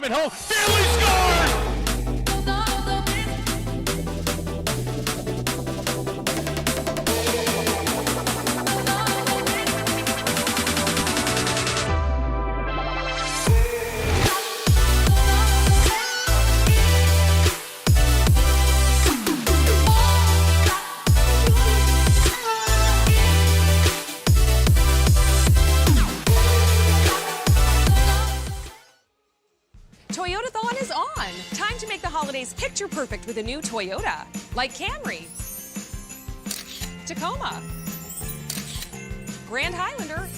at home. Steele scores! Toyotathon is on. Time to make the holidays picture perfect with a new Toyota, like Camry, Tacoma, Grand Highlander,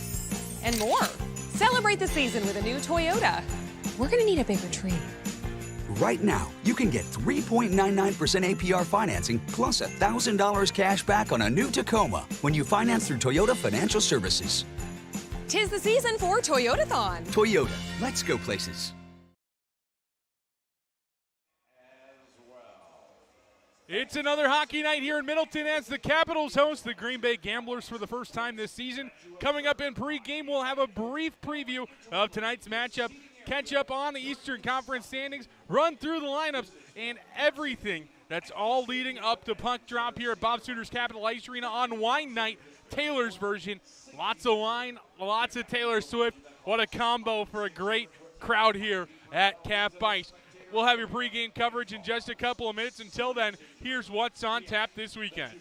and more. Celebrate the season with a new Toyota. We're gonna need a bigger tree. Right now, you can get 3.99% APR financing plus $1,000 cash back on a new Tacoma when you finance through Toyota Financial Services. 'Tis the season for Toyotathon. Toyota, let's go places. It's another hockey night here in Middleton as the Capitals host the Green Bay Gamblers for the first time this season. Coming up in pregame, we'll have a brief preview of tonight's matchup, catch up on the Eastern Conference standings, run through the lineups, and everything that's all leading up to puck drop here at Bob Suiter's Capital Ice Arena on Wine Night, Taylor's version. Lots of wine, lots of Taylor Swift. What a combo for a great crowd here at Cap Ice. We'll have your pregame coverage in just a couple of minutes. Until then, here's what's on tap this weekend.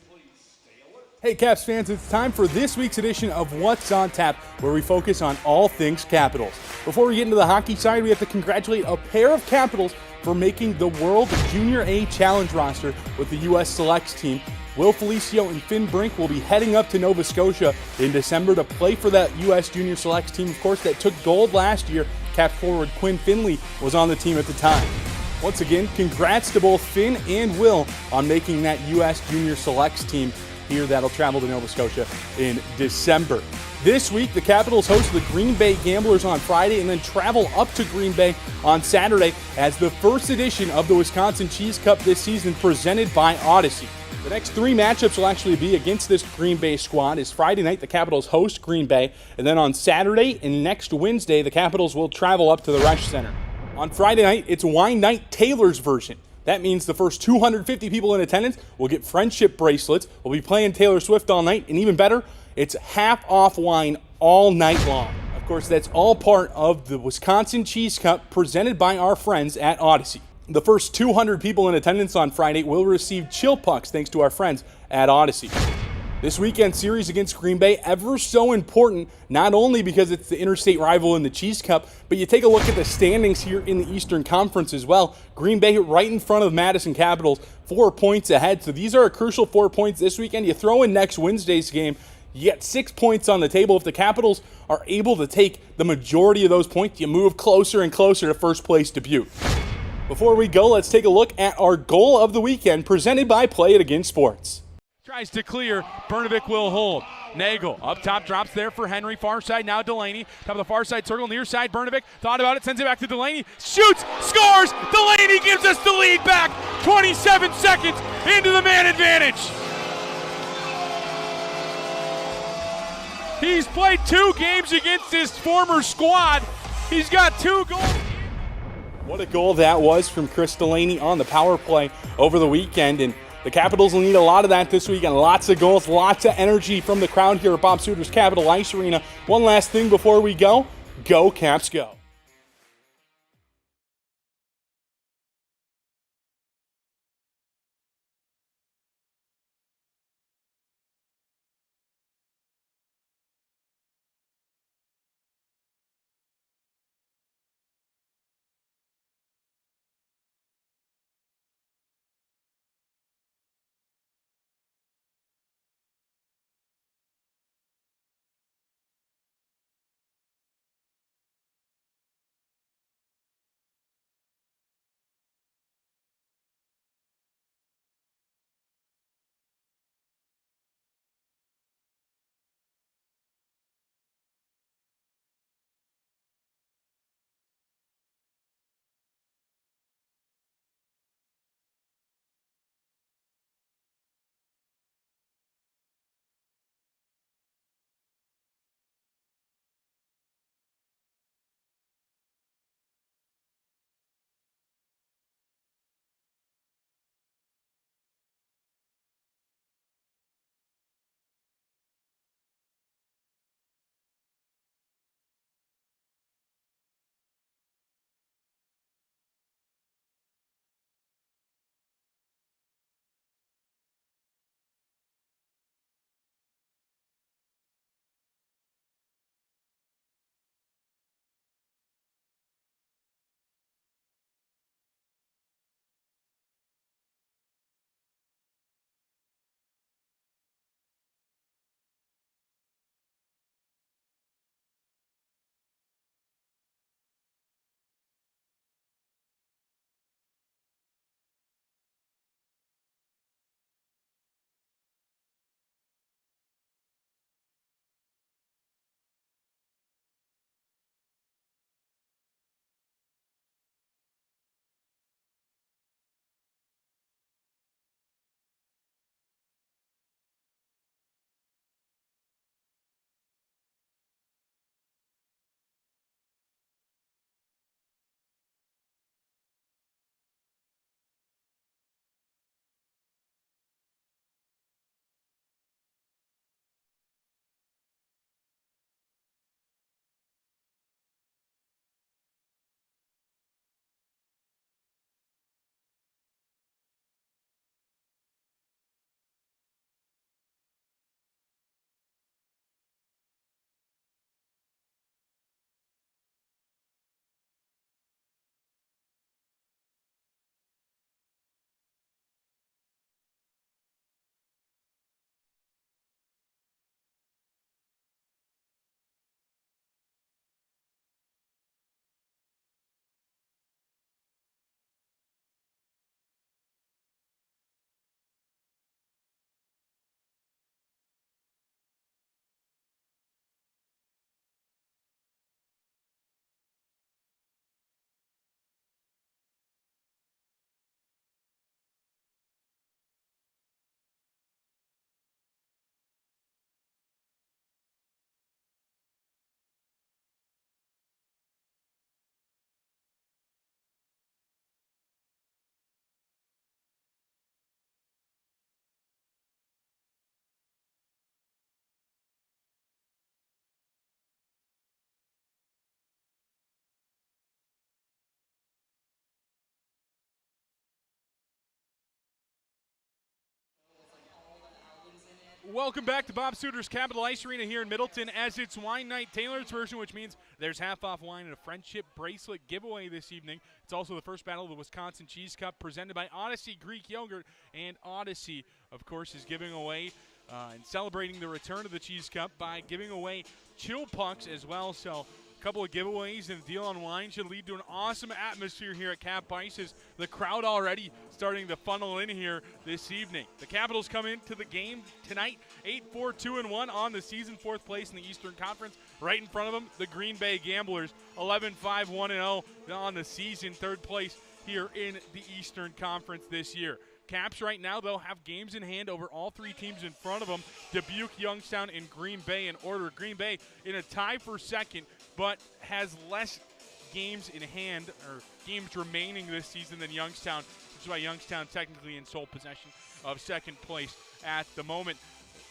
Hey Caps fans, it's time for this week's edition of What's on Tap, where we focus on all things Capitals. Before we get into the hockey side, we have to congratulate a pair of Capitals for making the World Junior A Challenge roster with the U.S. Selects team. Will Felicio and Finn Brink will be heading up to Nova Scotia in December to play for that U.S. Junior Selects team, of course, that took gold last year. Cap forward Quinn Finley was on the team at the time. Once again, congrats to both Finn and Will on making that U.S. Junior Selects team here that'll travel to Nova Scotia in December. This week, the Capitals host the Green Bay Gamblers on Friday and then travel up to Green Bay on Saturday as the first edition of the Wisconsin Cheese Cup this season presented by Odyssey. The next three matchups will actually be against this Green Bay squad. Is Friday night, the Capitals host Green Bay, and then on Saturday and next Wednesday, the Capitals will travel up to the Resch Center. On Friday night, it's Wine Night Taylor's version. That means the first 250 people in attendance will get friendship bracelets. We'll be playing Taylor Swift all night, and even better, it's half off wine all night long. Of course, that's all part of the Wisconsin Cheese Cup presented by our friends at Odyssey. The first 200 people in attendance on Friday will receive chill pucks thanks to our friends at Odyssey. This weekend series against Green Bay, ever so important, not only because it's the interstate rival in the Cheese Cup, but you take a look at the standings here in the Eastern Conference as well. Green Bay right in front of Madison Capitals, 4 points ahead. So these are a crucial 4 points this weekend. You throw in next Wednesday's game, you get 6 points on the table. If the Capitals are able to take the majority of those points, you move closer and closer to first place Dubuque. Before we go, let's take a look at our goal of the weekend presented by Play It Again Sports. Tries to clear. Bernovic will hold. Nagel up top, drops there for Henry. Far side now Delaney. Top of the far side circle, near side Bernovic. Thought about it, sends it back to Delaney. Shoots, scores! Delaney gives us the lead back. 27 seconds into the man advantage. He's played 2 games against his former squad. He's got 2 goals. What a goal that was from Chris Delaney on the power play over the weekend. And the Capitals will need a lot of that this weekend. Lots of goals, lots of energy from the crowd here at Bob Suiter's Capital Ice Arena. One last thing before we go. Go Caps go. Welcome back to Bob Suter's Capital Ice Arena here in Middleton as it's Wine Night Taylor's version, which means there's half-off wine and a friendship bracelet giveaway this evening. It's also the first battle of the Wisconsin Cheese Cup presented by Odyssey Greek Yogurt, and Odyssey, of course, is giving away and celebrating the return of the Cheese Cup by giving away chill pucks as well. So a couple of giveaways and a deal on wine should lead to an awesome atmosphere here at Cap Ice as the crowd already starting to funnel in here this evening. The Capitals come into the game tonight 8-4-2-1 on the season, fourth place in the Eastern Conference. Right in front of them, the Green Bay Gamblers 11-5-1-0 on the season, third place here in the Eastern Conference this year. Caps right now, though, have games in hand over all three teams in front of them, Dubuque, Youngstown, and Green Bay in order. Green Bay in a tie for second, but has less games in hand or games remaining this season than Youngstown, which is why Youngstown technically in sole possession of second place at the moment.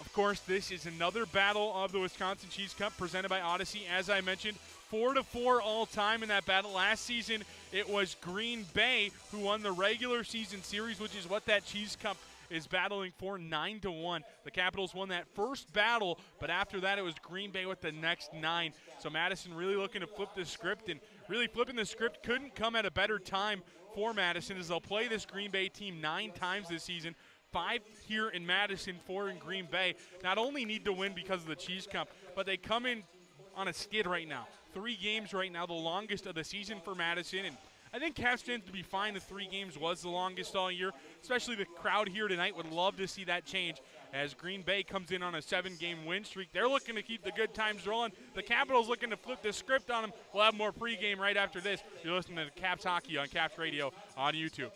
Of course, this is another battle of the Wisconsin Cheese Cup presented by Odyssey. As I mentioned, 4-4 all time in that battle. Last season, it was Green Bay who won the regular season series, which is what that Cheese Cup is battling for, 9-1. The Capitals won that first battle, but after that, it was Green Bay with the next 9. So Madison really looking to flip the script, and really flipping the script couldn't come at a better time for Madison as they'll play this Green Bay team 9 times this season. 5 here in Madison, 4 in Green Bay. Not only need to win because of the Cheese Cup, but they come in on a skid right now. 3 games right now, the longest of the season for Madison. And I think Caps fans to be fine. The 3 games was the longest all year. Especially the crowd here tonight would love to see that change as Green Bay comes in on a 7-game win streak. They're looking to keep the good times rolling. The Capitals looking to flip the script on them. We'll have more pregame right after this. You're listening to Caps Hockey on Caps Radio on YouTube.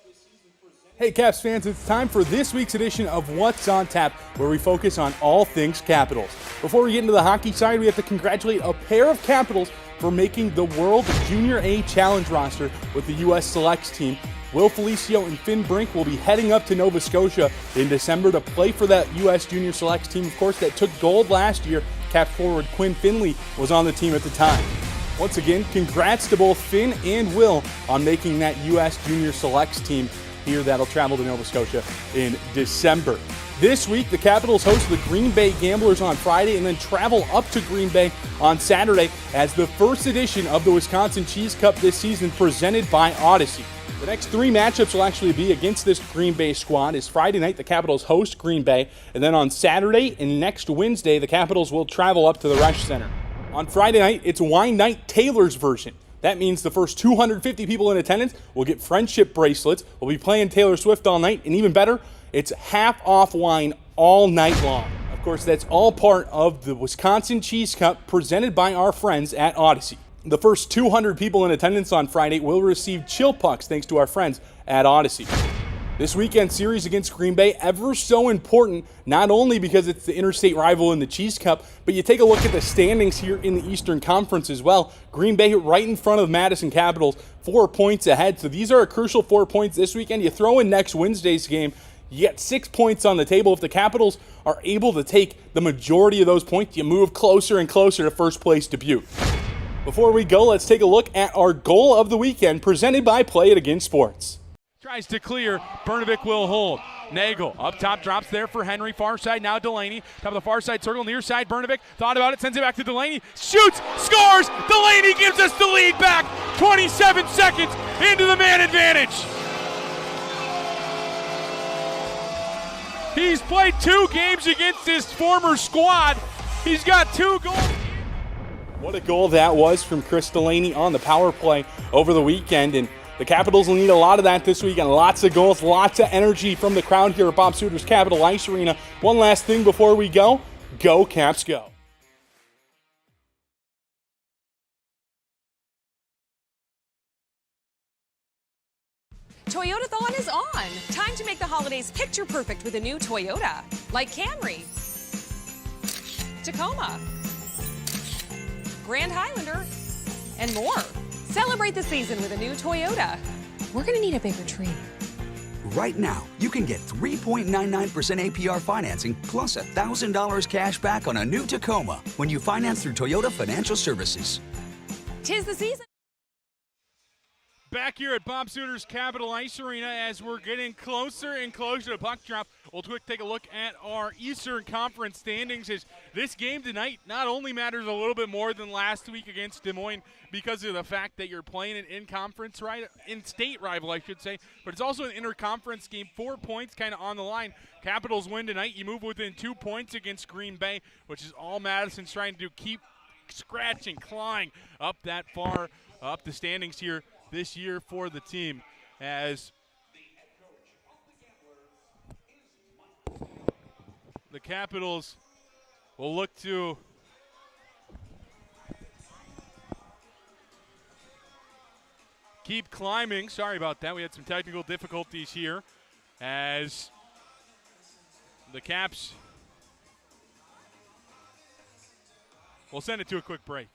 Hey Caps fans, it's time for this week's edition of What's on Tap, where we focus on all things Capitals. Before we get into the hockey side, we have to congratulate a pair of Capitals for making the World Junior A Challenge roster with the U.S. Selects team. Will Felicio and Finn Brink will be heading up to Nova Scotia in December to play for that U.S. Junior Selects team, of course, that took gold last year. Caps forward Quinn Finley was on the team at the time. Once again, congrats to both Finn and Will on making that U.S. Junior Selects team here that'll travel to Nova Scotia in December. This week, the Capitals host the Green Bay Gamblers on Friday and then travel up to Green Bay on Saturday as the first edition of the Wisconsin Cheese Cup this season presented by Odyssey. The next 3 matchups will actually be against this Green Bay squad. Is Friday night, the Capitals host Green Bay, and then on Saturday and next Wednesday, the Capitals will travel up to the Resch Center. On Friday night, it's Wine Night Taylor's version. That means the first 250 people in attendance will get friendship bracelets. We'll be playing Taylor Swift all night, and even better, it's half-off wine all night long. Of course, that's all part of the Wisconsin Cheese Cup presented by our friends at Odyssey. The first 200 people in attendance on Friday will receive chill pucks thanks to our friends at Odyssey. This weekend series against Green Bay, ever so important, not only because it's the interstate rival in the Cheese Cup, but you take a look at the standings here in the Eastern Conference as well. Green Bay right in front of Madison Capitals, 4 points ahead. So these are a crucial 4 points this weekend. You throw in next Wednesday's game, you get 6 points on the table. If the Capitals are able to take the majority of those points, you move closer and closer to first place Dubuque. Before we go, let's take a look at our goal of the weekend presented by Play It Again Sports. Tries to clear. Bernovic will hold. Nagel up top, drops there for Henry. Far side now Delaney. Top of the far side circle, near side Bernovic. Thought about it, sends it back to Delaney. Shoots, scores! Delaney gives us the lead back. 27 seconds into the man advantage. He's played 2 games against his former squad. He's got 2 goals. What a goal that was from Chris Delaney on the power play over the weekend. And the Capitals will need a lot of that this weekend. Lots of goals, lots of energy from the crowd here at Bob Suter's Capital Ice Arena. One last thing before we go. Go Caps go. Toyotathon is on. Time to make the holidays picture perfect with a new Toyota, like Camry, Tacoma, Grand Highlander, and more. Celebrate the season with a new Toyota. We're gonna need a bigger tree. Right now, you can get 3.99% APR financing plus $1,000 cash back on a new Tacoma when you finance through Toyota Financial Services. 'Tis the season. Back here at Bob Suiter's Capital Ice Arena as we're getting closer and closer to puck drop. We'll take a look at our Eastern Conference standings as this game tonight not only matters a little bit more than last week against Des Moines because of the fact that you're playing an in-state rival, I should say, but it's also an interconference game. 4 points kind of on the line. Capitals win tonight. You move within 2 points against Green Bay, which is all Madison's trying to do, keep scratching, clawing up that far up the standings here this year for the team as the Capitals will look to keep climbing. Sorry about that. We had some technical difficulties here as the Caps will send it to a quick break.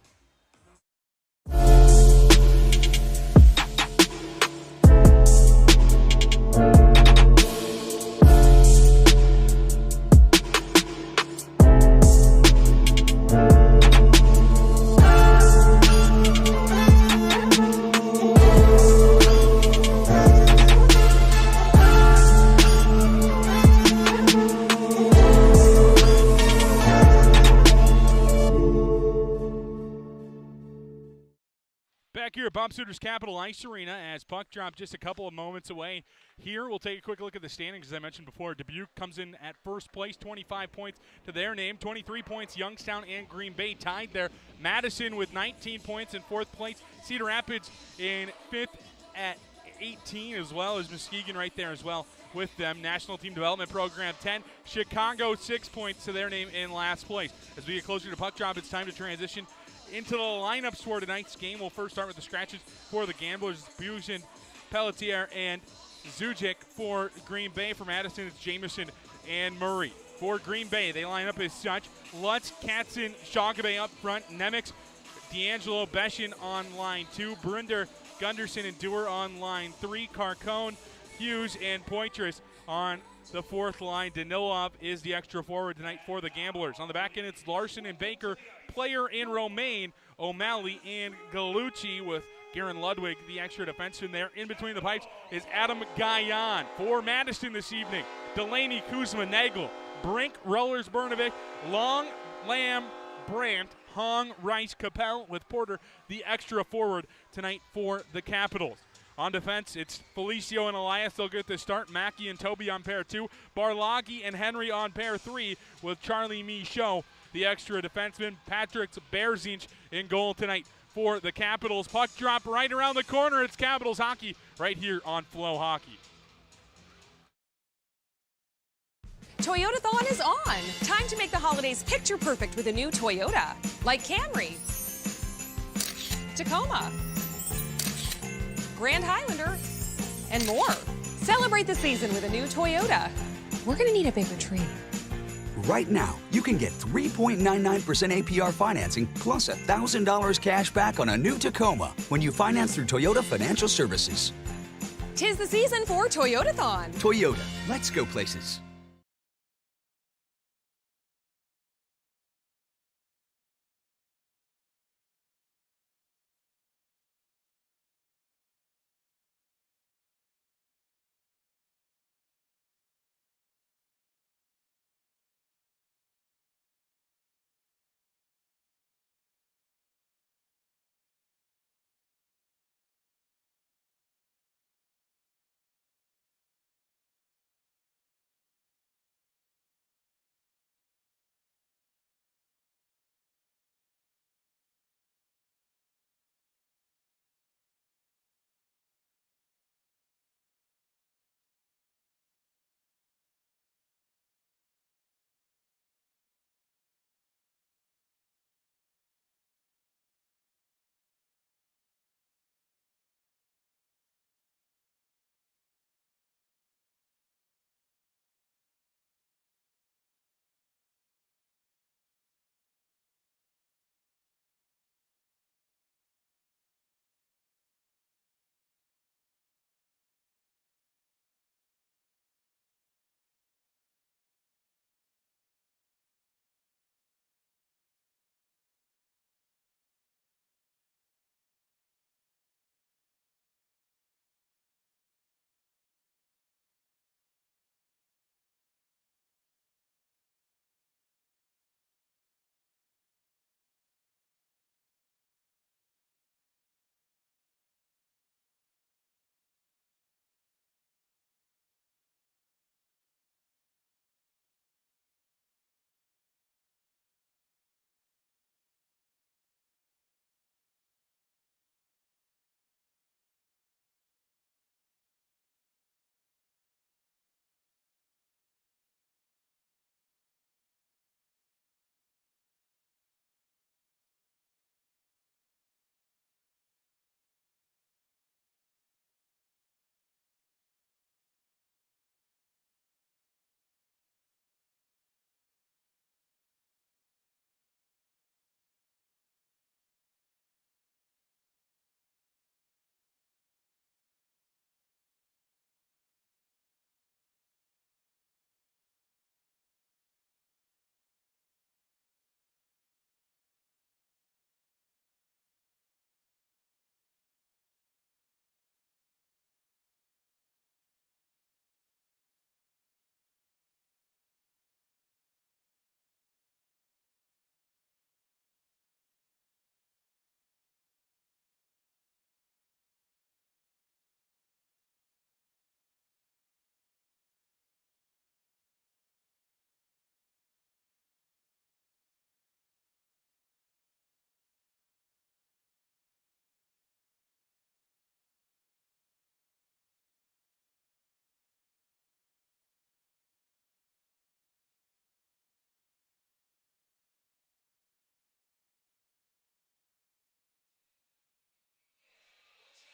Back here at Bob Suiter's Capital Ice Arena as puck drop just a couple of moments away. Here we'll take a quick look at the standings. As I mentioned before, Dubuque comes in at first place, 25 points to their name. 23 points, Youngstown and Green Bay tied there. Madison with 19 points in fourth place. Cedar Rapids in fifth at 18, as well as Muskegon right there as well with them. National Team Development Program 10. Chicago 6 points to their name in last place. As we get closer to puck drop, it's time to transition into the lineups for tonight's game. We'll first start with the scratches for the Gamblers. Busen, Pelletier, and Zujic. For Green Bay. For Madison, it's Jameson and Murray. For Green Bay, they line up as such. Lutz, Katzen, Shagabe up front. Nemec, D'Angelo, Beshin on line 2. Brinder, Gunderson, and Dewar on line 3. Carcone, Hughes, and Poitras on the fourth line. Danilov is the extra forward tonight for the Gamblers. On the back end, it's Larson and Baker, Player and Romaine, O'Malley and Gallucci, with Garen Ludwig, the extra defenseman there. In between the pipes is Adam Gajan. For Madison this evening, Delaney, Kuzma, Nagel, Brink, Rollers, Bernovic, Long, Lamb, Brandt, Hong, Rice, Capel, with Porter, the extra forward tonight for the Capitals. On defense, it's Felicio and Elias. They'll get the start. Mackey and Toby on pair 2. Barlagi and Henry on pair 3, with Charlie Michaud, the extra defenseman. Patrick Berzinch in goal tonight for the Capitals. Puck drop right around the corner. It's Capitals hockey right here on Flow Hockey. Toyotathon is on. Time to make the holidays picture perfect with a new Toyota, like Camry, Tacoma, Grand Highlander, and more. Celebrate the season with a new Toyota. We're gonna need a bigger tree. Right now, you can get 3.99% APR financing plus $1,000 cash back on a new Tacoma when you finance through Toyota Financial Services. 'Tis the season for Toyotathon. Toyota, let's go places.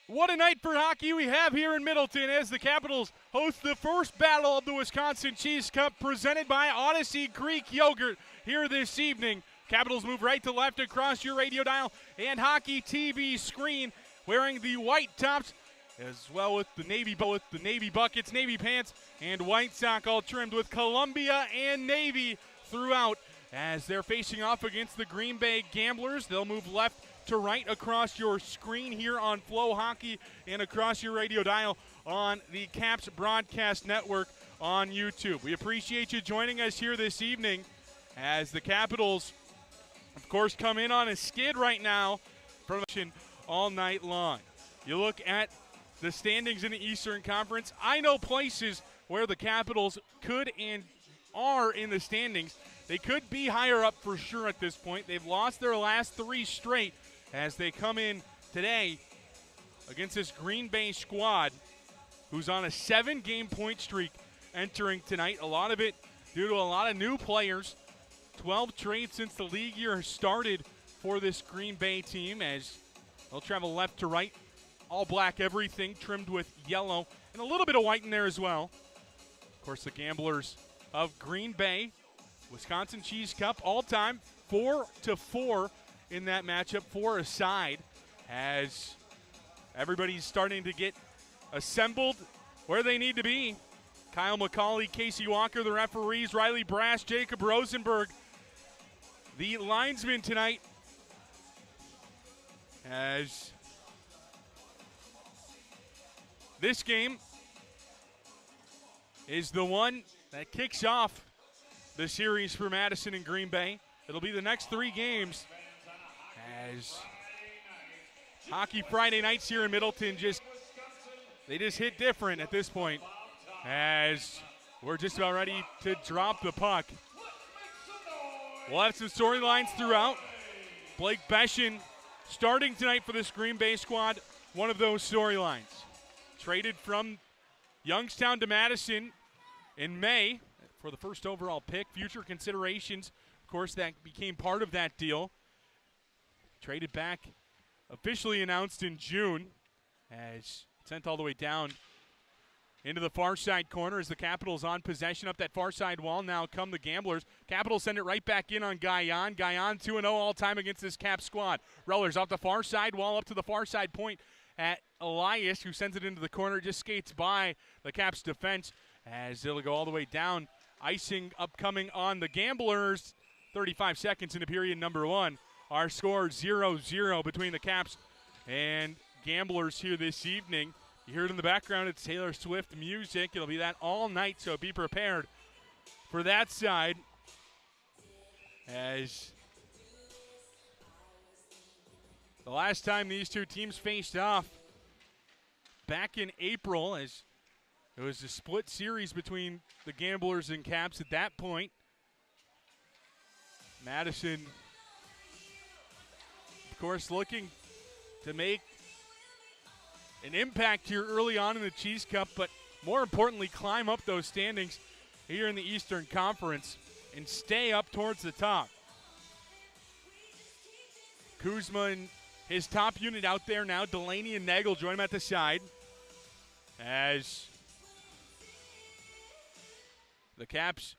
What a night for hockey we have here in Middleton as the Capitals host the first battle of the Wisconsin Cheese Cup presented by Odyssey Greek Yogurt here this evening. Capitals move right to left across your radio dial and hockey TV screen, wearing the white tops as well with the navy buckets, navy pants, and white sock, all trimmed with Columbia and navy throughout. As they're facing off against the Green Bay Gamblers, they'll move left to right across your screen here on Flow Hockey and across your radio dial on the Caps Broadcast Network on YouTube. We appreciate you joining us here this evening as the Capitals, of course, come in on a skid right now from all night long. You look at the standings in the Eastern Conference. I know places where the Capitals could and are in the standings. They could be higher up for sure at this point. They've lost their last 3 straight as they come in today against this Green Bay squad who's on a 7-game point streak entering tonight. A lot of it due to a lot of new players. 12 trades since the league year started for this Green Bay team as they'll travel left to right. All black everything, trimmed with yellow and a little bit of white in there as well. Of course, the Gamblers of Green Bay, Wisconsin Cheese Cup all-time 4-4 in that matchup, 4 aside, as everybody's starting to get assembled where they need to be. Kyle McCauley, Casey Walker, the referees, Riley Brash, Jacob Rosenberg, the linesmen tonight, as this game is the one that kicks off the series for Madison and Green Bay. It'll be the next 3 games as Hockey Friday nights here in Middleton just hit different at this point as we're just about ready to drop the puck. We'll have some storylines throughout. Blake Beshin starting tonight for this Green Bay squad, one of those storylines. Traded from Youngstown to Madison in May for the first overall pick. Future considerations, of course, that became part of that deal. Traded back, officially announced in June, as sent all the way down into the far side corner as the Capitals on possession up that far side wall. Now come the Gamblers. Capitals send it right back in on Guyon. Guyon 2-0 all-time against this Cap squad. Rollers off the far side wall up to the far side point at Elias, who sends it into the corner, just skates by the Caps defense as it'll go all the way down. Icing upcoming on the Gamblers. 35 seconds into period number 1. Our score 0-0 between the Caps and Gamblers here this evening. You hear it in the background. It's Taylor Swift music. It'll be that all night, so be prepared for that side. As the last time these two teams faced off back in April, as it was a split series between the Gamblers and Caps at that point. Madison, of course, looking to make an impact here early on in the Cheese Cup, but more importantly, climb up those standings here in the Eastern Conference and stay up towards the top. Kuzma and his top unit out there now. Delaney and Nagel join him at the side as the Caps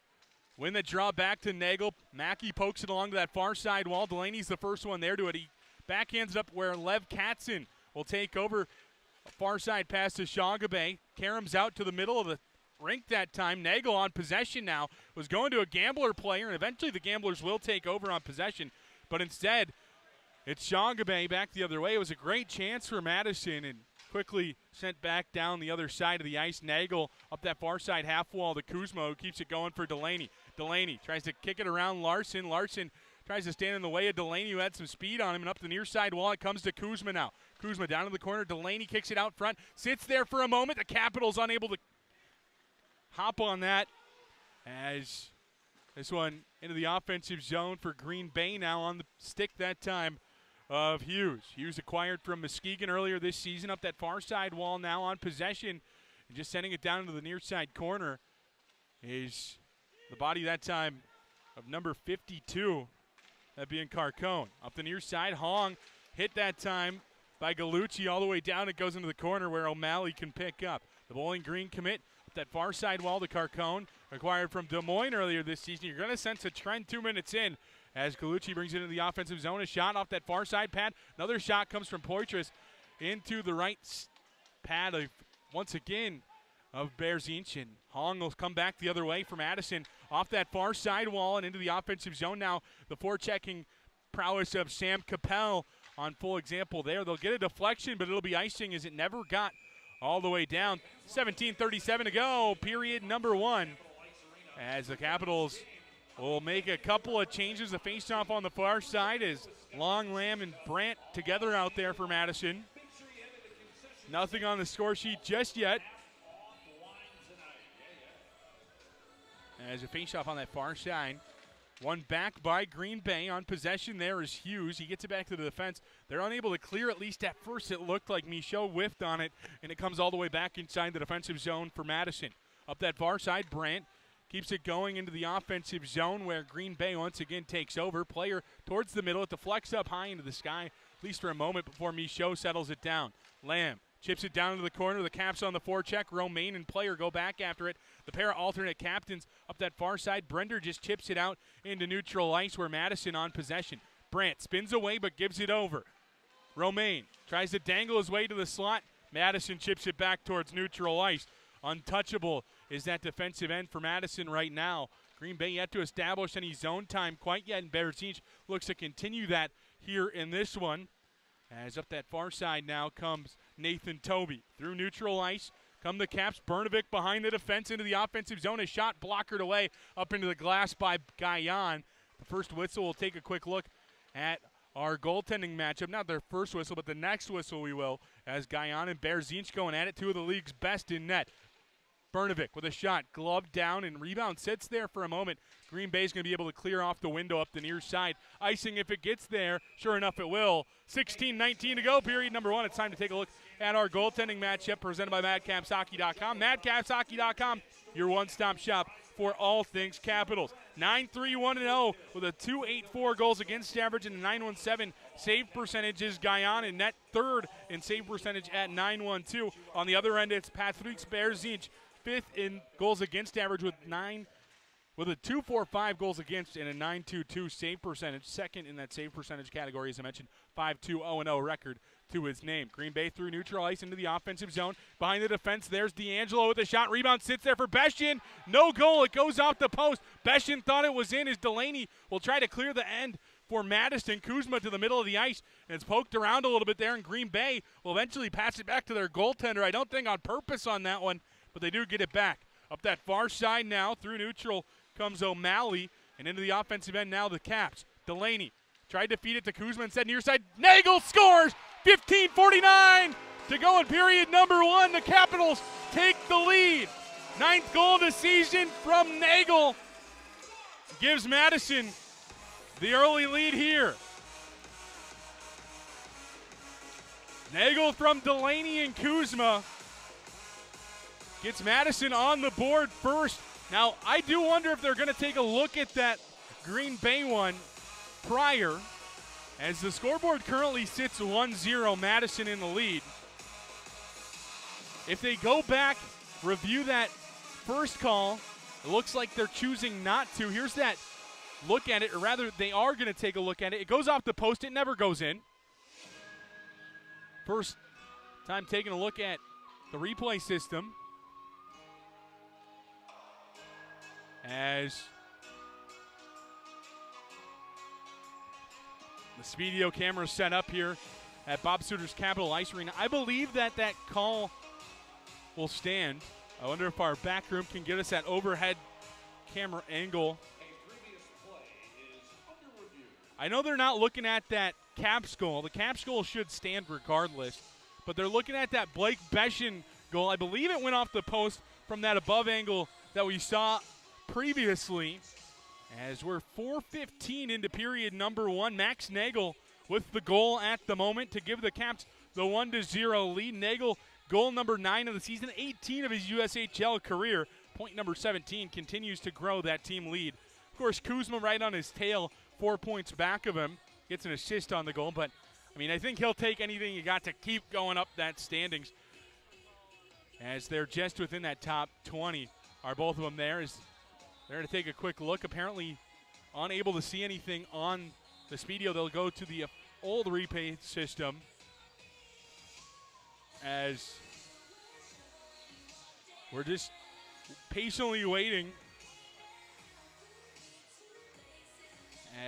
win the draw back to Nagel. Mackey pokes it along to that far side wall. Delaney's the first one there to it. He backhands it up where Lev Katzen will take over. A far side pass to Shagabe. Karam's out to the middle of the rink that time. Nagel on possession now. Was going to a Gambler player, and eventually the Gamblers will take over on possession. But instead, it's Shagabe back the other way. It was a great chance for Madison and quickly sent back down the other side of the ice. Nagel up that far side half wall to Kuzma, who keeps it going for Delaney. Delaney tries to kick it around Larson. Larson tries to stand in the way of Delaney, who had some speed on him, and up the near side wall it comes to Kuzma now. Kuzma down in the corner. Delaney kicks it out front, sits there for a moment. The Capitals unable to hop on that as this one into the offensive zone for Green Bay now on the stick that time of Hughes. Hughes acquired from Muskegon earlier this season up that far side wall now on possession and just sending it down to the near side corner is the body that time of number 52, that being Carcone. Up the near side, Hong hit that time by Gallucci all the way down. It goes into the corner where O'Malley can pick up. The Bowling Green commit up that far side wall to Carcone, acquired from Des Moines earlier this season. You're going to sense a trend 2 minutes in as Gallucci brings it into the offensive zone. A shot off that far side pad. Another shot comes from Poitras into the right pad of, once again, of Berzinch, and Hong will come back the other way for Madison off that far side wall and into the offensive zone. Now the forechecking prowess of Sam Capel on full example there. They'll get a deflection, but it'll be icing as it never got all the way down. 17:37 to go, period number 1, as the Capitals will make a couple of changes. The face-off on the far side is Long, Lamb, and Brandt together out there for Madison. Nothing on the score sheet just yet. As a face-off on that far side. One back by Green Bay. On possession there is Hughes. He gets it back to the defense. They're unable to clear, at least at first it looked like. Michaud whiffed on it, and it comes all the way back inside the defensive zone for Madison. Up that far side, Brandt keeps it going into the offensive zone where Green Bay once again takes over. Player towards the middle. It deflects up high into the sky, at least for a moment before Michaud settles it down. Lamb chips it down into the corner. The Caps on the forecheck. Romaine and Player go back after it. The pair of alternate captains up that far side. Brender just chips it out into neutral ice where Madison on possession. Brandt spins away but gives it over. Romaine tries to dangle his way to the slot. Madison chips it back towards neutral ice. Untouchable is that defensive end for Madison right now. Green Bay yet to establish any zone time quite yet, and Berzinch looks to continue that here in this one. As up that far side now comes Nathan Toby. Through neutral ice come the Caps. Bernovic behind the defense into the offensive zone. A shot blockered away up into the glass by Guyon. The first whistle, will take a quick look at our goaltending matchup. Not their first whistle, but the next whistle we will, as Guyon and Berzinch going at it. Two of the league's best in net. Bernovic with a shot, glove down, and rebound sits there for a moment. Green Bay's going to be able to clear off the window up the near side. Icing if it gets there. Sure enough, it will. 16:19 to go, period number 1. It's time to take a look at our goaltending matchup presented by MadCapsHockey.com. MadCapsHockey.com, your one-stop shop for all things Capitals. 9-3-1-0 with a 2.84 goals against average and a 9.17 save percentage is Guyon, and net third in save percentage at 9.12. On the other end, it's Patrick Berzinch, fifth in goals against average with a 2.45 goals against and a 9.22 save percentage. Second in that save percentage category, as I mentioned, 5-2-0-0 record to his name. Green Bay through neutral ice into the offensive zone. Behind the defense, there's D'Angelo with a shot. Rebound sits there for Beshin. No goal. It goes off the post. Beshin thought it was in as Delaney will try to clear the end for Madison. Kuzma to the middle of the ice, and it's poked around a little bit there, and Green Bay will eventually pass it back to their goaltender. I don't think on purpose on that one, but they do get it back. Up that far side now, through neutral comes O'Malley, and into the offensive end now the Caps. Delaney tried to feed it to Kuzma, instead near side. Nagel scores! 15:49 to go in period number 1. The Capitals take the lead. 9th goal of the season from Nagel gives Madison the early lead here. Nagel from Delaney and Kuzma gets Madison on the board first. Now, I do wonder if they're going to take a look at that Green Bay one prior, as the scoreboard currently sits 1-0, Madison in the lead. If they go back, review that first call, it looks like they're choosing not to. Here's that look at it, or rather they are going to take a look at it. It goes off the post. It never goes in. First time taking a look at the replay system. As the Speedio camera is set up here at Bob Suter's Capitol Ice Arena. I believe that call will stand. I wonder if our back room can get us that overhead camera angle. I know they're not looking at that Caps goal. The Caps goal should stand regardless, but they're looking at that Blake Beshin goal. I believe it went off the post from that above angle that we saw previously, as we're 4:15 into period number 1. Max Nagel with the goal at the moment to give the Caps the 1-0 lead. Nagel, goal number 9 of the season, 18 of his USHL career. Point number 17 continues to grow that team lead. Of course, Kuzma right on his tail, 4 points back of him, gets an assist on the goal, but I mean, I think he'll take anything you got to keep going up that standings, as they're just within that top 20. Are both of them there? As they're going to take a quick look. Apparently unable to see anything on the Speedio. They'll go to the old replay system as we're just patiently waiting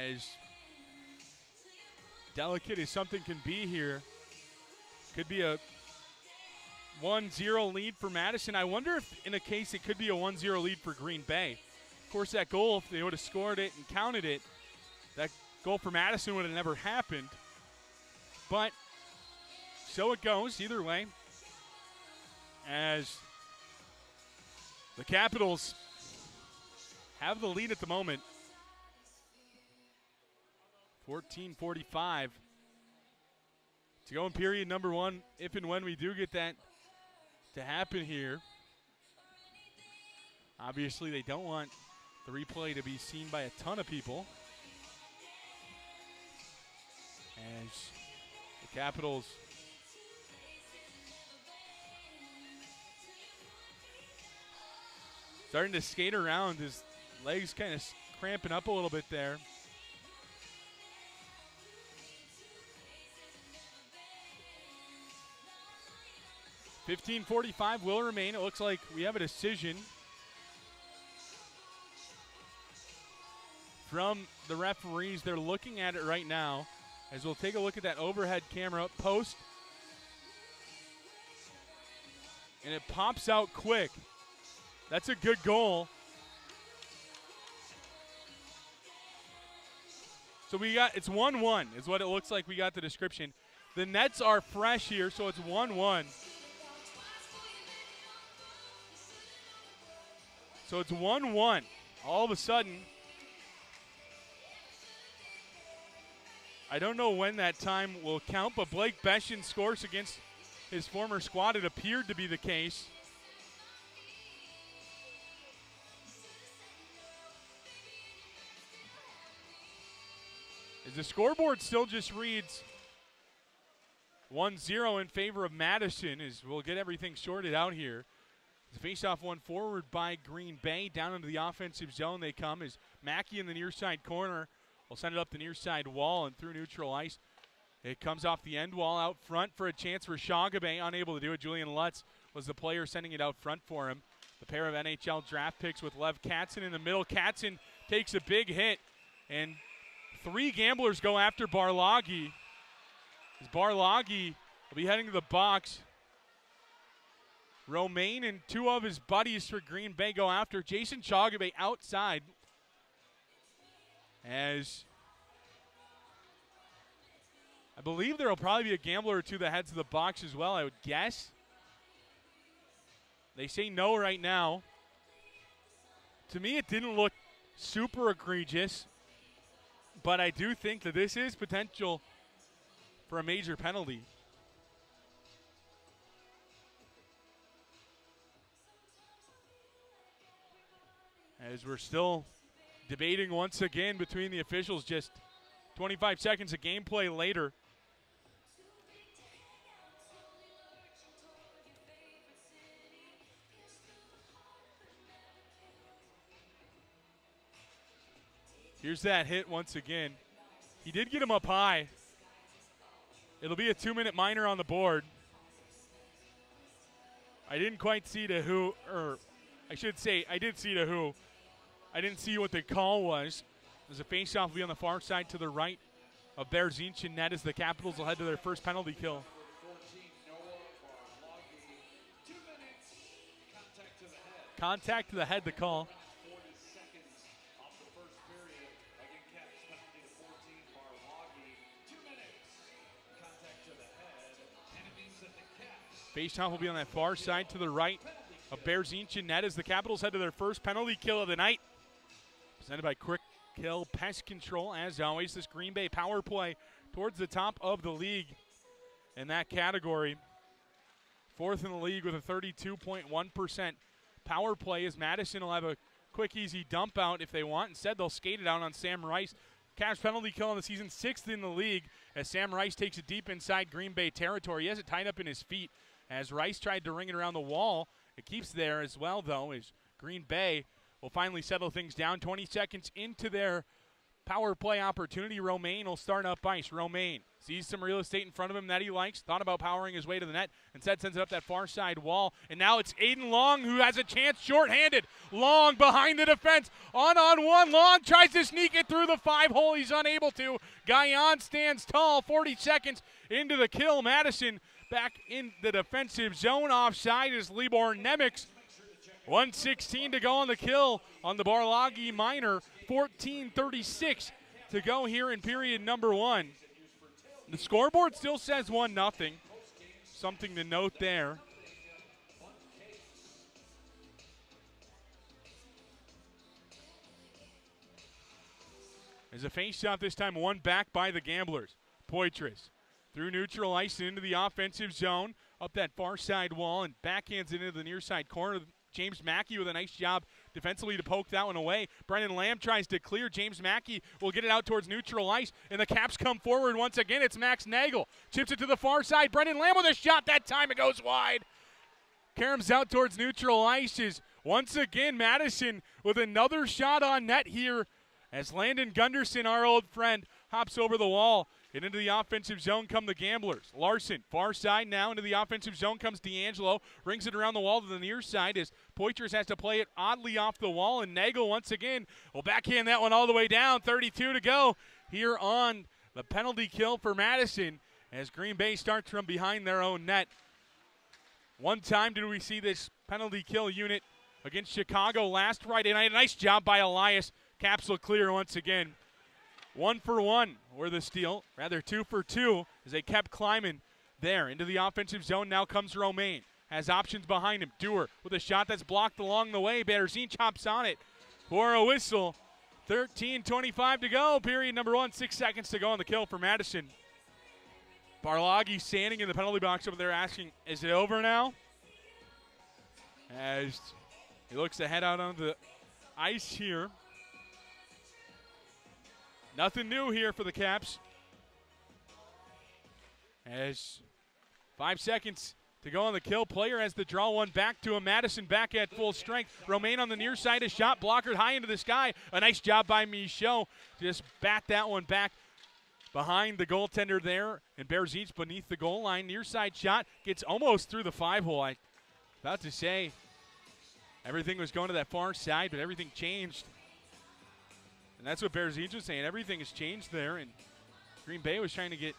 as delicate as something can be here. Could be a 1-0 lead for Madison. I wonder if in a case it could be a 1-0 lead for Green Bay. Of course, that goal, if they would have scored it and counted it, that goal for Madison would have never happened. But so it goes either way, as the Capitals have the lead at the moment. 14:45 to go in period number one, if and when we do get that to happen here. Obviously, they don't want the replay to be seen by a ton of people, as the Capitals starting to skate around. His legs kind of cramping up a little bit there. $15:45 will remain. It looks like we have a decision from the referees. They're looking at it right now, as we'll take a look at that overhead camera post. And it pops out quick. That's a good goal. So we got, it's 1-1 is what it looks like. We got the description. The nets are fresh here, so it's 1-1. So it's 1-1. All of a sudden, I don't know when that time will count, but Blake Beshin scores against his former squad. It appeared to be the case. As the scoreboard still just reads 1-0 in favor of Madison, as we'll get everything sorted out here. The faceoff one forward by Green Bay. Down into the offensive zone they come as Mackey in the near side corner will send it up the near side wall and through neutral ice. It comes off the end wall out front for a chance for Shagabe. Unable to do it. Julian Lutz was the player sending it out front for him. The pair of NHL draft picks with Lev Katzen in the middle. Katzen takes a big hit, and three gamblers go after Barlagi. As Barlagi will be heading to the box. Romaine and two of his buddies for Green Bay go after Jason Shagabe outside. As I believe there will probably be a gambler or two that heads to the box as well, I would guess. They say no right now. To me, it didn't look super egregious, but I do think that this is potential for a major penalty. As we're still debating once again between the officials, just 25 seconds of gameplay later. Here's that hit once again. He did get him up high. It'll be a 2-minute minor on the board. I didn't quite see to who, or I should say I did see to who. I didn't see what the call was. As a faceoff will be on the far side to the right of Berzinch net as the Capitals will head to their first penalty kill. Contact to the head, the call. Faceoff will be on that far side to the right of Berzinch net as the Capitals head to their first penalty kill of the night. Presented by Quick Kill Pest Control. As always, this Green Bay power play towards the top of the league in that category. Fourth in the league with a 32.1% power play, as Madison will have a quick, easy dump out if they want. Instead, they'll skate it out on Sam Rice. Caps penalty kill on the season, 6th in the league, as Sam Rice takes it deep inside Green Bay territory. He has it tied up in his feet as Rice tried to ring it around the wall. It keeps there as well, though, as Green Bay will finally settle things down. 20 seconds into their power play opportunity. Romaine will start up ice. Romaine sees some real estate in front of him that he likes, thought about powering his way to the net, instead sends it up that far side wall. And now it's Aiden Long who has a chance, shorthanded. Long behind the defense, on one. Long tries to sneak it through the 5-hole. He's unable to. Guyon stands tall. 40 seconds into the kill. Madison back in the defensive zone. Offside is Libor Nemec. 1:16 to go on the kill on the Barlagi minor. 14:36 to go here in period number 1. The scoreboard still says 1-0. Something to note there. As a face-off this time, one back by the Gamblers. Poitras through neutral ice and into the offensive zone, up that far side wall, and backhands into the near side corner. James Mackey with a nice job defensively to poke that one away. Brendan Lamb tries to clear. James Mackey will get it out towards neutral ice, and the Caps come forward once again. It's Max Nagel. Chips it to the far side. Brendan Lamb with a shot. That time it goes wide. Caroms out towards neutral ice. Is once again Madison with another shot on net here as Landon Gunderson, our old friend, hops over the wall. And into the offensive zone come the Gamblers. Larson, far side now. Into the offensive zone comes D'Angelo. Rings it around the wall to the near side as Poitras has to play it oddly off the wall. And Nagel once again will backhand that one all the way down. 32 to go here on the penalty kill for Madison as Green Bay starts from behind their own net. One time did we see this penalty kill unit against Chicago last Friday night. A nice job by Elias. Caps will clear once again. 1 for 1 were the Steele, rather 2 for 2 as they kept climbing there. Into the offensive zone now comes Romaine. Has options behind him. Dewar with a shot that's blocked along the way. Berzine chops on it for a whistle. 13:25 to go, period number 1. 6 seconds to go on the kill for Madison. Barlagi standing in the penalty box over there asking, is it over now? As he looks to head out on the ice here. Nothing new here for the Caps. As 5 seconds to go on the kill. Player has to draw one back to him. Madison back at full strength. Romaine on the near side. A shot blocker high into the sky. A nice job by Michaud to just bat that one back behind the goaltender there. And Berzine beneath the goal line. Near side shot gets almost through the 5-hole. I about to say everything was going to that far side, but everything changed. And that's what Berzine was saying. Everything has changed there, and Green Bay was trying to get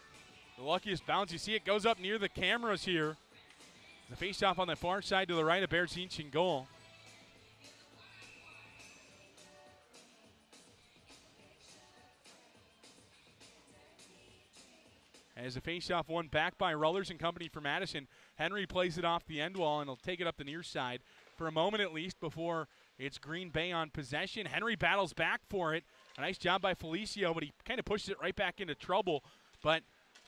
the luckiest bounce. You see it goes up near the cameras here. The face-off on the far side to the right of Berzine's in goal. As the face-off won back by Rullers and company for Madison, Henry plays it off the end wall, and he'll take it up the near side for a moment at least before it's Green Bay on possession. Henry battles back for it. A nice job by Felicio, but he kind of pushes it right back into trouble. But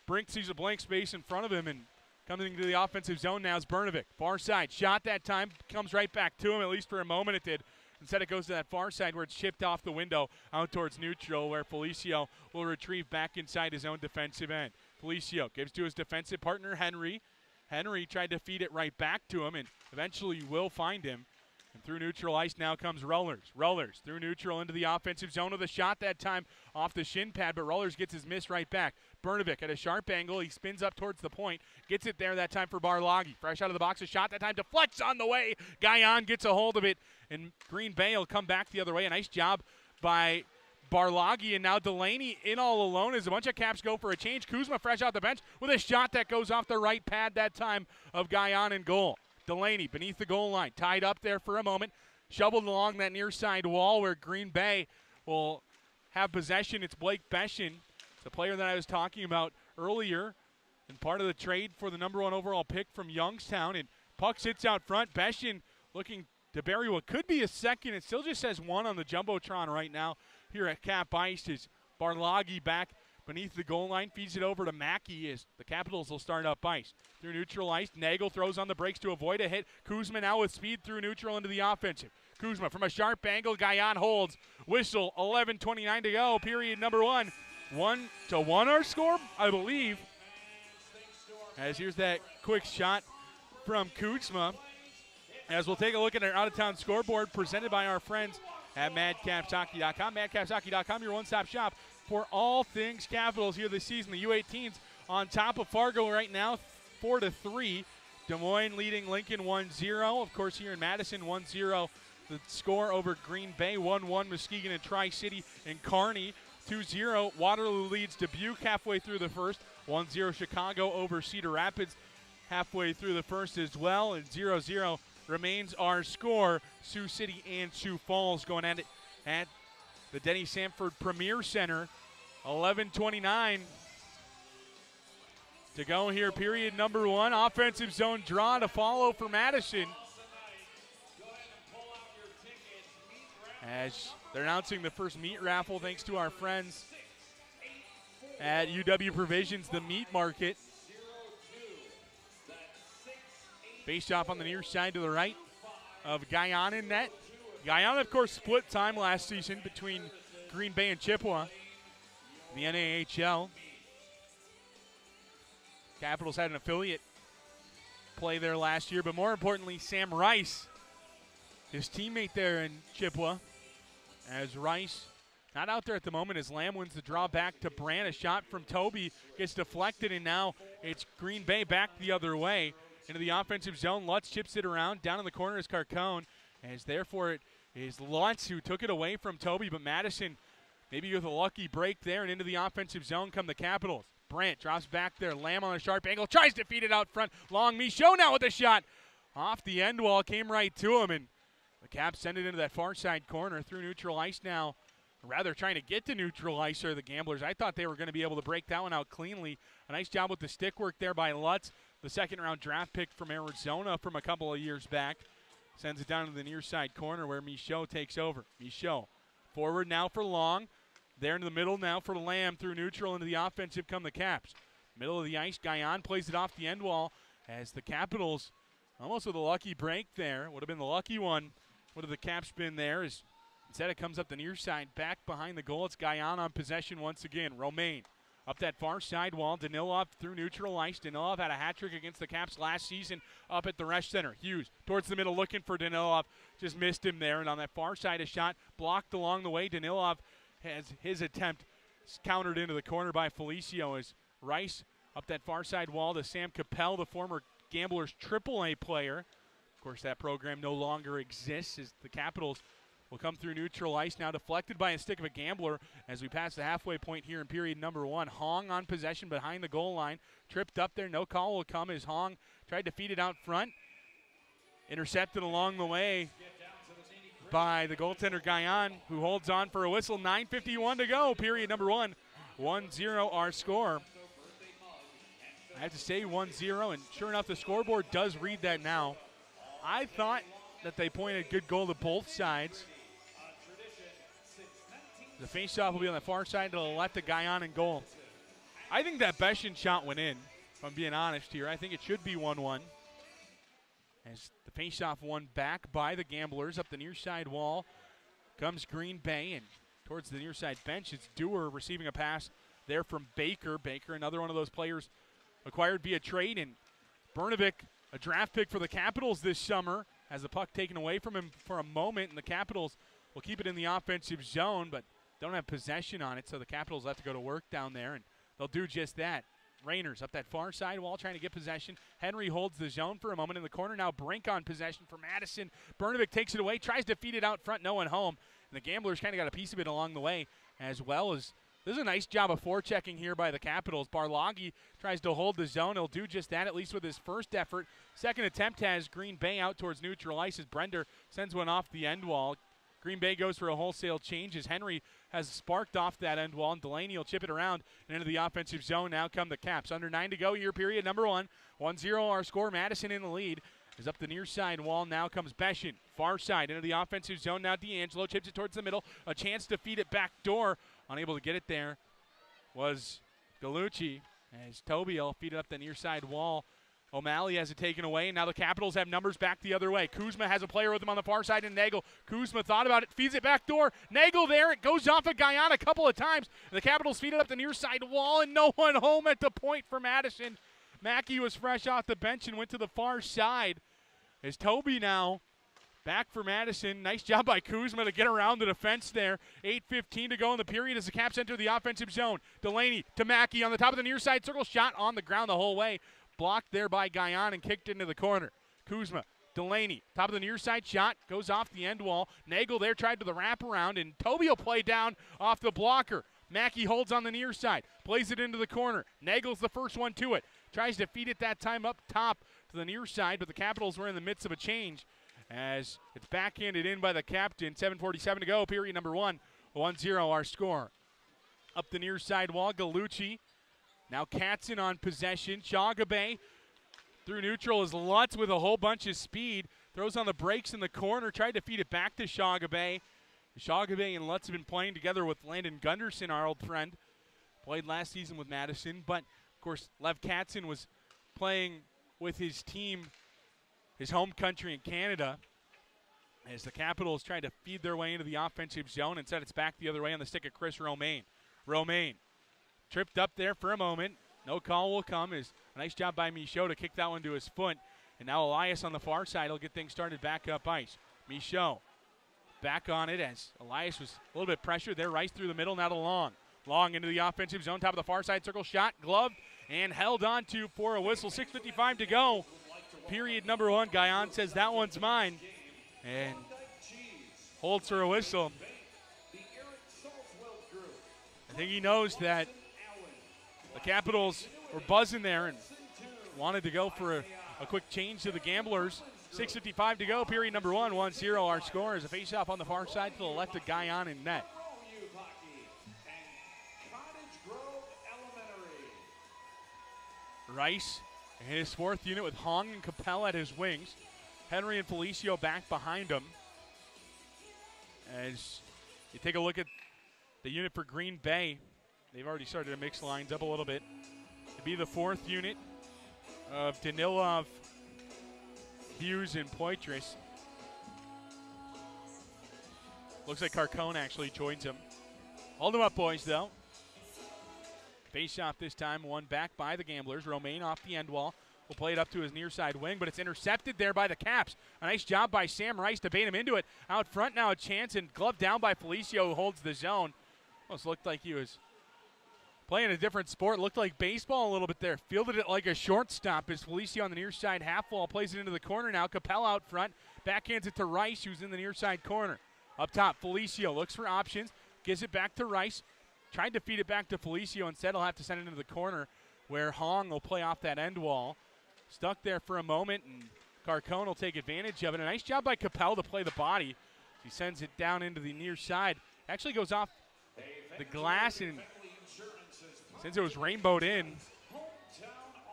Brink sees a blank space in front of him, and coming into the offensive zone now is Brnovic. Far side, shot that time, comes right back to him, at least for a moment it did. Instead it goes to that far side where it's chipped off the window out towards neutral, where Felicio will retrieve back inside his own defensive end. Felicio gives to his defensive partner, Henry. Henry tried to feed it right back to him, and eventually will find him. And through neutral ice now comes Rullers. Rullers through neutral into the offensive zone with a shot that time off the shin pad, but Rullers gets his miss right back. Brnovic at a sharp angle. He spins up towards the point. Gets it there that time for Barlagi. Fresh out of the box, a shot that time deflects on the way. Guyon gets a hold of it, and Green Bay will come back the other way. A nice job by Barlagi, and now Delaney in all alone as a bunch of Caps go for a change. Kuzma fresh out the bench with a shot that goes off the right pad that time of Guyon in goal. Delaney beneath the goal line, tied up there for a moment, shoveled along that near side wall where Green Bay will have possession. It's Blake Beshin, the player that I was talking about earlier, and part of the trade for the #1 overall pick from Youngstown. And puck sits out front. Beshin looking to bury what could be a second. It still just says 1 on the Jumbotron right now here at Cap Ice as Barlagi back beneath the goal line, feeds it over to Mackey as the Capitals will start up ice. Through neutral ice, Nagel throws on the brakes to avoid a hit. Kuzma now with speed through neutral into the offensive. Kuzma from a sharp angle, Guyon holds. Whistle, 11:29 to go, period number 1. 1-1 our score, I believe. As here's that quick shot from Kuzma. As we'll take a look at our out-of-town scoreboard presented by our friends at MadCapsHockey.com. MadCapsHockey.com, your one-stop shop for all things Capitals here this season. The U18s on top of Fargo right now, 4-3. Des Moines leading Lincoln 1-0. Of course, here in Madison, 1-0. The score over Green Bay, 1-1 Muskegon and Tri-City and Kearney, 2-0. Waterloo leads Dubuque halfway through the first. 1-0 Chicago over Cedar Rapids halfway through the first as well. And 0-0 remains our score. Sioux City and Sioux Falls going at it at the Denny Sanford Premier Center. 11:29 to go here, period number 1. Offensive zone draw to follow for Madison. As they're announcing the first meat raffle thanks to our friends at UW Provisions, the meat market. Face off on the near side to the right of Guyon in net. Guyon, of course, split time last season between Green Bay and Chippewa in the NAHL. Capitals had an affiliate play there last year, but more importantly, Sam Rice, his teammate there in Chippewa, as Rice not out there at the moment as Lamb wins the draw back to Brandt. A shot from Toby gets deflected, and now it's Green Bay back the other way into the offensive zone. Lutz chips it around. Down in the corner is Carcone, as therefore it is Lutz who took it away from Toby, but Madison maybe with a lucky break there, and into the offensive zone come the Capitals. Brandt drops back there. Lamb on a sharp angle, tries to feed it out front. Long Michaud now with a shot. Off the end wall, came right to him, and the Caps send it into that far side corner through neutral ice now. Rather trying to get to neutral ice are the Gamblers. I thought they were going to be able to break that one out cleanly. A nice job with the stick work there by Lutz, the second-round draft pick from Arizona from a couple of years back. Sends it down to the near side corner where Michaud takes over. Michaud forward now for Long. There in the middle now for Lamb through neutral into the offensive come the Caps. Middle of the ice, Guyon plays it off the end wall as the Capitals almost with a lucky break there. Would have been the lucky one. Would have the Caps been there as instead it comes up the near side back behind the goal. It's Guyon on possession once again. Romaine up that far side wall. Danilov through neutral ice. Danilov had a hat trick against the Caps last season up at the Resch Center. Hughes towards the middle looking for Danilov. Just missed him there. And on that far side, a shot blocked along the way. Danilov has his attempt countered into the corner by Felicio as Rice up that far side wall to Sam Capel, the former Gamblers AAA player. Of course, that program no longer exists as the Capitals will come through neutral ice now, deflected by a stick of a Gambler as we pass the halfway point here in period number 1. Hong on possession behind the goal line. Tripped up there. No call will come as Hong tried to feed it out front. Intercepted along the way by the goaltender Guyon, who holds on for a whistle. 9:51 to go, period number 1. 1-0 our score. I have to say 1-0, and sure enough, the scoreboard does read that now. I thought that they pointed good goal to both sides. The faceoff will be on the far side to the left of Guyon in goal. I think that Beshin shot went in, if I'm being honest here. I think it should be 1-1. As the faceoff won back by the Gamblers up the near side wall comes Green Bay, and towards the near side bench, it's Dewar receiving a pass there from Baker. Baker, another one of those players acquired via trade, and Brnovik, a draft pick for the Capitals this summer, has the puck taken away from him for a moment, and the Capitals will keep it in the offensive zone, but don't have possession on it, so the Capitals have to go to work down there, and they'll do just that. Rayners up that far side wall trying to get possession. Henry holds the zone for a moment in the corner. Now Brink on possession for Madison. Brnovik takes it away, tries to feed it out front, no one home. And the Gamblers kind of got a piece of it along the way, as well as this is a nice job of forechecking here by the Capitals. Barloggi tries to hold the zone. He'll do just that, at least with his first effort. Second attempt has Green Bay out towards neutral ice as Brender sends one off the end wall. Green Bay goes for a wholesale change as Henry has sparked off that end wall, and Delaney will chip it around and into the offensive zone. Now come the Caps. Under 9 to go here, period number 1. 1-0 our score. Madison in the lead is up the near side wall. Now comes Beshin. Far side into the offensive zone. Now D'Angelo chips it towards the middle. A chance to feed it back door. Unable to get it there was Galucci, as Tobiel feed it up the near side wall. O'Malley has it taken away, and now the Capitals have numbers back the other way. Kuzma has a player with him on the far side, and Nagel. Kuzma thought about it, feeds it back door. Nagel there, it goes off of Guyan a couple of times. The Capitals feed it up the near side wall, and no one home at the point for Madison. Mackey was fresh off the bench and went to the far side. As Toby now back for Madison. Nice job by Kuzma to get around the defense there. 8:15 to go in the period as the Caps enter the offensive zone. Delaney to Mackey on the top of the near side circle. Shot on the ground the whole way. Blocked there by Guyan and kicked into the corner. Kuzma, Delaney, top of the near side shot, goes off the end wall. Nagel there tried to the wraparound, and Toby will play down off the blocker. Mackey holds on the near side, plays it into the corner. Nagel's the first one to it. Tries to feed it that time up top to the near side, but the Capitals were in the midst of a change as it's backhanded in by the captain. 7:47 to go, period number one. 1-0 our score. Up the near side wall, Galucci. Now Katzen on possession. Shagabe through neutral is Lutz with a whole bunch of speed. Throws on the brakes in the corner. Tried to feed it back to Shagabe. Shagabe and Lutz have been playing together with Landon Gunderson, our old friend. Played last season with Madison. But, of course, Lev Katzen was playing with his team, his home country in Canada, as the Capitals tried to feed their way into the offensive zone. Instead, it's back the other way on the stick of Chris Romaine. Romaine tripped up there for a moment. No call will come. Is a nice job by Michaud to kick that one to his foot. And now Elias on the far side will get things started back up ice. Michaud back on it as Elias was a little bit pressured there. Rice through the middle, now to Long. Long into the offensive zone, top of the far side circle. Shot, gloved, and held on to for a whistle. 6:55 to go. Period number one. Guyan says that one's mine. And holds for a whistle. I think he knows that the Capitals were buzzing there and wanted to go for a quick change to the Gamblers. 6:55 to go, period number one. 1-0 our score is a face-off on the far side to the left of Guyan in net. Rice and his fourth unit with Hong and Capel at his wings. Henry and Felicio back behind him. As you take a look at the unit for Green Bay, they've already started to mix lines up a little bit. To be the fourth unit of Danilov, Hughes, and Poitras. Looks like Carcone actually joins him. Hold them up, boys, though. Face off this time, one back by the Gamblers. Romaine off the end wall. Will play it up to his near side wing, but it's intercepted there by the Caps. A nice job by Sam Rice to bait him into it. Out front now a chance, and gloved down by Felicio, who holds the zone. Almost looked like he was playing a different sport. Looked like baseball a little bit there. Fielded it like a shortstop as Felicio on the near side half wall plays it into the corner now. Capel out front. Backhands it to Rice, who's in the near side corner. Up top, Felicio looks for options. Gives it back to Rice. Tried to feed it back to Felicio. Instead, he'll have to send it into the corner where Hong will play off that end wall. Stuck there for a moment, and Carcone will take advantage of it. A nice job by Capel to play the body. He sends it down into the near side. Actually goes off the glass, and since it was rainbowed in,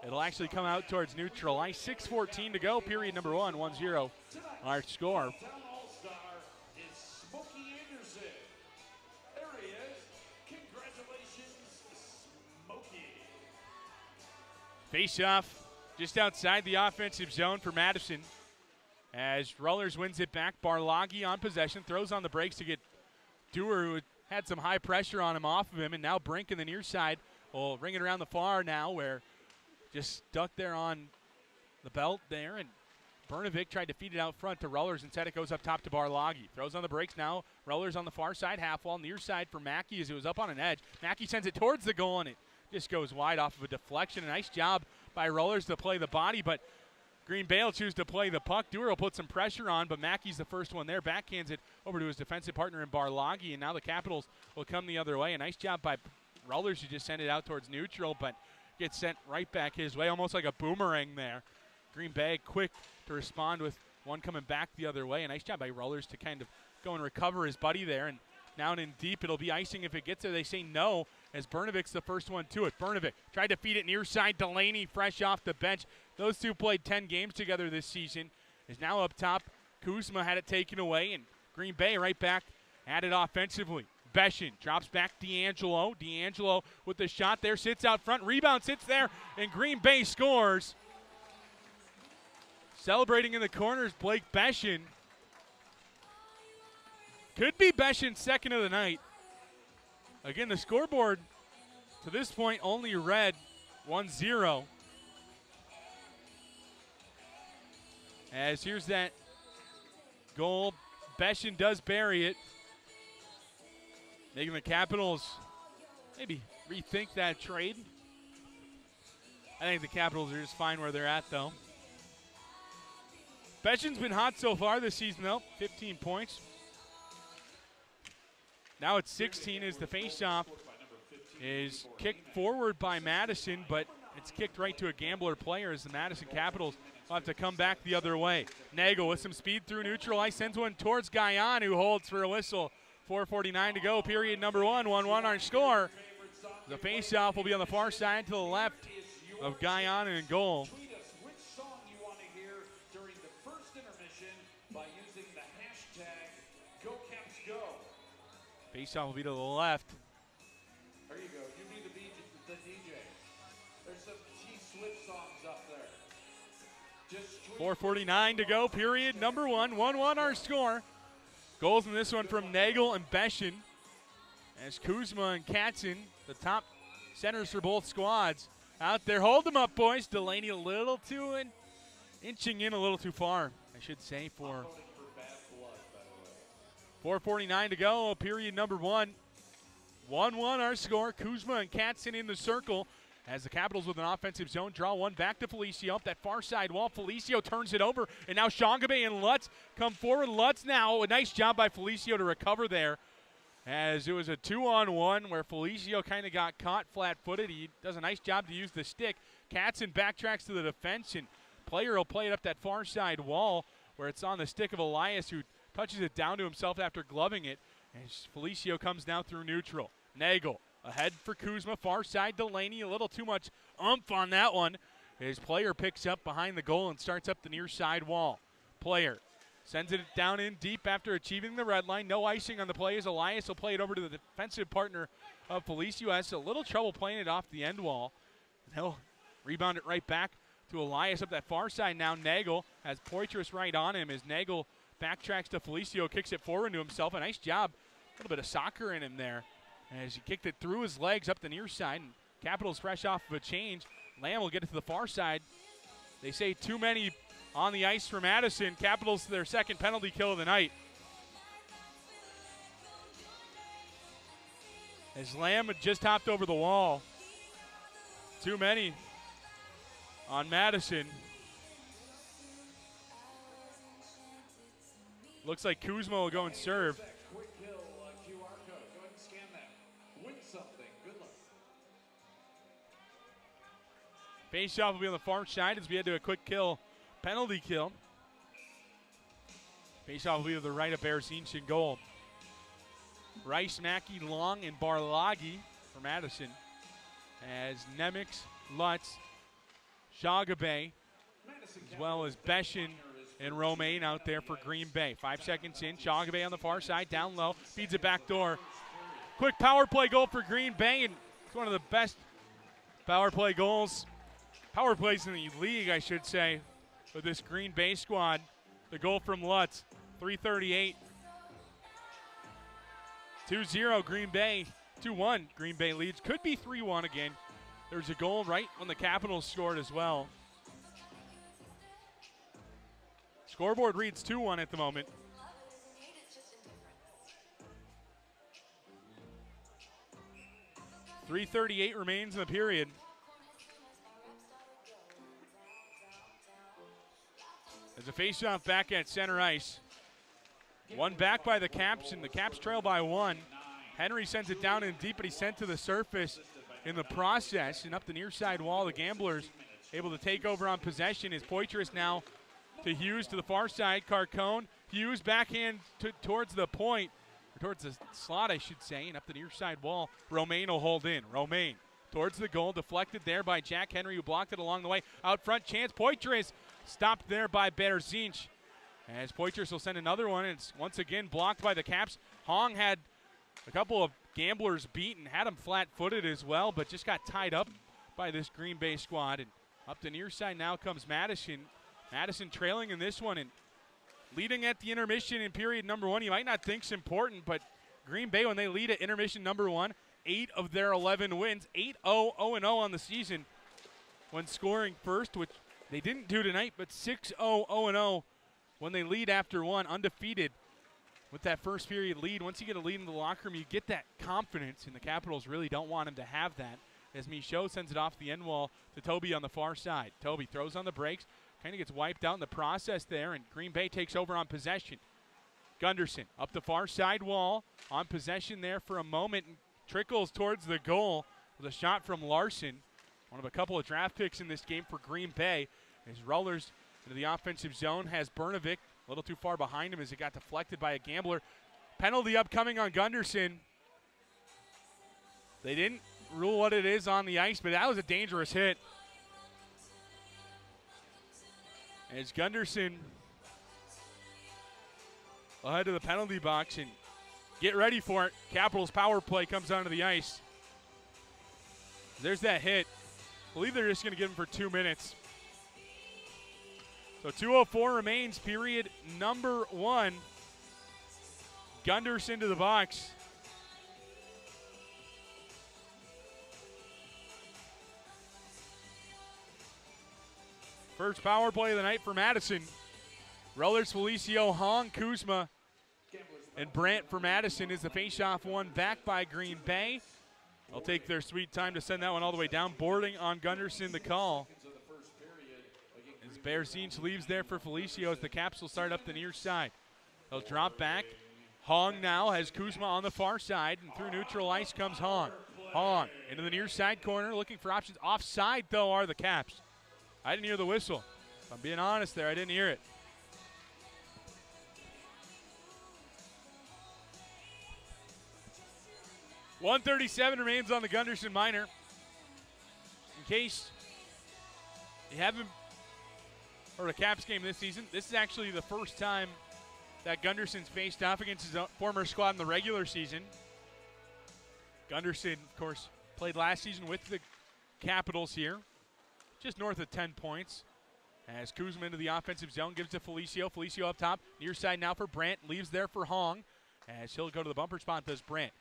it'll actually come out towards neutral ice. 6:14 to go, period number one. 1-0 our score. Face off just outside the offensive zone for Madison as Rollers wins it back. Barlagi on possession, throws on the brakes to get Dewar, who had some high pressure on him, off of him, and now Brink in the near side will ring it around the far now, where just stuck there on the belt there, and Bernovic tried to feed it out front to Rollers. Instead it goes up top to Barlagi. Throws on the brakes now. Rollers on the far side, half wall, near side for Mackey as it was up on an edge. Mackey sends it towards the goal, and it just goes wide off of a deflection. A nice job by Rollers to play the body, but Green Bay will choose to play the puck. Dewar will put some pressure on, but Mackey's the first one there. Backhands it over to his defensive partner in Barlagi, and now the Capitals will come the other way. A nice job by Rollers who just sent it out towards neutral, but gets sent right back his way, almost like a boomerang there. Green Bay quick to respond with one coming back the other way. A nice job by Rollers to kind of go and recover his buddy there, and down in deep, it'll be icing if it gets there. They say no, as Bernovic's the first one to it. Bernovic tried to feed it near side. Delaney fresh off the bench. Those two played 10 games together this season. Is now up top. Kuzma had it taken away, and Green Bay right back at it offensively. Beshin drops back D'Angelo. D'Angelo with the shot there, sits out front, rebound, sits there, and Green Bay scores. Celebrating in the corners, Blake Beshin. Could be Beshin's second of the night. Again, the scoreboard to this point only read 1-0. As here's that goal. Beshin does bury it. Making the Capitals maybe rethink that trade. I think the Capitals are just fine where they're at, though. Beshin's been hot so far this season, though. 15 points. Now it's 16 as the faceoff is kicked forward by Madison, but it's kicked right to a Gambler player as the Madison Capitals will have to come back the other way. Nagel with some speed through neutral ice, sends one towards Guyan, who holds for a whistle. 4:49 to go, period number one. 1-1 our score. The faceoff will be on the far side to the left of Guyan in goal. Tweet us which song you want to hear during the first intermission by using the hashtag #GoCapsGo. Faceoff will be to the left. There you go. You be the DJ. There's some T-Swift songs up there. Just 4:49 to go, period number one. 1-1 our score. Goals in this one from Nagel and Beshin. As Kuzma and Katzen, the top centers for both squads, out there. Hold them up, boys. Delaney a little too inching in a little too far, I should say, for 4:49 to go, period number one. 1-1 our score. Kuzma and Katzen in the circle as the Capitals with an offensive zone draw one back to Felicio up that far side wall. Felicio turns it over, and now Shongabe and Lutz come forward. Lutz now, a nice job by Felicio to recover there, as it was a 2-on-1 where Felicio kind of got caught flat-footed. He does a nice job to use the stick. Katzen backtracks to the defense, and player will play it up that far side wall where it's on the stick of Elias, who touches it down to himself after gloving it. As Felicio comes now through neutral. Nagel ahead for Kuzma, far side Delaney, a little too much oomph on that one. His player picks up behind the goal and starts up the near side wall. Player sends it down in deep after achieving the red line. No icing on the play as Elias will play it over to the defensive partner of Felicio. Has a little trouble playing it off the end wall. He'll rebound it right back to Elias up that far side now. Nagel has Poitras right on him as Nagel backtracks to Felicio, kicks it forward to himself. A nice job, a little bit of soccer in him there, as he kicked it through his legs up the near side. And Capitals fresh off of a change. Lamb will get it to the far side. They say too many on the ice for Madison. Capitals to their second penalty kill of the night. As Lamb had just hopped over the wall. Too many on Madison. Looks like Kuzma will go and serve. quick kill QR code. Go ahead and scan that. Win something. Good luck. Faceoff will be on the far side as we head to a quick kill, penalty kill. Faceoff will be to the right of Berzinch in goal. Rice, Mackey, Long, and Barlagi for Madison. As Nemix, Lutz, Shagabe, as well as Beshin and Romaine out there for Green Bay. 5 seconds in, Shagabe on the far side, down low, feeds it back door. Quick power play goal for Green Bay, and it's one of the best power plays in the league, I should say, with this Green Bay squad. The goal from Lutz, 3:38. 2-0 Green Bay, 2-1 Green Bay leads. Could be 3-1 again. There's a goal right when the Capitals scored as well. Scoreboard reads 2-1 at the moment. .338 remains in the period. There's a faceoff back at center ice. One back by the Caps, and the Caps trail by one. Henry sends it down in deep, but he's sent to the surface in the process. And up the near side wall, the Gamblers able to take over on possession. Is Poitras now to Hughes to the far side. Carcone, Hughes backhand towards the point, or towards the slot, I should say, and up the near side wall. Romaine will hold in. Romaine towards the goal, deflected there by Jack Henry, who blocked it along the way. Out front, chance. Poitras stopped there by Berzinch. As Poitras will send another one, and it's once again blocked by the Caps. Hong had A couple of gamblers beaten, had them flat-footed as well, but just got tied up by this Green Bay squad. And up the near side now comes Madison. Madison trailing in this one and leading at the intermission in period number 1. You might not think it's important, but Green Bay, when they lead at intermission number 1, 8 of their 11 wins, 8-0, 0-0 on the season when scoring first, which they didn't do tonight, but 6-0, 0-0 when they lead after 1, undefeated with that first period lead. Once you get a lead in the locker room, you get that confidence, and the Capitals really don't want him to have that, as Michaud sends it off the end wall to Toby on the far side. Toby throws on the brakes, kind of gets wiped out in the process there, and Green Bay takes over on possession. Gunderson up the far side wall on possession there for a moment and trickles towards the goal with a shot from Larson. One of a couple of draft picks in this game for Green Bay. As Rollers into the offensive zone has Brnovic a little too far behind him as it got deflected by a gambler. Penalty upcoming on Gunderson. They didn't rule what it is on the ice, but that was a dangerous hit. As Gunderson ahead of the penalty box, and get ready for it. Capitals power play comes onto the ice. There's that hit. I believe they're just going to give him for 2 minutes. So 2:04 remains, period number 1. Gunderson to the box. First power play of the night for Madison. Rollers, Felicio, Hong, Kuzma, and Brandt for Madison is the faceoff one back by Green Bay. They'll take their sweet time to send that one all the way down. Boarding on Gunderson, the call. As Bearzinch leaves there for Felicio as the Caps will start up the near side. They'll drop back. Hong now has Kuzma on the far side, and through neutral ice comes Hong. Hong into the near side corner, looking for options. Offside, though, are the Caps. I didn't hear the whistle. If I'm being honest there, I didn't hear it. .137 remains on the Gunderson minor. In case you haven't heard a Caps game this season, this is actually the first time that Gunderson's faced off against his former squad in the regular season. Gunderson, of course, played last season with the Capitals here. Just north of 10 points. As Kuzma into the offensive zone, gives to Felicio. Felicio up top, near side now for Brandt. Leaves there for Hong. As he'll go to the bumper spot, does Brandt.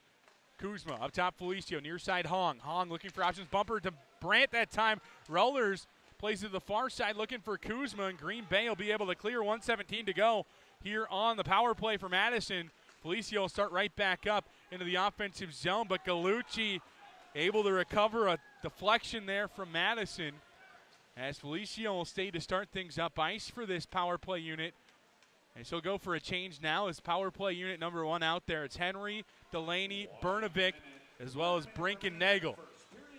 Kuzma up top, Felicio, near side Hong. Hong looking for options, bumper to Brandt that time. Rollers plays to the far side looking for Kuzma, and Green Bay will be able to clear. 1:17 to go here on the power play for Madison. Felicio will start right back up into the offensive zone, but Gallucci able to recover a deflection there from Madison. As Felicio will stay to start things up ice for this power play unit. And she'll go for a change now as power play unit number 1 out there. It's Henry, Delaney, Brnovic, as well as Brink and Nagel.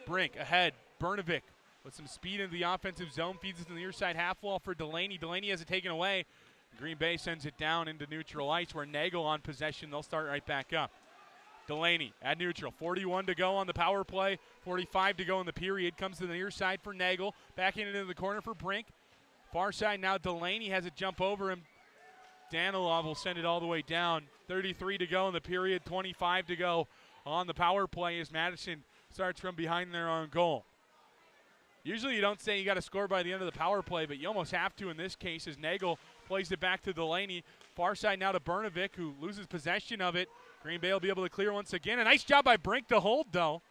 Brink ahead, Brnovic with some speed into the offensive zone, feeds it to the near side half wall for Delaney. Delaney has it taken away. Green Bay sends it down into neutral ice where Nagel on possession. They'll start right back up. Delaney at neutral, 41 to go on the power play, 45 to go in the period. Comes to the near side for Nagel, back into the corner for Brink. Far side now, Delaney has it jump over him. Danilov will send it all the way down. 33 to go in the period, 25 to go on the power play as Madison starts from behind their own goal. Usually you don't say you got to score by the end of the power play, but you almost have to in this case as Nagel plays it back to Delaney. Far side now to Brnovic, who loses possession of it. Green Bay will be able to clear once again. A nice job by Brink to hold, though.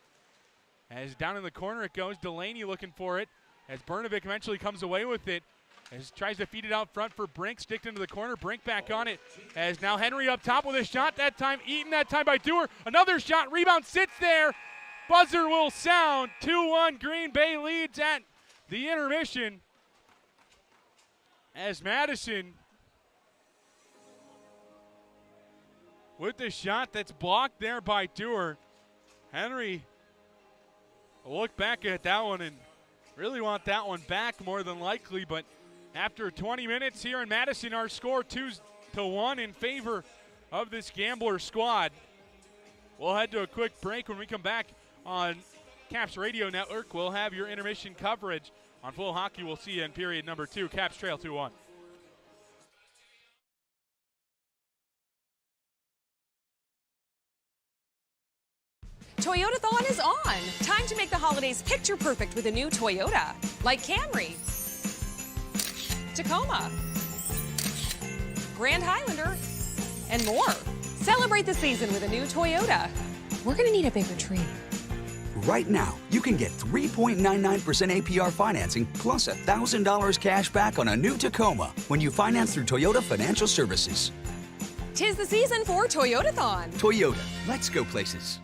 As down in the corner it goes, Delaney looking for it. As Brnovic eventually comes away with it. As tries to feed it out front for Brink, sticked into the corner. Brink back on it. As now Henry up top with a shot that time. Eaten that time by Dewar. Another shot, rebound sits there. Buzzer will sound. 2-1 Green Bay leads at the intermission. As Madison with the shot that's blocked there by Dewar. Henry will look back at that one and really want that one back more than likely, but after 20 minutes here in Madison, our score 2-1 in favor of this Gambler squad. We'll head to a quick break. When we come back on Caps Radio Network, we'll have your intermission coverage on Flow Hockey. We'll see you in period number 2. Caps trail 2-1. Toyotathon is on. Time to make the holidays picture perfect with a new Toyota, like Camry, Tacoma, Grand Highlander, and more. Celebrate the season with a new Toyota. We're gonna need a bigger tree. Right now, you can get 3.99% APR financing plus $1,000 cash back on a new Tacoma when you finance through Toyota Financial Services. 'Tis the season for Toyotathon. Toyota, let's go places.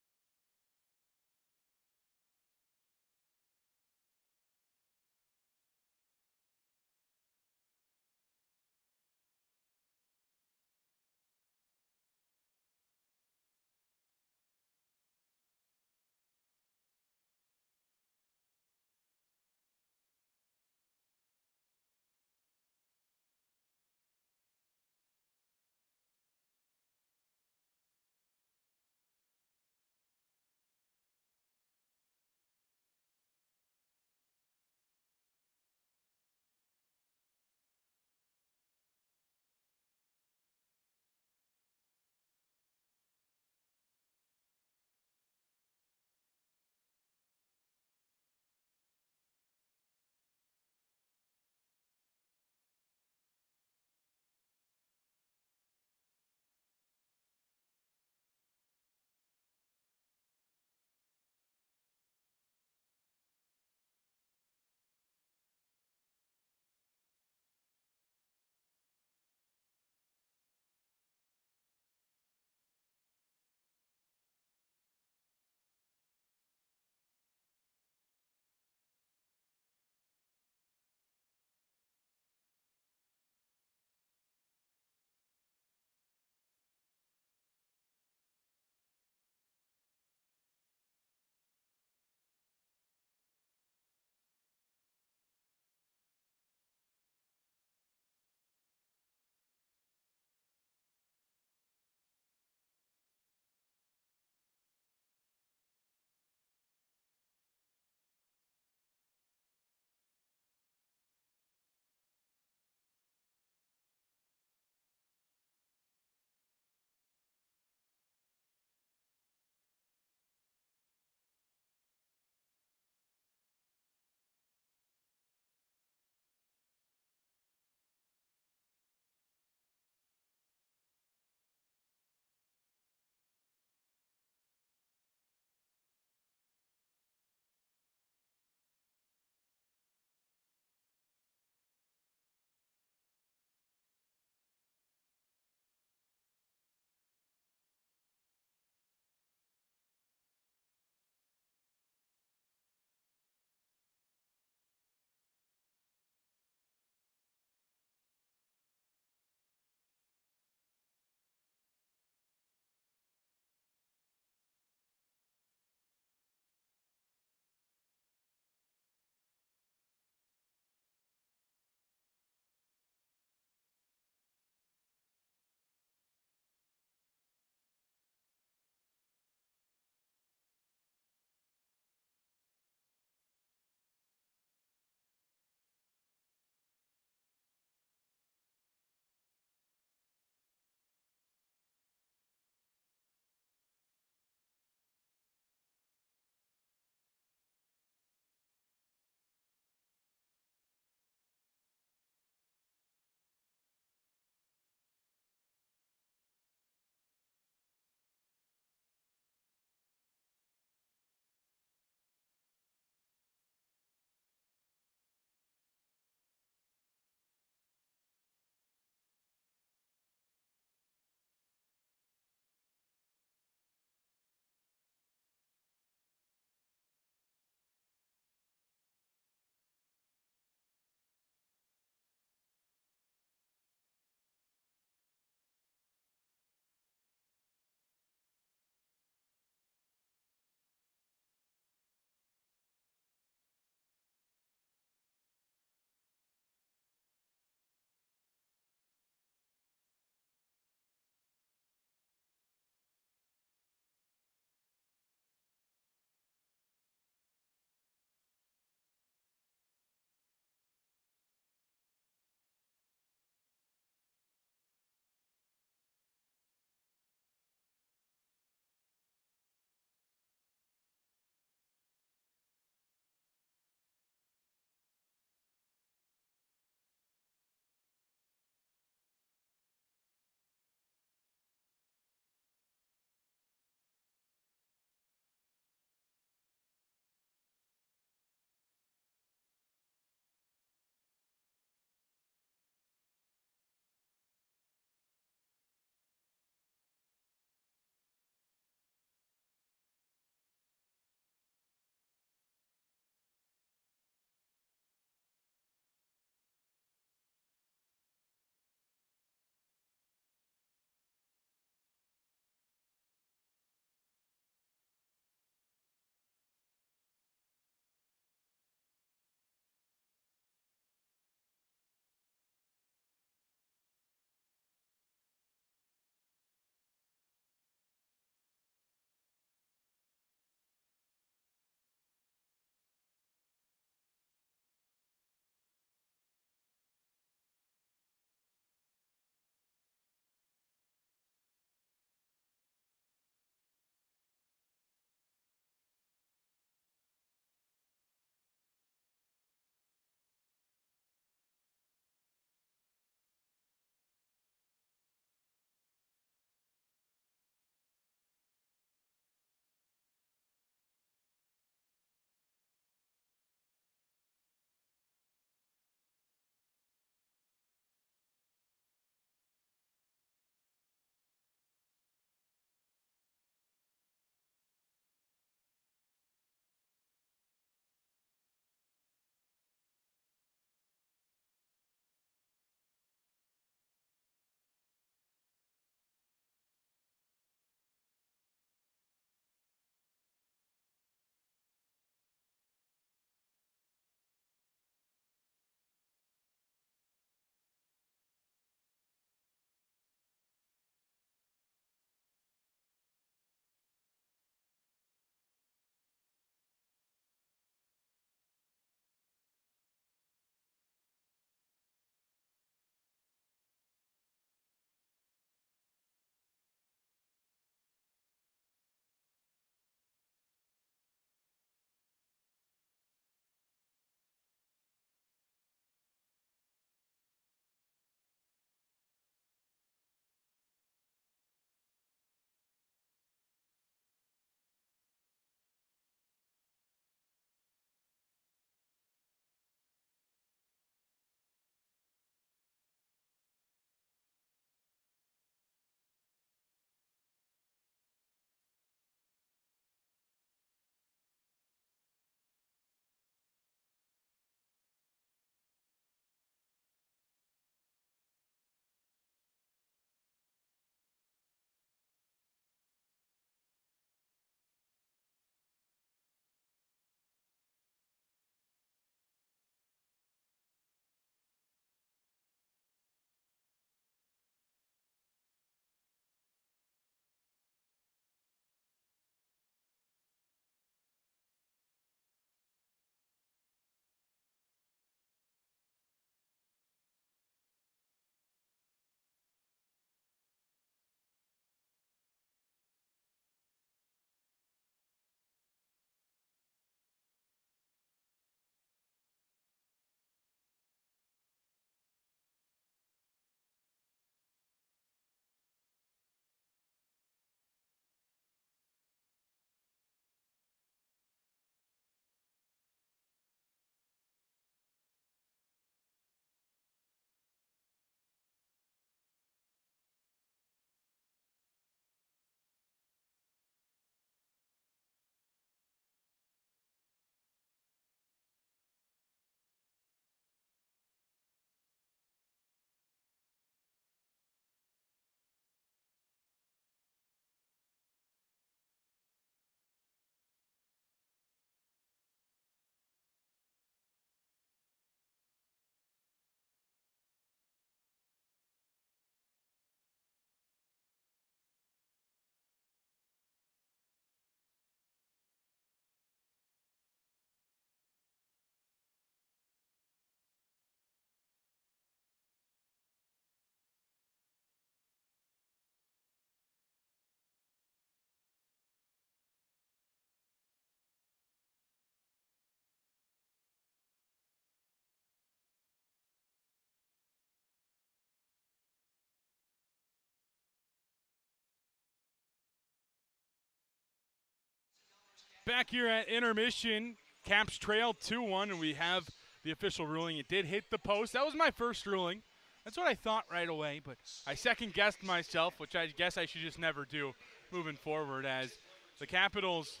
Back here at intermission, Caps trail 2-1, and we have the official ruling. It did hit the post. That was my first ruling. That's what I thought right away, but I second-guessed myself, which I guess I should just never do moving forward, as the Capitals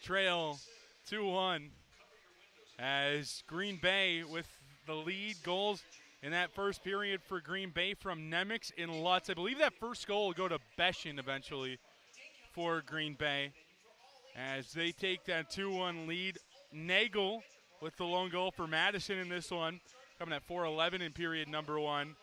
trail 2-1 as Green Bay with the lead. Goals in that first period for Green Bay from Nemec and Lutz. I believe that first goal will go to Beshin eventually for Green Bay as they take that 2-1 lead. Nagel with the lone goal for Madison in this one, coming at 4:11 in period number 1.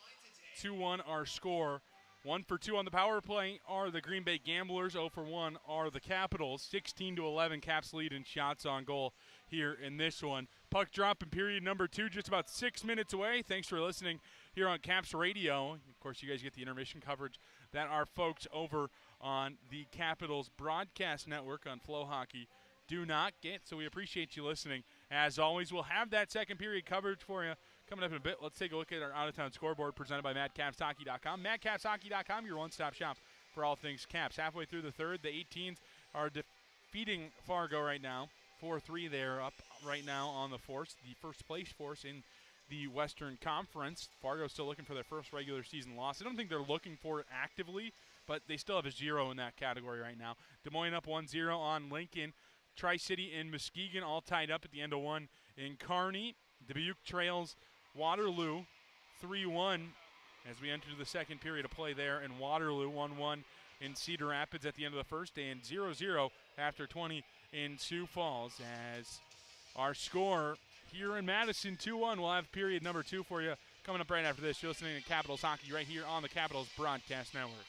2-1 our score. 1 for 2 on the power play are the Green Bay Gamblers. 0 for 1 are the Capitals. 16-11 Caps lead in shots on goal here in this one. Puck drop in period number 2, just about 6 minutes away. Thanks for listening here on Caps Radio. Of course, you guys get the intermission coverage that our folks over on the Capitals broadcast network on Flow Hockey do not get. So we appreciate you listening. As always, we'll have that second period coverage for you coming up in a bit. Let's take a look at our out-of-town scoreboard presented by MadCapsHockey.com. MadCapsHockey.com, your one-stop shop for all things Caps. Halfway through the third, the 18s are defeating Fargo right now. 4-3 there, up right now on the Force, the first-place Force in the Western Conference. Fargo's still looking for their first regular season loss. I don't think they're looking for it actively, but they still have a 0 in that category right now. Des Moines up 1-0 on Lincoln. Tri-City and Muskegon all tied up at the end of one in Kearney. Dubuque trails Waterloo 3-1 as we enter the second period of play there in Waterloo. 1-1 in Cedar Rapids at the end of the first, and 0-0 after 20 in Sioux Falls. As our score here in Madison, 2-1. We'll have period number 2 for you coming up right after this. You're listening to Capitals Hockey right here on the Capitals Broadcast Network.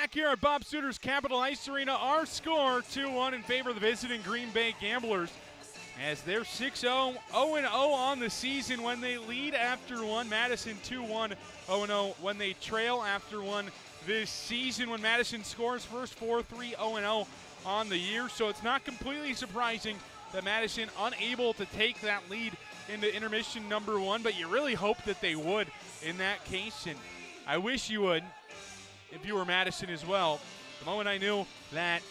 back here at Bob Suter's Capital Ice Arena. Our score 2-1 in favor of the visiting Green Bay Gamblers, as they're 6-0, 0-0 on the season when they lead after one. Madison 2-1, 0-0 when they trail after one this season. When Madison scores first, 4-3, 0-0 on the year. So it's not completely surprising that Madison unable to take that lead into intermission number one, but you really hope that they would in that case, and I wish you would if you were Madison as well. The moment I knew that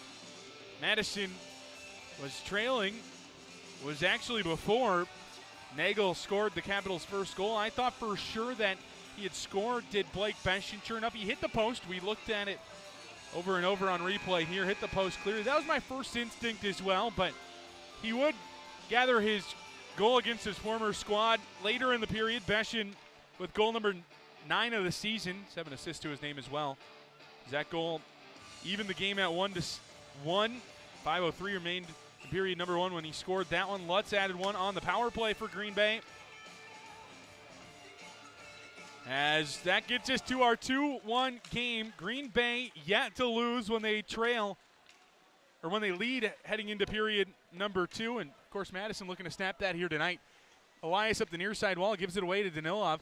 Madison was trailing was actually before Nagel scored the Capitals' first goal. I thought for sure that he had scored, did Blake Bench, and sure enough, he hit the post. We looked at it over and over on replay here, hit the post clearly. That was my first instinct as well, but he would gather his goal against his former squad later in the period. Beshin with goal number 9 of the season, 7 assists to his name as well. That goal evened the game at 1-1. 5:03 remained in period number one when he scored that one. Lutz added one on the power play for Green Bay. As that gets us to our 2-1 game. Green Bay yet to lose when they trail, or when they lead heading into period number 2. And of course, Madison looking to snap that here tonight. Elias up the near side wall, gives it away to Danilov.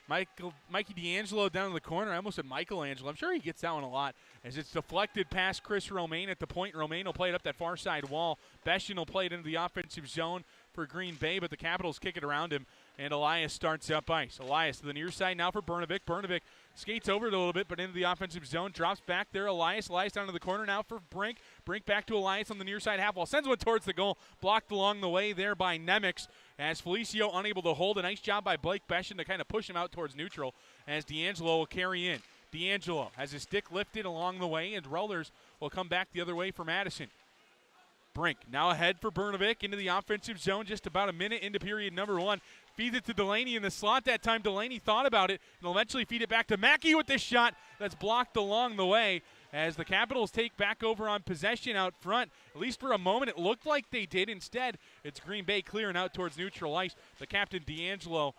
Mikey D'Angelo down in the corner. I almost said Michelangelo. I'm sure he gets that one a lot, as it's deflected past Chris Romaine at the point. Romaine will play it up that far side wall. Beshin will play it into the offensive zone for Green Bay, but the Capitals kick it around him, and Elias starts up ice. Elias to the near side now for Brnovic. Brnovic skates over it a little bit, but into the offensive zone. Drops back there. Elias down to the corner now for Brink. Brink back to Elias on the near side half wall. Sends one towards the goal. Blocked along the way there by Nemec, as Felicio unable to hold. A nice job by Blake Beshin to kind of push him out towards neutral, as D'Angelo will carry in. D'Angelo has his stick lifted along the way, and Rollers will come back the other way for Madison. Brink now ahead for Brnovic into the offensive zone, just about a minute into period number one. Feeds it to Delaney in the slot that time. Delaney thought about it and will eventually feed it back to Mackey with this shot that's blocked along the way, as the Capitals take back over on possession out front. At least for a moment it looked like they did. Instead, it's Green Bay clearing out towards neutral ice. The captain, D'Angelo,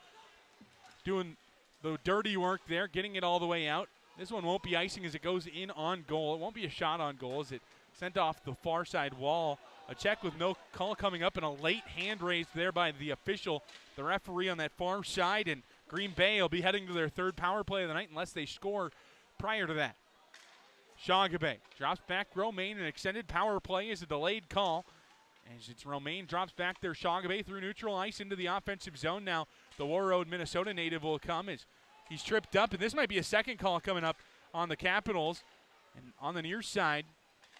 doing the dirty work there, getting it all the way out. This one won't be icing as it goes in on goal. It won't be a shot on goal as it sent off the far side wall. A check with no call coming up, and a late hand raised there by the official, the referee on that far side, and Green Bay will be heading to their third power play of the night unless they score prior to that. Shagabe drops back Romaine. An extended power play is a delayed call, as it's Romaine drops back there. Shagabe through neutral ice into the offensive zone now. The War Road, Minnesota native will come as he's tripped up, and this might be a second call coming up on the Capitals. And on the near side,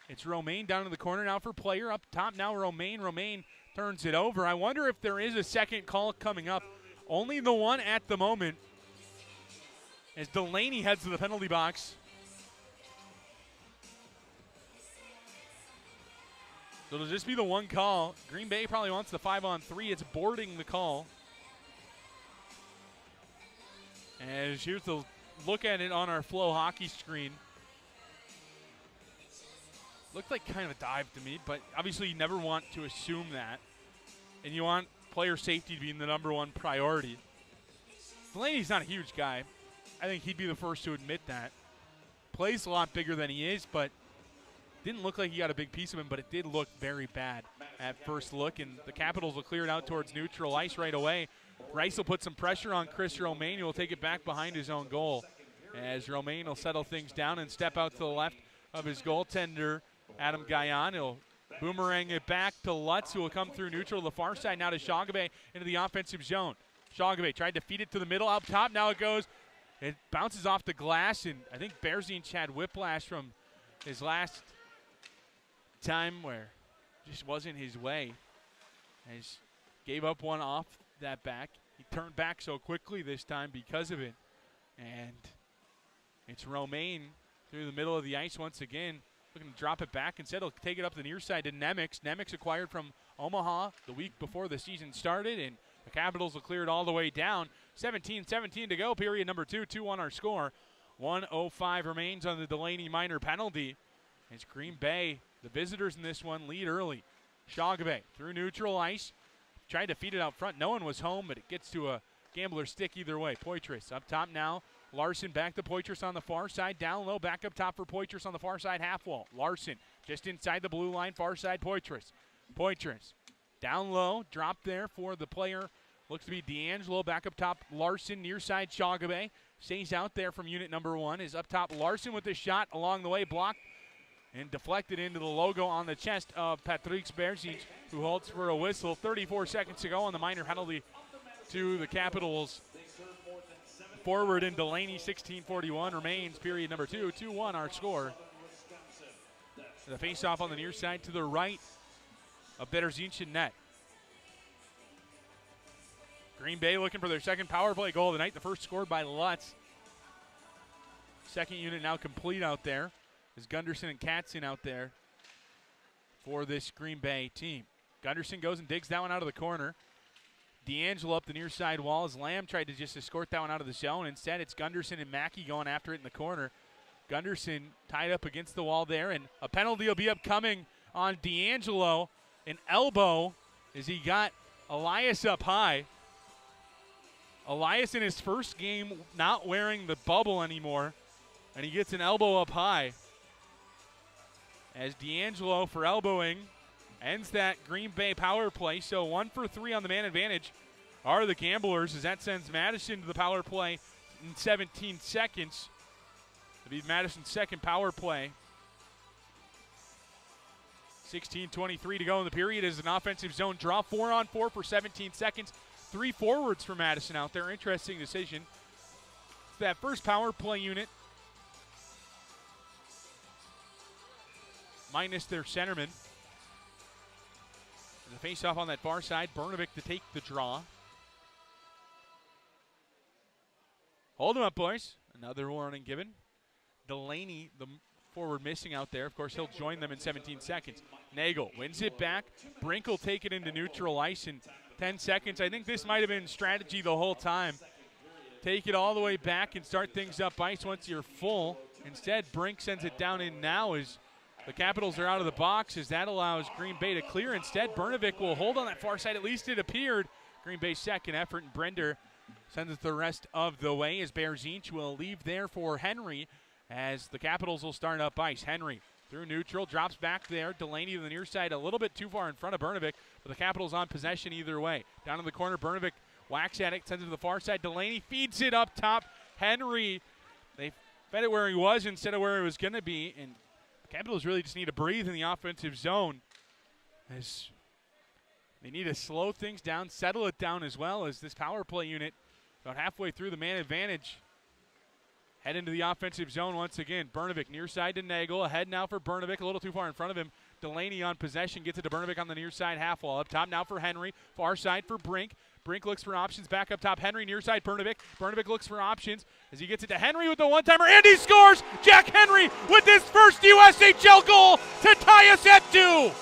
it's Romaine down in the corner now for player. Up top now, Romaine. Romaine turns it over. I wonder if there is a second call coming up. Only the one at the moment, as Delaney heads to the penalty box. So it'll just be the one call. Green Bay probably wants the 5-on-3. It's boarding the call. As here's the look at it on our Flow Hockey screen. Looked like kind of a dive to me, but obviously you never want to assume that. And you want player safety to be the number one priority. Delaney's not a huge guy. I think he'd be the first to admit that. Plays a lot bigger than he is, but didn't look like he got a big piece of him, but it did look very bad at first look. And the Capitals will clear it out towards neutral ice right away. Rice will put some pressure on Chris Romaine, who will take it back behind his own goal, as Romaine will settle things down and step out to the left of his goaltender, Adam Gajan. He'll boomerang it back to Lutz, who will come through neutral to the far side now to Shagabe into the offensive zone. Shagabe tried to feed it to the middle. Up top now it goes. It bounces off the glass, and I think Berzinch had whiplash from his last time where it just wasn't his way. As gave up one off that back. He turned back so quickly this time because of it. And it's Romaine through the middle of the ice once again, looking to drop it back. Instead, he'll take it up the near side to Nemec. Nemec acquired from Omaha the week before the season started, and the Capitals will clear it all the way down. 17-17 to go, period number 2. 2-1 our score. 1:05 remains on the Delaney minor penalty. It's Green Bay, the visitors in this one, lead early. Shagabe through neutral ice. Tried to feed it out front. No one was home, but it gets to a gambler stick either way. Poitras up top now Larson back to Poitras on the far side. Down low, back up top for Poitras on the far side half wall. Larson just inside the blue line, far side Poitras. Poitras down low, drop there for the player. Looks to be D'Angelo back up top. Larson near side Shagabe. Stays out there from unit number 1. Is up top Larson with the shot along the way. Blocked and deflected into the logo on the chest of Patrick Berzic, who holds for a whistle. 34 seconds to go on the minor penalty to the Capitals. Forward in Delaney, 16:41 remains, period number 2. 2-1 our score. The face-off on the near side to the right of Berzic net. Green Bay looking for their second power play goal of the night. The first scored by Lutz. Second unit now complete out there. Is Gunderson and Katzen out there for this Green Bay team. Gunderson goes and digs that one out of the corner. D'Angelo up the near side wall as Lamb tried to just escort that one out of the zone. Instead, it's Gunderson and Mackey going after it in the corner. Gunderson tied up against the wall there, and a penalty will be upcoming on D'Angelo. An elbow as he got Elias up high. Elias in his first game not wearing the bubble anymore, and he gets an elbow up high. As D'Angelo, for elbowing, ends that Green Bay power play. So 1 for 3 on the man advantage are the Gamblers, as that sends Madison to the power play in 17 seconds. It'll be Madison's second power play. 16:23 to go in the period as an offensive zone draw. 4-on-4 for 17 seconds. 3 forwards for Madison out there. Interesting decision. That first power play unit, minus their centerman. The face-off on that far side, Brnovic to take the draw. Hold him up, boys. Another warning given. Delaney, the forward missing out there. Of course, he'll join them in 17 seconds. Nagel wins it back. Brink will take it into neutral ice in 10 seconds. I think this might have been strategy the whole time. Take it all the way back and start things up ice once you're full. Instead, Brink sends it down in now as the Capitals are out of the box, as that allows Green Bay to clear. Instead, Brnovic will hold on that far side. At least it appeared. Green Bay's second effort, and Brender sends it the rest of the way as Berzic will leave there for Henry as the Capitals will start up ice. Henry through neutral, drops back there. Delaney to the near side, a little bit too far in front of Brnovic, but the Capitals on possession either way. Down in the corner, Brnovic whacks at it, sends it to the far side. Delaney feeds it up top. Henry, they fed it where he was instead of where he was going to be, and Capitals really just need to breathe in the offensive zone as they need to slow things down, settle it down as well as this power play unit about halfway through the man advantage. Head into the offensive zone once again. Brnovic near side to Nagel. Ahead now for Brnovic, a little too far in front of him. Delaney on possession, gets it to Brnovic on the near side half wall. Up top now for Henry, far side for Brink. Brink looks for options, back up top. Henry near side, Brnovic. Brnovic looks for options as he gets it to Henry with the one-timer, and he scores! Jack Henry with his first USHL goal to tie us at 2.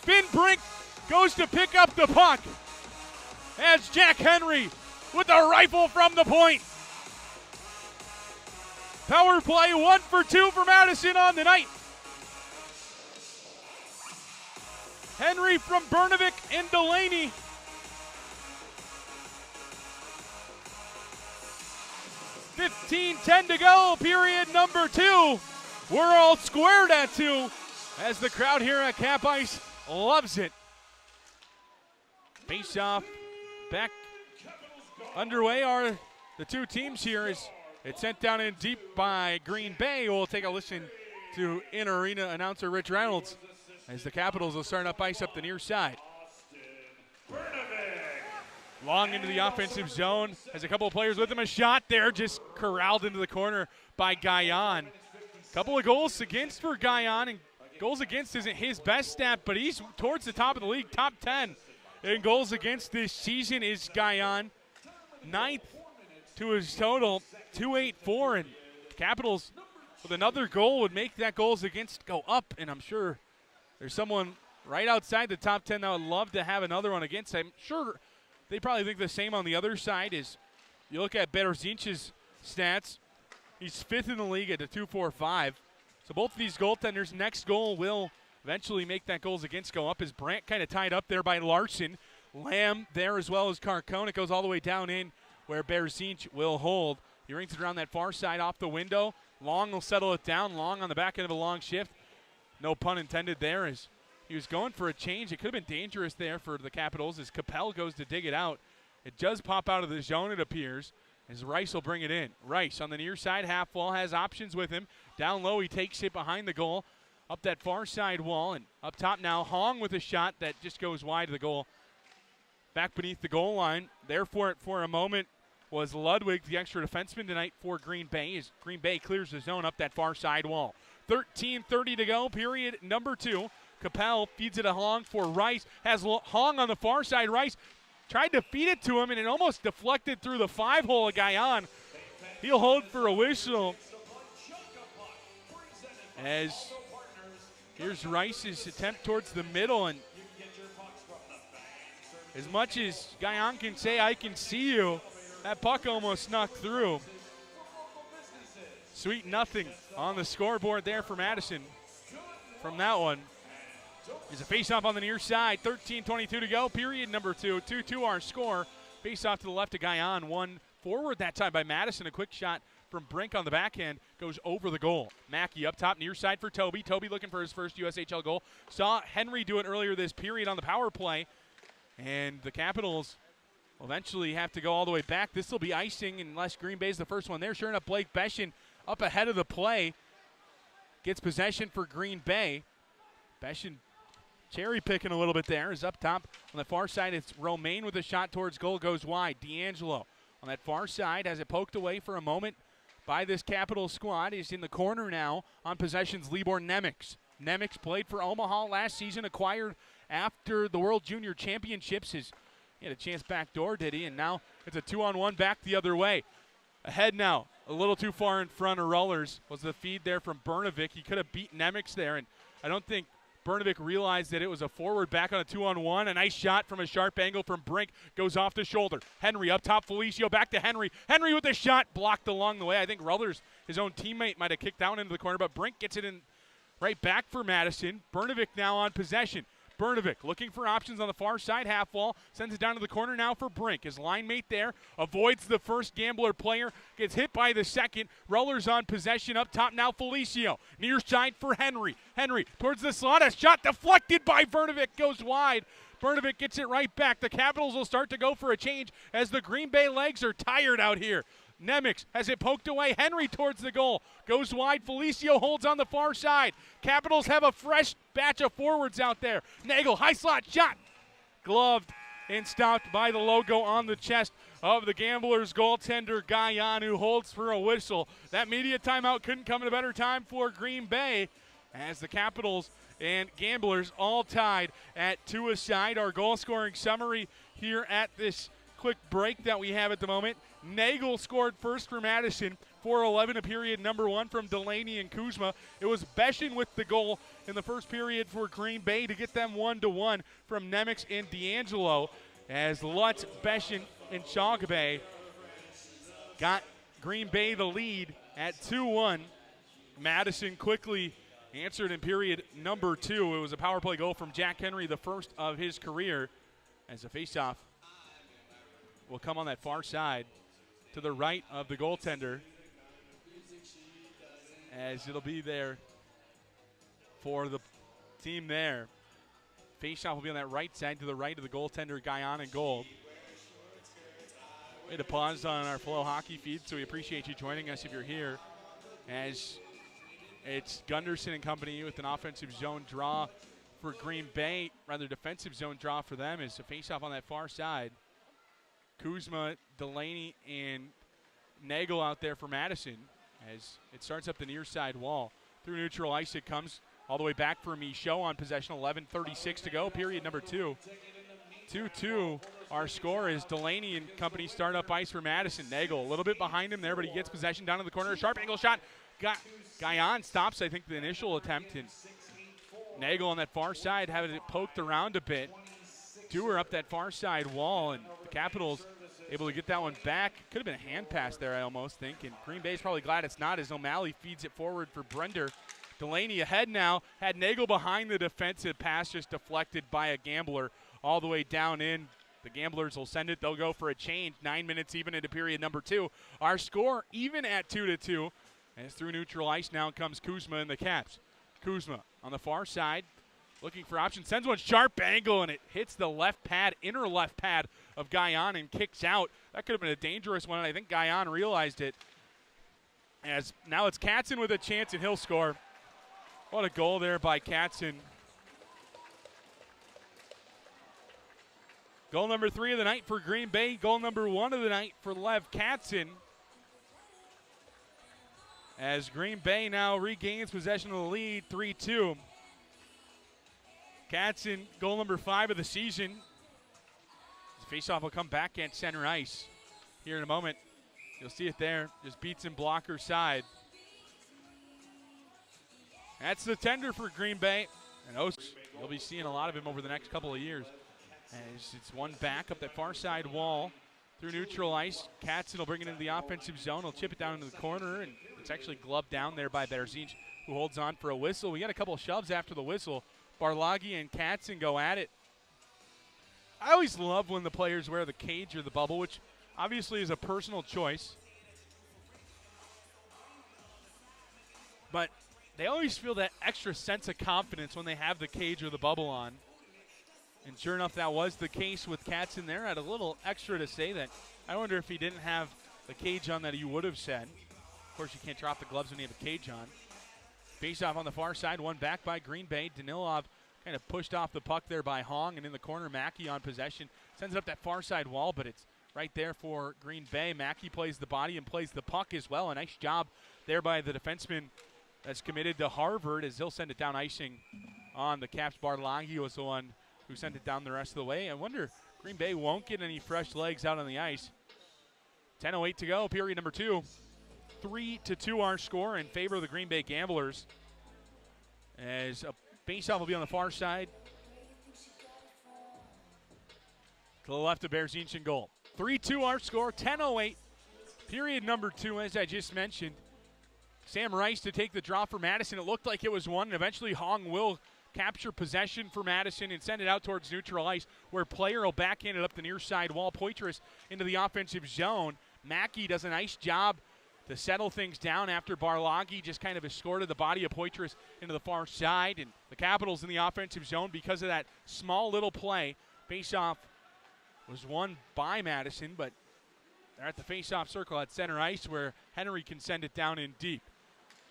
Finn Brink goes to pick up the puck as Jack Henry with a rifle from the point. Power play 1 for 2 for Madison on the night. Henry from Brnovic and Delaney. .10 to go, period number 2. We're all squared at 2 as the crowd here at Cap Ice loves it. Face off back underway are the two teams here as it's sent down in deep by Green Bay. We'll take a listen to in-arena announcer Rich Reynolds as the Capitals will start up ice up the near side. Long into the offensive zone. Has a couple of players with him. A shot there just corralled into the corner by Guyon. Couple of goals against for Guyon, and goals against isn't his best stat, but he's towards the top of the league, top 10 in goals against this season is Guyon. 9th to his total, 284, and Capitals with another goal would make that goals against go up, and I'm sure there's someone right outside the top 10 that would love to have another one against. I'm sure they probably think the same on the other side. Is you look at Berzic's stats, he's 5th in the league at a 2.45. So both of these goaltenders' next goal will eventually make that goals against go up as Brandt kind of tied up there by Larson. Lamb there as well as Carcone. It goes all the way down in where Berzinch will hold. He rings it around that far side off the window. Long will settle it down. Long on the back end of a long shift. No pun intended there as he was going for a change. It could have been dangerous there for the Capitals as Capel goes to dig it out. It does pop out of the zone, it appears, as Rice will bring it in. Rice on the near side half wall has options with him. Down low, he takes it behind the goal. Up that far side wall, and up top now, Hong with a shot that just goes wide of the goal. Back beneath the goal line. There for it for a moment was Ludwig, the extra defenseman tonight for Green Bay, as Green Bay clears the zone up that far side wall. 13:30 to go, period number 2. Capel feeds it along for Rice. Has Hong on the far side. Rice tried to feed it to him, and it almost deflected through the 5-hole of Guyon. He'll hold for a whistle. As here's Rice's attempt towards the middle, and as much as Guyon can say, I can see you, that puck almost snuck through. Sweet nothing on the scoreboard there for Madison from that one. There's a face-off on the near side. 13:22 to go, period number 2. 2-2 our score. Face-off to the left of Guyon. One forward that time by Madison. A quick shot from Brink on the backhand goes over the goal. Mackey up top, near side for Toby. Toby looking for his first USHL goal. Saw Henry do it earlier this period on the power play. And the Capitals will eventually have to go all the way back. This will be icing unless Green Bay's the first one there. Sure enough, Blake Beschen up ahead of the play. Gets possession for Green Bay. Beschen cherry picking a little bit there. Is up top on the far side. It's Romaine with a shot towards goal, goes wide. D'Angelo on that far side has it poked away for a moment by this Capital squad. He's in the corner now on possessions. Libor Nemec. Nemec played for Omaha last season, acquired after the World Junior Championships. He had a chance backdoor, did he? And now it's a 2-on-1 back the other way. Ahead now, a little too far in front of Rullers was the feed there from Bernovic. He could have beat Nemec there, and I don't think Bernovic realized that it was a forward back on a 2-on-1. A nice shot from a sharp angle from Brink. Goes off the shoulder. Henry up top. Felicio back to Henry. Henry with the shot blocked along the way. I think Rullers, his own teammate, might have kicked down into the corner, but Brink gets it in right back for Madison. Bernovic now on possession. Bernovic looking for options on the far side half wall. Sends it down to the corner now for Brink. His line mate there avoids the first Gambler player. Gets hit by the second. Rollers on possession up top now. Felicio. Near side for Henry. Henry towards the slot. A shot deflected by Bernovic. Goes wide. Bernovic gets it right back. The Capitals will start to go for a change as the Green Bay legs are tired out here. Nemec has it poked away. Henry towards the goal. Goes wide. Felicio holds on the far side. Capitals have a fresh batch of forwards out there. Nagel, high slot shot. Gloved and stopped by the logo on the chest of the Gamblers goaltender, Guyon, who holds for a whistle. That media timeout couldn't come at a better time for Green Bay as the Capitals and Gamblers all tied at 2 aside. Our goal scoring summary here at this quick break that we have at the moment. Nagel scored first for Madison, 4:11 of period number 1 from Delaney and Kuzma. It was Beschen with the goal in the first period for Green Bay to get them 1-1 from Nemec and D'Angelo, as Lutz, Beschen, and Chagabe got Green Bay the lead at 2-1. Madison quickly answered in period number 2. It was a power play goal from Jack Henry, the first of his career, as a faceoff will come on that far side to the right of the goaltender, as it'll be there for the team there. Faceoff will be on that right side to the right of the goaltender, Guyon in goal. We had to pause on our Flow Hockey feed, so we appreciate you joining us if you're here, as it's Gunderson and company with an offensive zone draw for Green Bay, rather defensive zone draw for them, as a faceoff on that far side. Kuzma, Delaney, and Nagel out there for Madison as it starts up the near side wall. Through neutral ice it comes all the way back for Michaud on possession. 11:36 to go, period number 2. 2-2 our score as Delaney and company start up ice for Madison. Nagel a little bit behind him there, but he gets possession down in the corner. A sharp angle shot. Guyon stops, I think, the initial attempt. And Nagel on that far side having it poked around a bit. Dewar up that far side wall, and the Capitals able to get that one back. Could have been a hand pass there, I almost think. And Green Bay's probably glad it's not, as O'Malley feeds it forward for Brender. Delaney ahead now. Had Nagel behind the defensive pass, just deflected by a Gambler all the way down in The Gamblers will send it. They'll go for a change. 9 minutes even into period number 2. Our score even at 2-2. As through neutral ice now comes Kuzma and the Caps. Kuzma on the far side, looking for options. Sends one sharp angle, and it hits the left pad, inner left pad of Guyon and kicks out. That could have been a dangerous one, and I think Guyon realized it. As now it's Katzen with a chance, and he'll score. What a goal there by Katzen. Goal number 3 of the night for Green Bay. Goal number 1 of the night for Lev Katzen. As Green Bay now regains possession of the lead, 3-2. Katzen, goal number 5 of the season. The faceoff will come back at center ice here in a moment. You'll see it there. Just beats in blocker side. That's the tender for Green Bay. And you'll be seeing a lot of him over the next couple of years. As it's one back up that far side wall through neutral ice. Katzen will bring it into the offensive zone. He'll chip it down into the corner, and it's actually gloved down there by Berzinch, who holds on for a whistle. We got a couple of shoves after the whistle. Barlagi and Katzen go at it. I always love when the players wear the cage or the bubble, which obviously is a personal choice. But they always feel that extra sense of confidence when they have the cage or the bubble on. And sure enough, that was the case with Katzen there. I had a little extra to say that. I wonder if he didn't have the cage on that he would have said. Of course, you can't drop the gloves when you have a cage on. Face-off on the far side, one back by Green Bay. Danilov kind of pushed off the puck there by Hong, and in the corner, Mackey on possession. Sends it up that far side wall, but it's right there for Green Bay. Mackey plays the body and plays the puck as well. A nice job there by the defenseman that's committed to Harvard, as he'll send it down icing on the Caps. Barlagi was the one who sent it down the rest of the way. I wonder, Green Bay won't get any fresh legs out on the ice. 10:08 to go, period number 2. 3-2 our score in favor of the Green Bay Gamblers. As a faceoff will be on the far side. To the left of Berzinch in goal. 3-2 our score, 10:08. Period number 2, as I just mentioned. Sam Rice to take the draw for Madison. It looked like it was one, and eventually Hong will capture possession for Madison and send it out towards neutral ice, where Player will backhand it up the near side wall. Poitras into the offensive zone. Mackey does a nice job to settle things down after Barlagi just kind of escorted the body of Poitras into the far side. And the Capitals in the offensive zone because of that small little play. Faceoff was won by Madison, but they're at the faceoff circle at center ice where Henry can send it down in deep.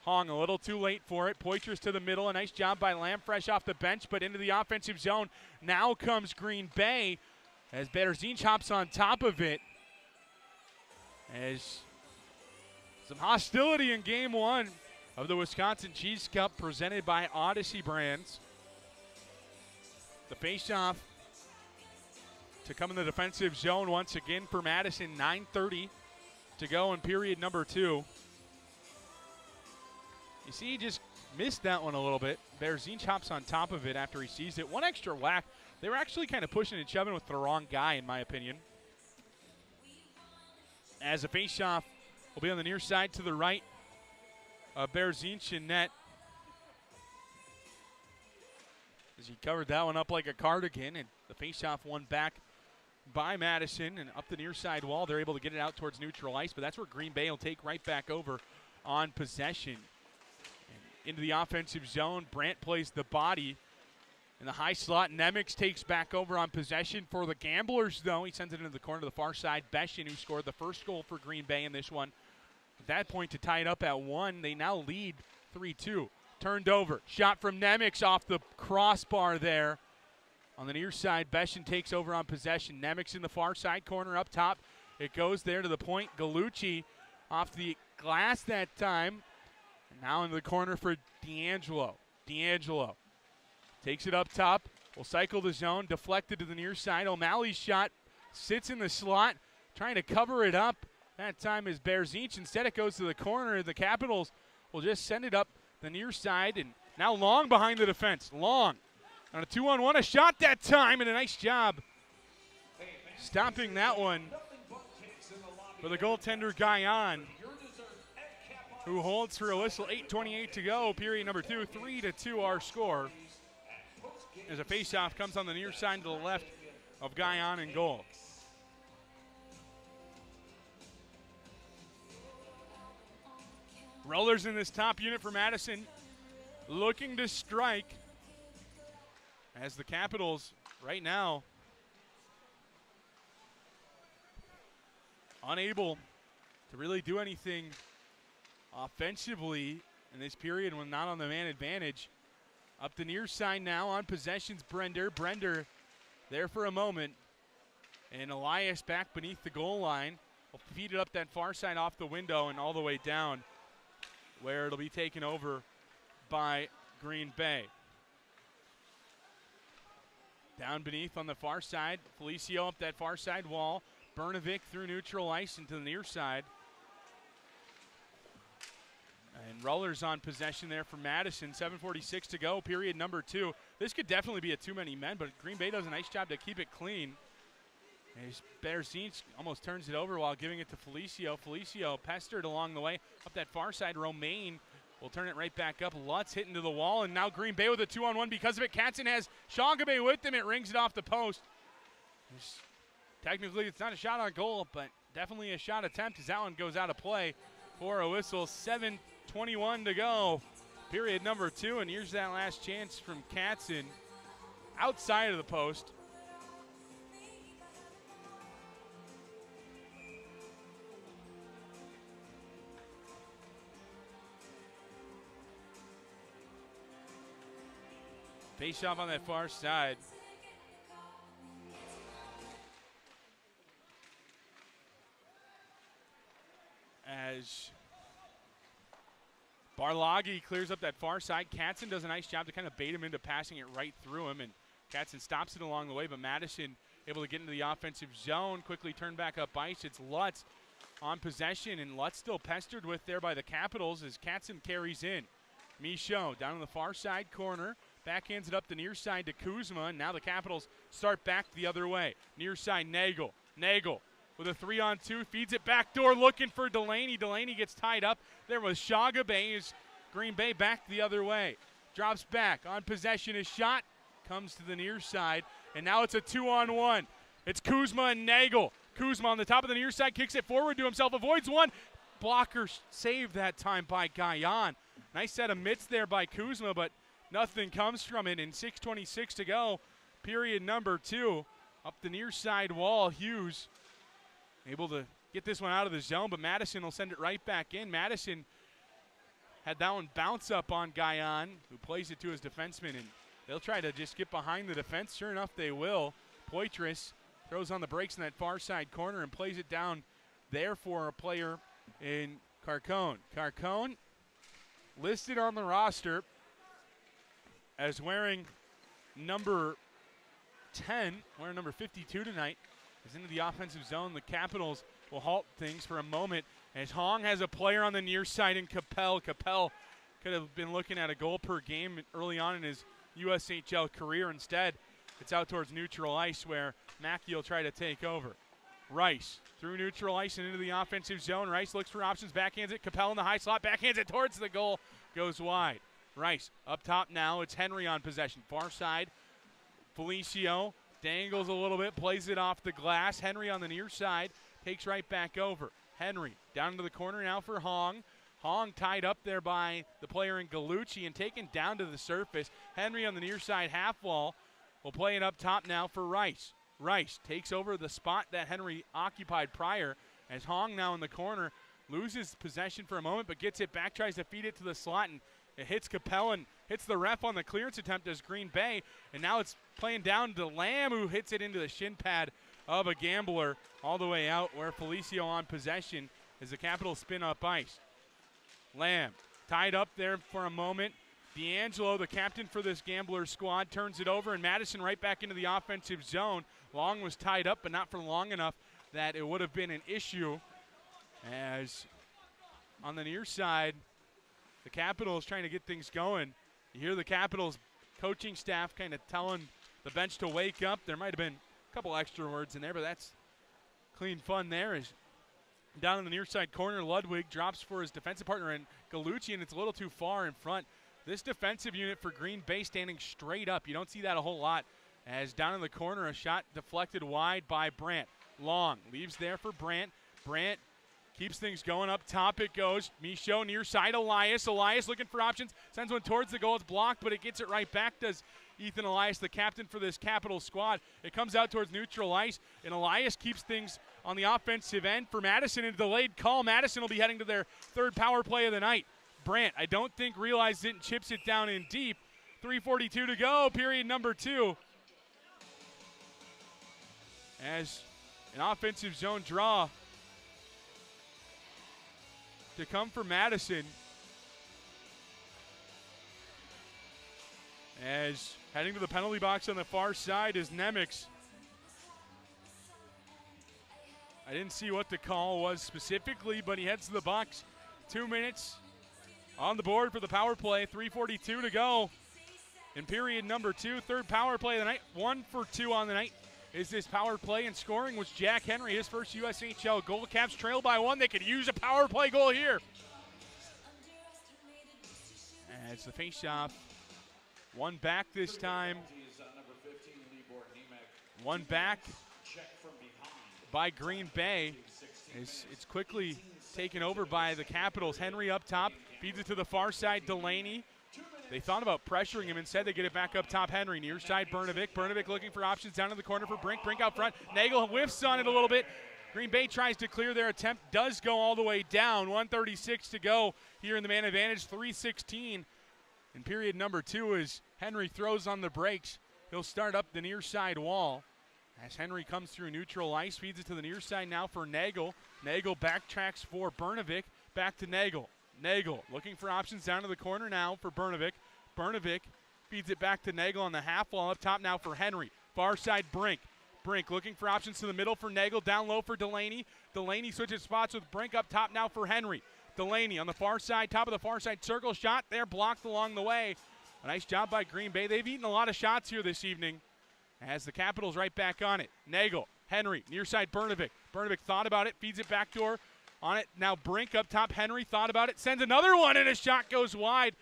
Hong a little too late for it. Poitras to the middle. A nice job by Lamb, fresh off the bench, but into the offensive zone. Now comes Green Bay as Berzinch hops on top of it. As some hostility in game 1 of the Wisconsin Cheese Cup presented by Odyssey Brands. The faceoff to come in the defensive zone once again for Madison. 9:30 to go in period number 2. You see, he just missed that one a little bit. Berzinch hops on top of it after he sees it. One extra whack. They were actually kind of pushing and shoving with the wrong guy, in my opinion. As a faceoff will be on the near side to the right of Berzinch in net. As he covered that one up like a cardigan, and the faceoff one back by Madison and up the near side wall. They're able to get it out towards neutral ice, but that's where Green Bay will take right back over on possession. Into the offensive zone, Brandt plays the body in the high slot. Nemec takes back over on possession for the Gamblers, though. He sends it into the corner to the far side. Beshin, who scored the first goal for Green Bay in this one. At that point, to tie it up at 1, they now lead 3-2. Turned over. Shot from Nemec off the crossbar there. On the near side, Beshin takes over on possession. Nemec in the far side corner up top. It goes there to the point. Galucci off the glass that time. Now into the corner for D'Angelo. D'Angelo takes it up top. Will cycle the zone. Deflected to the near side. O'Malley's shot sits in the slot. Trying to cover it up. That time is Berzinch. Instead it goes to the corner. The Capitals will just send it up the near side. And now Long behind the defense. Long on a 2-on-1. A shot that time. And a nice job stopping that one for the goaltender Guyon, who holds for a whistle. 8:28 to go, period number 2. 3-2 our score. As a faceoff comes on the near side to the left of Guyon in goal. Rollers in this top unit for Madison, looking to strike as the Capitals right now unable to really do anything offensively in this period when not on the man advantage. Up the near side now on possessions, Brender. Brender there for a moment. And Elias back beneath the goal line. Will feed it up that far side off the window and all the way down, where it'll be taken over by Green Bay. Down beneath on the far side, Felicio up that far side wall. Bernovic through neutral ice into the near side. And Rollers on possession there for Madison. 7:46 to go, period number 2. This could definitely be a too many men, but Green Bay does a nice job to keep it clean. Berzins almost turns it over while giving it to Felicio. Felicio pestered along the way. Up that far side, Romaine will turn it right back up. Lutz hit into the wall, and now Green Bay with a 2-on-1 because of it. Katzen has Shongabe with him. It rings it off the post. Technically, it's not a shot on goal, but definitely a shot attempt as that one goes out of play for a whistle. 7:21 to go, period number 2, and here's that last chance from Katzen outside of the post. Face off on that far side. As Barlagi clears up that far side, Katzen does a nice job to kind of bait him into passing it right through him, and Katzen stops it along the way, but Madison able to get into the offensive zone, quickly turn back up ice. It's Lutz on possession, and Lutz still pestered with there by the Capitals as Katzen carries in. Michaud down in the far side corner, backhands it up the near side to Kuzma, and now the Capitals start back the other way. Near side, Nagel. Nagel with a 3-on-2, feeds it back door, looking for Delaney. Delaney gets tied up. There was Shagabe as Green Bay back the other way. Drops back on possession, his shot comes to the near side, and now it's a 2-on-1. It's Kuzma and Nagel. Kuzma on the top of the near side, kicks it forward to himself, avoids one. Blocker saved that time by Guyon. Nice set of mitts there by Kuzma, but nothing comes from it. In 6:26 to go, period number 2. Up the near side wall, Hughes able to get this one out of the zone, but Madison will send it right back in. Madison had that one bounce up on Guyon, who plays it to his defenseman, and they'll try to just get behind the defense. Sure enough, they will. Poitras throws on the brakes in that far side corner and plays it down there for a player in Carcone. Carcone listed on the roster as wearing number 10, wearing number 52 tonight, is into the offensive zone. The Capitals will halt things for a moment as Hong has a player on the near side in Capel. Capel could have been looking at a goal per game early on in his USHL career. Instead, it's out towards neutral ice where Mackey will try to take over. Rice through neutral ice and into the offensive zone. Rice looks for options, backhands it. Capel in the high slot, backhands it towards the goal, goes wide. Rice up top now. It's Henry on possession. Far side, Felicio dangles a little bit, plays it off the glass. Henry on the near side, takes right back over. Henry down to the corner now for Hong. Hong tied up there by the player in Gallucci and taken down to the surface. Henry on the near side half wall will play it up top now for Rice. Rice takes over the spot that Henry occupied prior as Hong now in the corner loses possession for a moment but gets it back, tries to feed it to the slot, and it hits Capel and hits the ref on the clearance attempt as Green Bay, and now it's playing down to Lamb, who hits it into the shin pad of a Gambler all the way out, where Felicio on possession as the Capitals spin up ice. Lamb tied up there for a moment. D'Angelo, the captain for this Gambler squad, turns it over, and Madison right back into the offensive zone. Long was tied up, but not for long enough that it would have been an issue, as on the near side, the Capitals trying to get things going. You hear the Capitals coaching staff kind of telling the bench to wake up. There might have been a couple extra words in there, but that's clean fun there. As down in the near side corner, Ludwig drops for his defensive partner in Gallucci, and it's a little too far in front. This defensive unit for Green Bay standing straight up. You don't see that a whole lot As down in the corner, a shot deflected wide by Brandt. Long leaves there for Brandt. Brandt keeps things going up top. It goes. Michaud near side. Elias looking for options. Sends one towards the goal. It's blocked, but it gets it right back. Does Ethan Elias, the captain for this Capital squad. It comes out towards neutral ice, and Elias keeps things on the offensive end for Madison in a delayed call. Madison will be heading to their third power play of the night. Brandt, I don't think realized it and chips it down in deep. 3:42 to go, period number 2. As an offensive zone draw to come for Madison. As heading to the penalty box on the far side is Nemec. I didn't see what the call was specifically, but he heads to the box. 2 minutes on the board for the power play. 3:42 to go in period number 2. Third power play of the night. 1 for 2 on the night is this power play, and scoring was Jack Henry, his first USHL goal. Caps trail by 1. They could use a power play goal here. As the faceoff, one back this time. One back by Green Bay. It's quickly taken over by the Capitals. Henry up top, feeds it to the far side, Delaney. They thought about pressuring him. Instead, they get it back up top. Henry, near side, Brnovic. Brnovic looking for options down in the corner for Brink. Brink out front. Nagel whiffs on it a little bit. Green Bay tries to clear their attempt. Does go all the way down. 1:36 to go here in the man advantage. 3:16 in period number 2 as Henry throws on the brakes. He'll start up the near side wall. As Henry comes through neutral ice, feeds it to the near side now for Nagel. Nagel backtracks for Brnovic. Back to Nagel. Nagel looking for options down to the corner now for Brnovic. Brnovic feeds it back to Nagel on the half wall up top now for Henry. Far side Brink. Brink looking for options to the middle for Nagel. Down low for Delaney. Delaney switches spots with Brink up top now for Henry. Delaney on the far side, top of the far side circle shot. They're blocked along the way. A nice job by Green Bay. They've eaten a lot of shots here this evening as the Capitals right back on it. Nagel, Henry, near side Brnovic. Brnovic thought about it, feeds it backdoor. On it now Brink up top. Henry thought about it, sends another one, and a shot goes wide.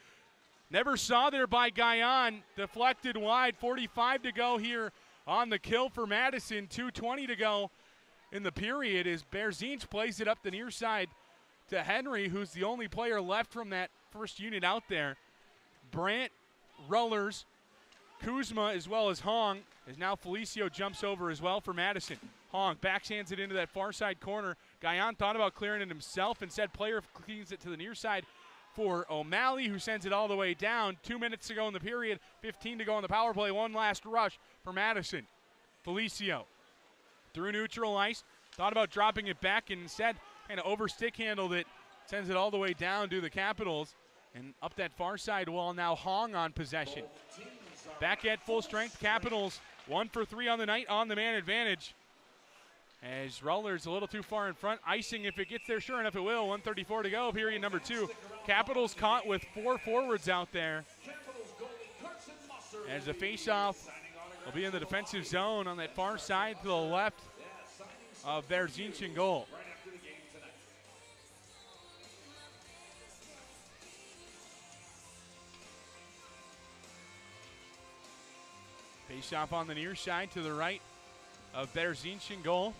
Never saw there by Guyon. Deflected wide. 45 to go here on the kill for Madison. 2:20 to go in the period as Berzinch plays it up the near side to Henry, who's the only player left from that first unit out there. Brandt, Rullers, Kuzma as well as Hong, as now Felicio jumps over as well for Madison. Hong backhands it into that far side corner. Guyon thought about clearing it himself. Instead, player cleans it to the near side for O'Malley, who sends it all the way down. 2 minutes to go in the period, 15 to go in the power play. One last rush for Madison. Felicio through neutral ice, thought about dropping it back, and instead kind of over stick handled it, sends it all the way down to the Capitals. And up that far side wall now Hong on possession. Back at full strength, Capitals 1 for 3 on the night on the man advantage. As Rullers a little too far in front, icing if it gets there, sure enough it will. 1:34 to go, period number 2. Capitals caught with 4 forwards out there. As the faceoff will be in the defensive zone on that far side to the left of their Berzinch goal. Faceoff on the near side to the right of Berzinch goal.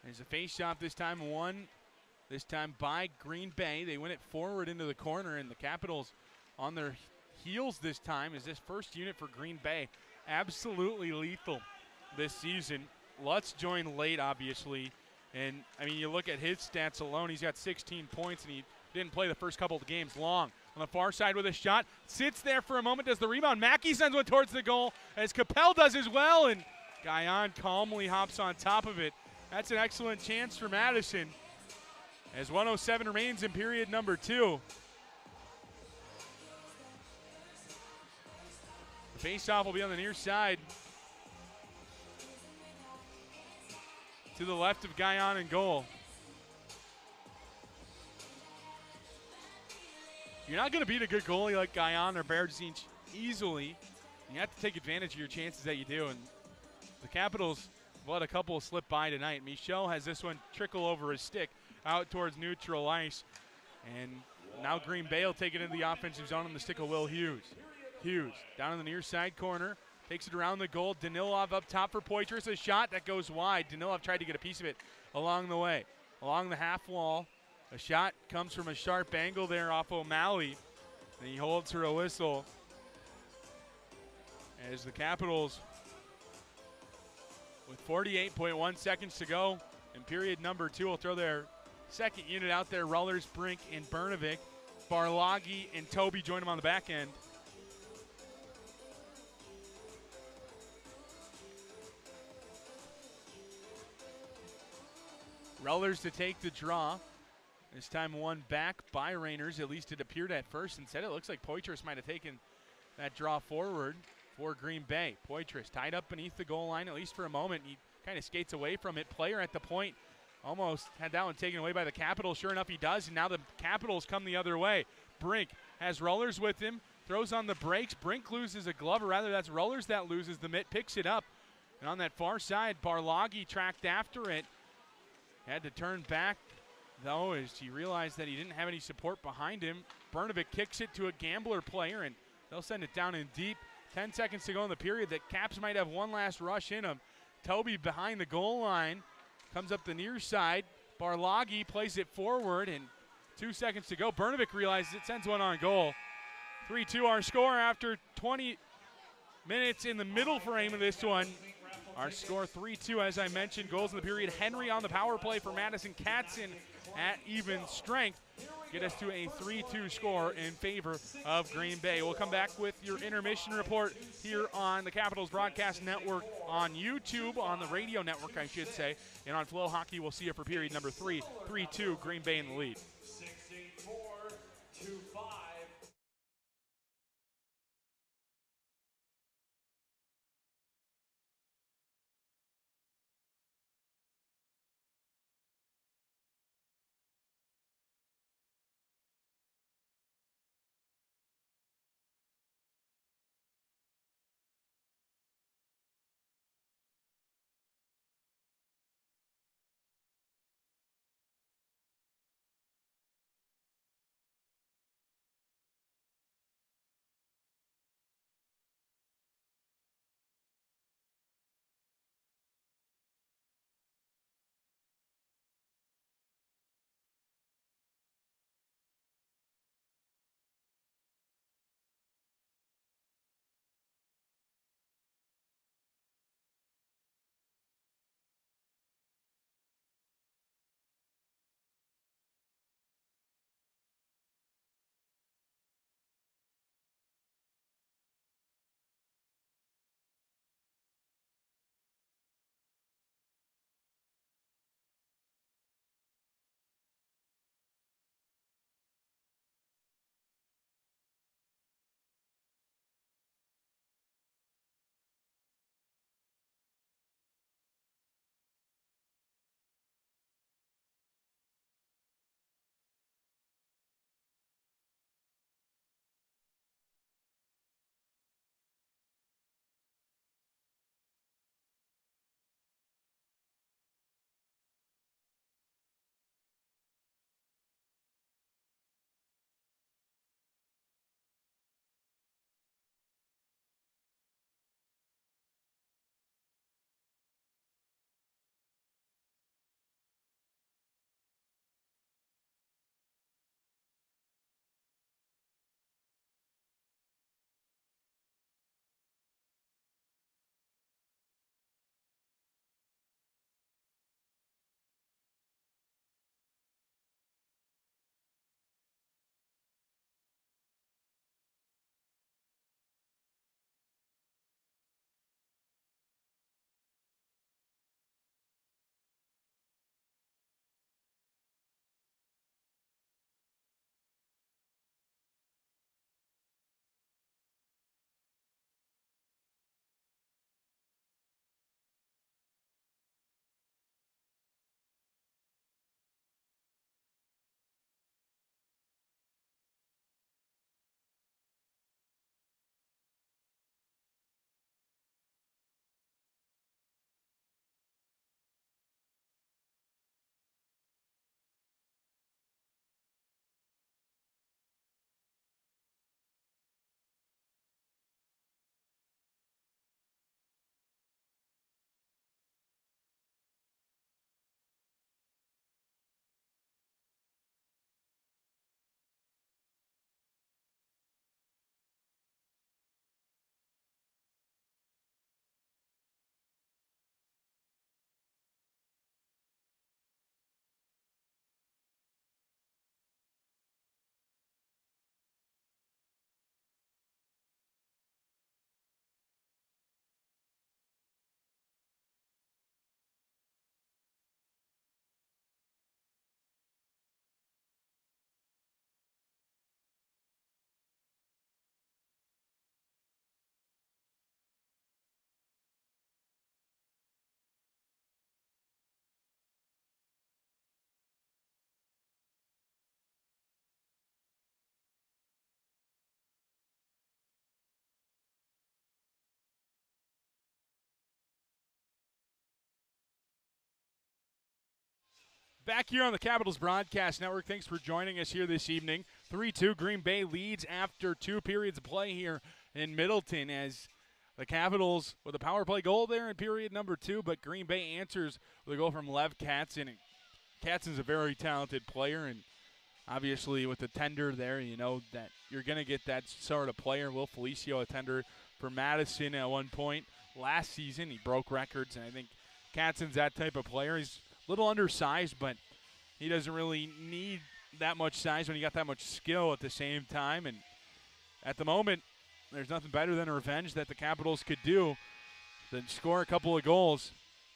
There's a faceoff this time, won this time by Green Bay. They win it forward into the corner, and the Capitals on their heels this time is this first unit for Green Bay. Absolutely lethal this season. Lutz joined late, obviously. And, I mean, you look at his stats alone, he's got 16 points, and he didn't play the first couple of games. Long on the far side with a shot. Sits there for a moment, does the rebound. Mackey sends one towards the goal, as Capel does as well, and Guyon calmly hops on top of it. That's an excellent chance for Madison, as 1:07 remains in period number 2. The faceoff will be on the near side to the left of Guyon in goal. You're not going to beat a good goalie like Guyon or Berzinch easily. You have to take advantage of your chances that you do, and the Capitals let a couple slip by tonight. Michaud has this one trickle over his stick out towards neutral ice. And now Green Bay will take it into the offensive zone on the stick of Will Hughes. Hughes down in the near side corner. Takes it around the goal. Danilov up top for Poitras. A shot that goes wide. Danilov tried to get a piece of it along the way. Along the half wall. A shot comes from a sharp angle there off O'Malley. And he holds for a whistle. As the Capitals, with 48.1 seconds to go in period number 2, will throw their second unit out there. Rullers, Brink, and Bernovic. Barlagi and Toby join them on the back end. Rullers to take the draw. This time won back by Rainers. At least it appeared at first. Instead, it looks like Poitras might have taken that draw forward for Green Bay. Poitras tied up beneath the goal line, at least for a moment. He kind of skates away from it. Player at the point almost had that one taken away by the Capitals. Sure enough, he does, and now the Capitals come the other way. Brink has Rullers with him, throws on the brakes. Brink loses a glove, or rather that's Rullers that loses the mitt, picks it up. And on that far side, Barlagi tracked after it. Had to turn back, though, as he realized that he didn't have any support behind him. Bernovic kicks it to a Gambler player, and they'll send it down in deep. 10 seconds to go in the period. The Caps might have one last rush in them. Toby behind the goal line. Comes up the near side. Barlagi plays it forward, and 2 seconds to go. Bernovic realizes it, sends one on goal. 3-2 our score after 20 minutes in the middle frame of this one. Our score 3-2, as I mentioned. Goals in the period. Henry on the power play for Madison. Katzen at even strength. Get us to a 3-2 score in favor of Green Bay. We'll come back with your intermission report here on the Capitals Broadcast Network, on YouTube, on the radio network, I should say, and on Flow Hockey. We'll see you for period number 3. 3-2, Green Bay in the lead. Back here on the Capitals Broadcast Network, thanks for joining us here this evening. 3-2 Green Bay leads after 2 periods of play here in Middleton as the Capitals with a power play goal there in period number 2, but Green Bay answers with a goal from Lev Katzen. And Katzen's a very talented player, and obviously with the tender there, you know that you're going to get that sort of player. Will Felicio, a tender for Madison at one point last season. He broke records, and I think Katzen's that type of player. He's a little undersized, but he doesn't really need that much size when you got that much skill at the same time. And at the moment, there's nothing better than a revenge that the Capitals could do than score a couple of goals.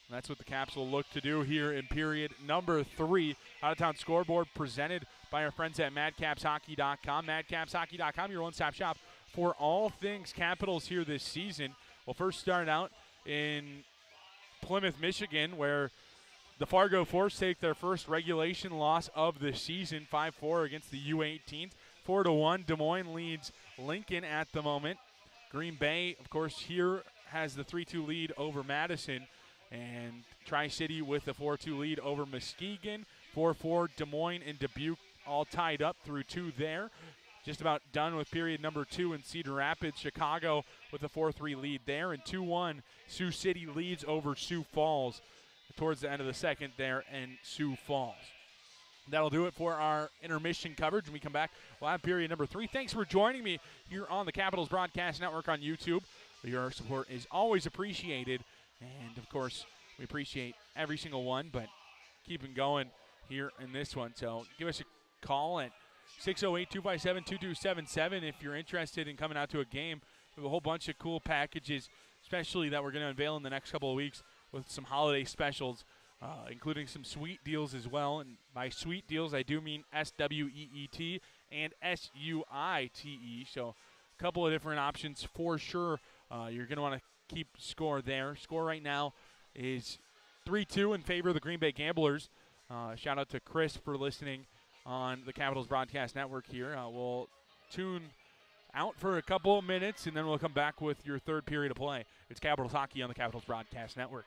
And that's what the Caps will look to do here in period number 3. Out-of-town scoreboard presented by our friends at MadCapsHockey.com. MadCapsHockey.com, your one-stop shop for all things Capitals here this season. We'll first start out in Plymouth, Michigan, where the Fargo Force take their first regulation loss of the season, 5-4 against the U18s. 4-1, Des Moines leads Lincoln at the moment. Green Bay, of course, here has the 3-2 lead over Madison. And Tri-City with a 4-2 lead over Muskegon. 4-4, Des Moines and Dubuque all tied up through 2 there. Just about done with period number 2 in Cedar Rapids. Chicago with a 4-3 lead there. And 2-1, Sioux City leads over Sioux Falls towards the end of the second there in Sioux Falls. That'll do it for our intermission coverage. When we come back, we'll have period number 3. Thanks for joining me here on the Capitals Broadcast Network on YouTube. Your support is always appreciated. And, of course, we appreciate every single one, but keeping going here in this one. So give us a call at 608-257-2277 if you're interested in coming out to a game. We have a whole bunch of cool packages, especially that we're going to unveil in the next couple of weeks with some holiday specials, including some sweet deals as well. And by sweet deals, I do mean SWEET and SUITE. So a couple of different options for sure. You're going to want to keep score there. Score right now is 3-2 in favor of the Green Bay Gamblers. Shout out to Chris for listening on the Capitals Broadcast Network here. We'll tune out for a couple of minutes, and then we'll come back with your third period of play. It's Capitals Hockey on the Capitals Broadcast Network.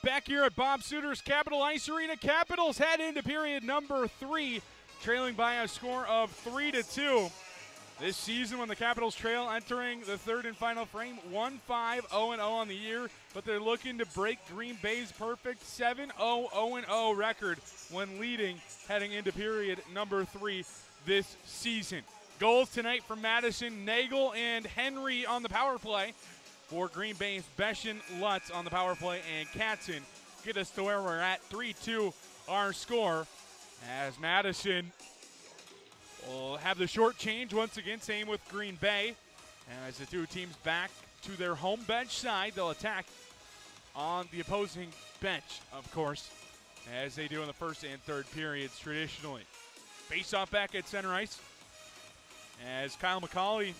Back here at Bob Suter's Capital Ice Arena, Capitals head into period number 3, trailing by a score of 3-2. This season, when the Capitals trail entering the third and final frame, 1-5-0-0 on the year, but they're looking to break Green Bay's perfect 7-0-0-0 record when leading heading into period number 3 this season. Goals tonight from Madison, Nagel, and Henry on the power play. For Green Bay's Beshin, Lutz on the power play, and Katzen get us to where we're at. 3-2 our score, as Madison will have the short change once again, same with Green Bay. As the two teams back to their home bench side, they'll attack on the opposing bench, of course, as they do in the first and third periods traditionally. Face-off back at center ice as Kyle McCauley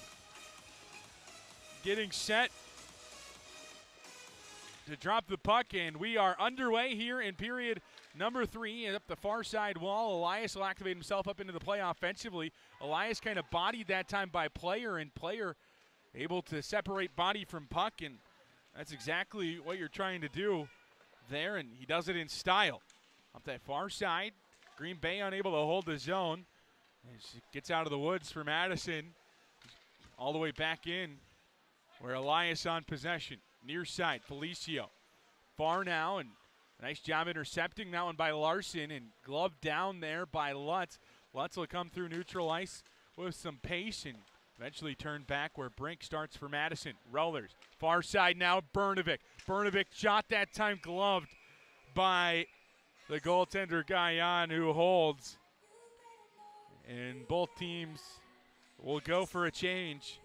getting set to drop the puck, and we are underway here in period number 3. And up the far side wall, Elias will activate himself up into the play offensively. Elias kind of bodied that time by Player, and Player able to separate body from puck, and that's exactly what you're trying to do there, and he does it in style. Up that far side, Green Bay unable to hold the zone. As it gets out of the woods for Madison, all the way back in, where Elias on possession. Near side, Felicio. Far now, and a nice job intercepting that one by Larson, and gloved down there by Lutz. Lutz will come through neutral ice with some pace and eventually turn back where Brink starts for Madison. Rollers, far side now, Bernovic. Bernovic shot that time gloved by the goaltender Guyon, who holds. And both teams will go for a change.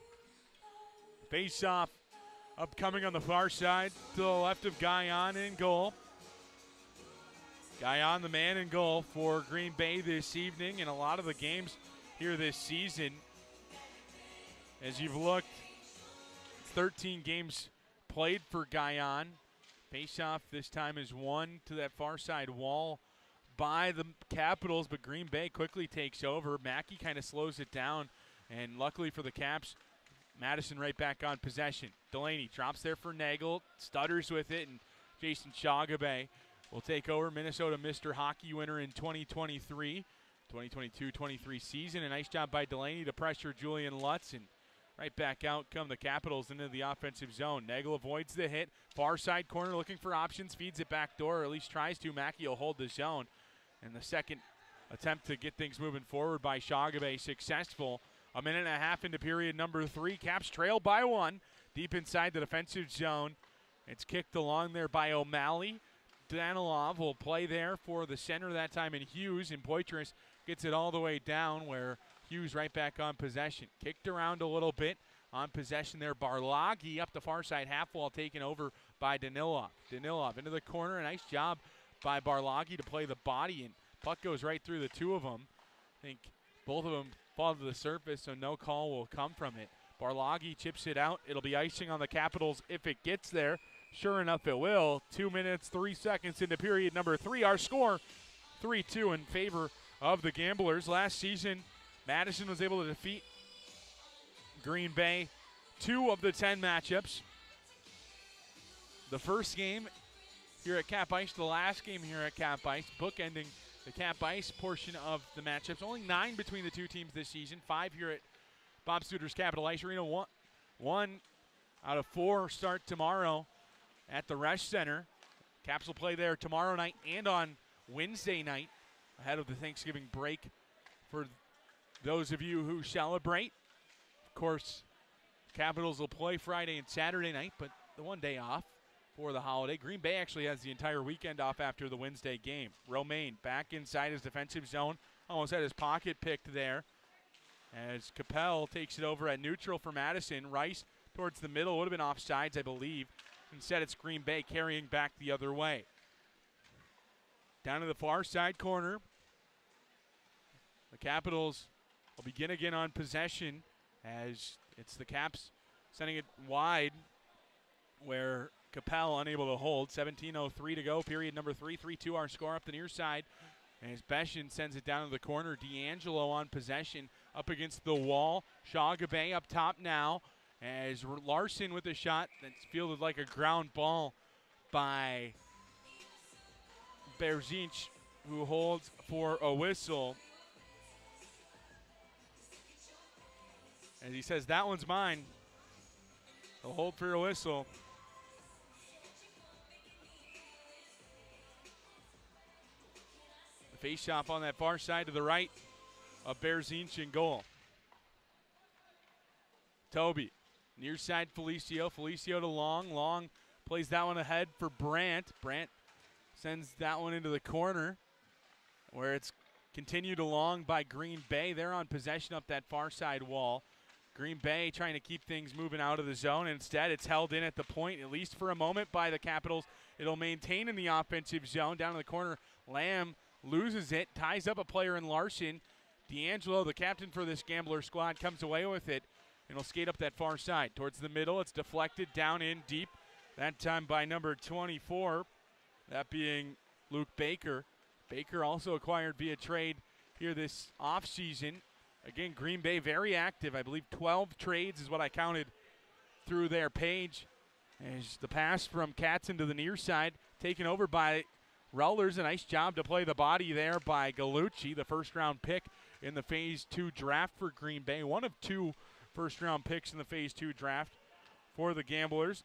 Face off upcoming on the far side to the left of Guyon in goal. Guyon, the man in goal for Green Bay this evening, and a lot of the games here this season. As you've looked, 13 games played for Guyon. Face-off this time is won to that far side wall by the Capitals, but Green Bay quickly takes over. Mackey kind of slows it down, and luckily for the Caps, Madison right back on possession. Delaney drops there for Nagel, stutters with it, and Jason Shagabe will take over. Minnesota Mr. Hockey winner in 2023, 2022-23 season. A nice job by Delaney to pressure Julian Lutz, and right back out come the Capitals into the offensive zone. Nagel avoids the hit. Far side corner looking for options, feeds it back door, or at least tries to. Mackey will hold the zone. And the second attempt to get things moving forward by Shagabe successful. A minute and a half into period number 3. Caps trail by 1 deep inside the defensive zone. It's kicked along there by O'Malley. Danilov will play there for the center that time in Hughes, and Poitras gets it all the way down where Hughes right back on possession. Kicked around a little bit on possession there. Barlagi up the far side half wall, taken over by Danilov. Danilov into the corner. A nice job by Barlagi to play the body, and puck goes right through the two of them. I think both of them fall to the surface, so no call will come from it. Barlagi chips it out. It'll be icing on the Capitals if it gets there. Sure enough, it will. 2 minutes, 3 seconds into period number 3. Our score, 3-2 in favor of the Gamblers. Last season, Madison was able to defeat Green Bay 2 of the 10 matchups. The first game here at Cap Ice, the last game here at Cap Ice, bookending the Cap Ice portion of the matchups. Only 9 between the two teams this season. 5 here at Bob Suter's Capital Ice Arena. One out of 4 start tomorrow at the Resch Center. Caps will play there tomorrow night and on Wednesday night ahead of the Thanksgiving break for those of you who celebrate. Of course, Capitals will play Friday and Saturday night, but the one day off for the holiday. Green Bay actually has the entire weekend off after the Wednesday game. Romaine back inside his defensive zone. Almost had his pocket picked there as Capel takes it over at neutral for Madison. Rice towards the middle. Would have been offsides, I believe. Instead, it's Green Bay carrying back the other way. Down to the far side corner. The Capitals will begin again on possession as it's the Caps sending it wide where Capel unable to hold. 17:03 to go, period number 3. 3-2 our score up the near side. As Beshin sends it down to the corner. D'Angelo on possession up against the wall. Shagabe up top now as Larson with a shot that's fielded like a ground ball by Berzinch, who holds for a whistle. And he says, that one's mine. He'll hold for a whistle. The face-off on that far side to the right of Berzinch in goal. Toby, near side Felicio. Felicio to Long. Long plays that one ahead for Brandt. Brandt sends that one into the corner where it's continued along by Green Bay. They're on possession up that far side wall. Green Bay trying to keep things moving out of the zone. Instead, it's held in at the point, at least for a moment, by the Capitals. It'll maintain in the offensive zone. Down in the corner, Lamb loses it, ties up a player in Larson. D'Angelo, the captain for this Gambler squad, comes away with it, and will skate up that far side. Towards the middle, it's deflected down in deep, that time by number 24, that being Luke Baker. Baker also acquired via trade here this offseason. Again, Green Bay very active. I believe 12 trades is what I counted through their page. As the pass from Katzen to the near side, taken over by Rowlers. A nice job to play the body there by Gallucci, the first-round pick in the Phase 2 draft for Green Bay. One of two first-round picks in the Phase 2 draft for the Gamblers.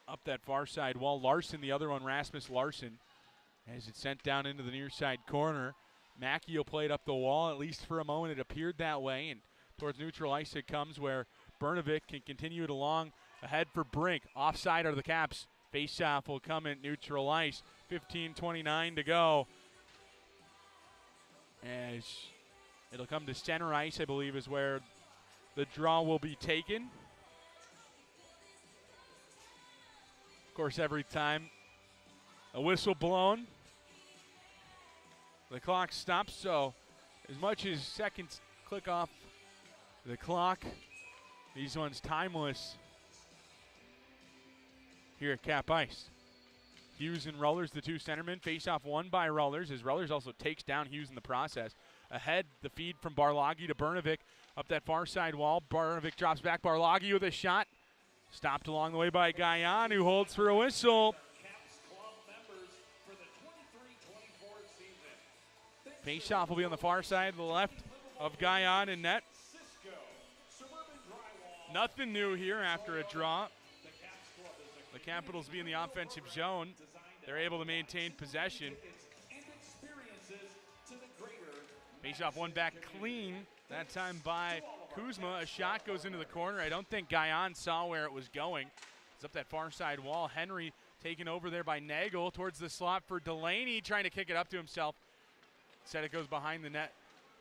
Up that far side wall, Larson, the other one, Rasmus Larson, as it's sent down into the near side corner. Mackey will play it up the wall, at least for a moment it appeared that way, and towards neutral ice it comes where Bernovic can continue it along ahead for Brink. Offside are the Caps. Face-off will come at neutral ice. 15:29 to go. As it'll come to center ice, I believe, is where the draw will be taken. Of course, every time a whistle blown, the clock stops, so as much as seconds click off the clock, these ones timeless here at Cap Ice. Hughes and Rullers, the two centermen, face off won by Rullers, as Rullers also takes down Hughes in the process. Ahead, the feed from Barlagi to Bernovic up that far side wall. Bernovic drops back. Barlagi with a shot. Stopped along the way by Guyon, who holds for a whistle. Face-off will be on the far side to the left of Guyon in net. Nothing new here after a draw. The Capitals be in the offensive zone. They're able to maintain possession. Face-off one back clean, that time by Kuzma. A shot goes into the corner. I don't think Guyon saw where it was going. It's up that far side wall. Henry taken over there by Nagel towards the slot for Delaney, trying to kick it up to himself. Instead it goes behind the net.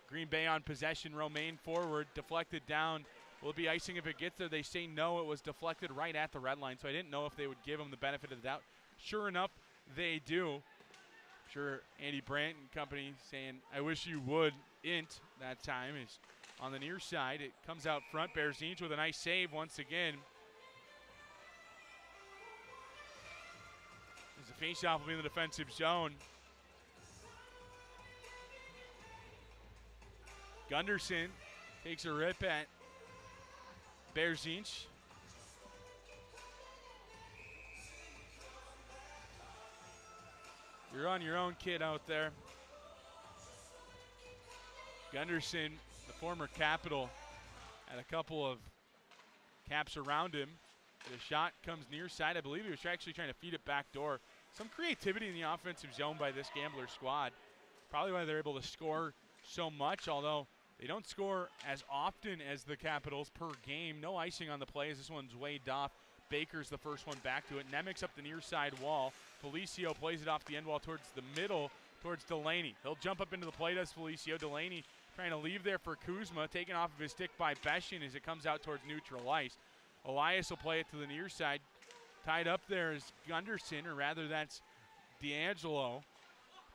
Green Bay on possession. Romaine forward, deflected down. Will it be icing if it gets there? They say no, it was deflected right at the red line, so I didn't know if they would give him the benefit of the doubt. Sure enough, they do. I'm sure Andy Brandt and company saying, I wish you would, int, that time is on the near side. It comes out front. Berzinch with a nice save once again. As the face-off will be in the defensive zone. Gunderson takes a rip at Berzinch. You're on your own, kid, out there. Gunderson, the former Capital, had a couple of Caps around him. The shot comes near side. I believe he was actually trying to feed it back door. Some creativity in the offensive zone by this Gambler squad. Probably why they're able to score so much, although they don't score as often as the Capitals per game. No icing on the play as this one's waved off. Baker's the first one back to it. Nemec's up the near side wall. Felicio plays it off the end wall towards the middle, towards Delaney. He'll jump up into the play, does Felicio. Delaney trying to leave there for Kuzma, taken off of his stick by Beshin as it comes out towards neutral ice. Elias will play it to the near side. Tied up there is Gunderson, or rather that's D'Angelo.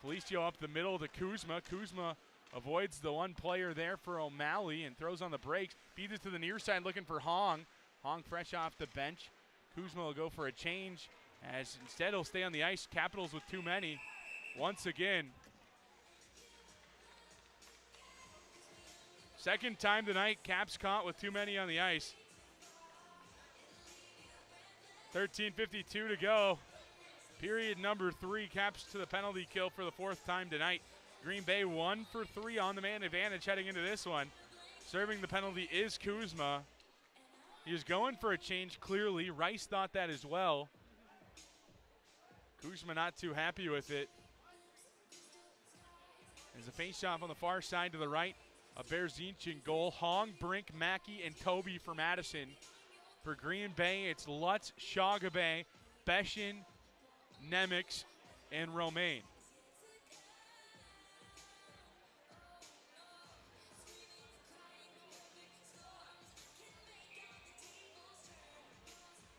Felicio up the middle to Kuzma. Kuzma avoids the one player there for O'Malley and throws on the brakes. Feeds it to the near side looking for Hong. Hong fresh off the bench. Kuzma will go for a change as instead he'll stay on the ice. Capitals with too many once again. Second time tonight, Caps caught with too many on the ice. 13:52 to go. Period number 3, Caps to the penalty kill for the 4th time tonight. Green Bay 1 for 3 on the man advantage heading into this one. Serving the penalty is Kuzma. He was going for a change clearly. Rice thought that as well. Kuzma not too happy with it. There's a face-off on the far side to the right. A Berzinch in goal. Hong, Brink, Mackey, and Toby for Madison. For Green Bay, it's Lutz, Shagabe, Beshin, Nemec, and Romaine.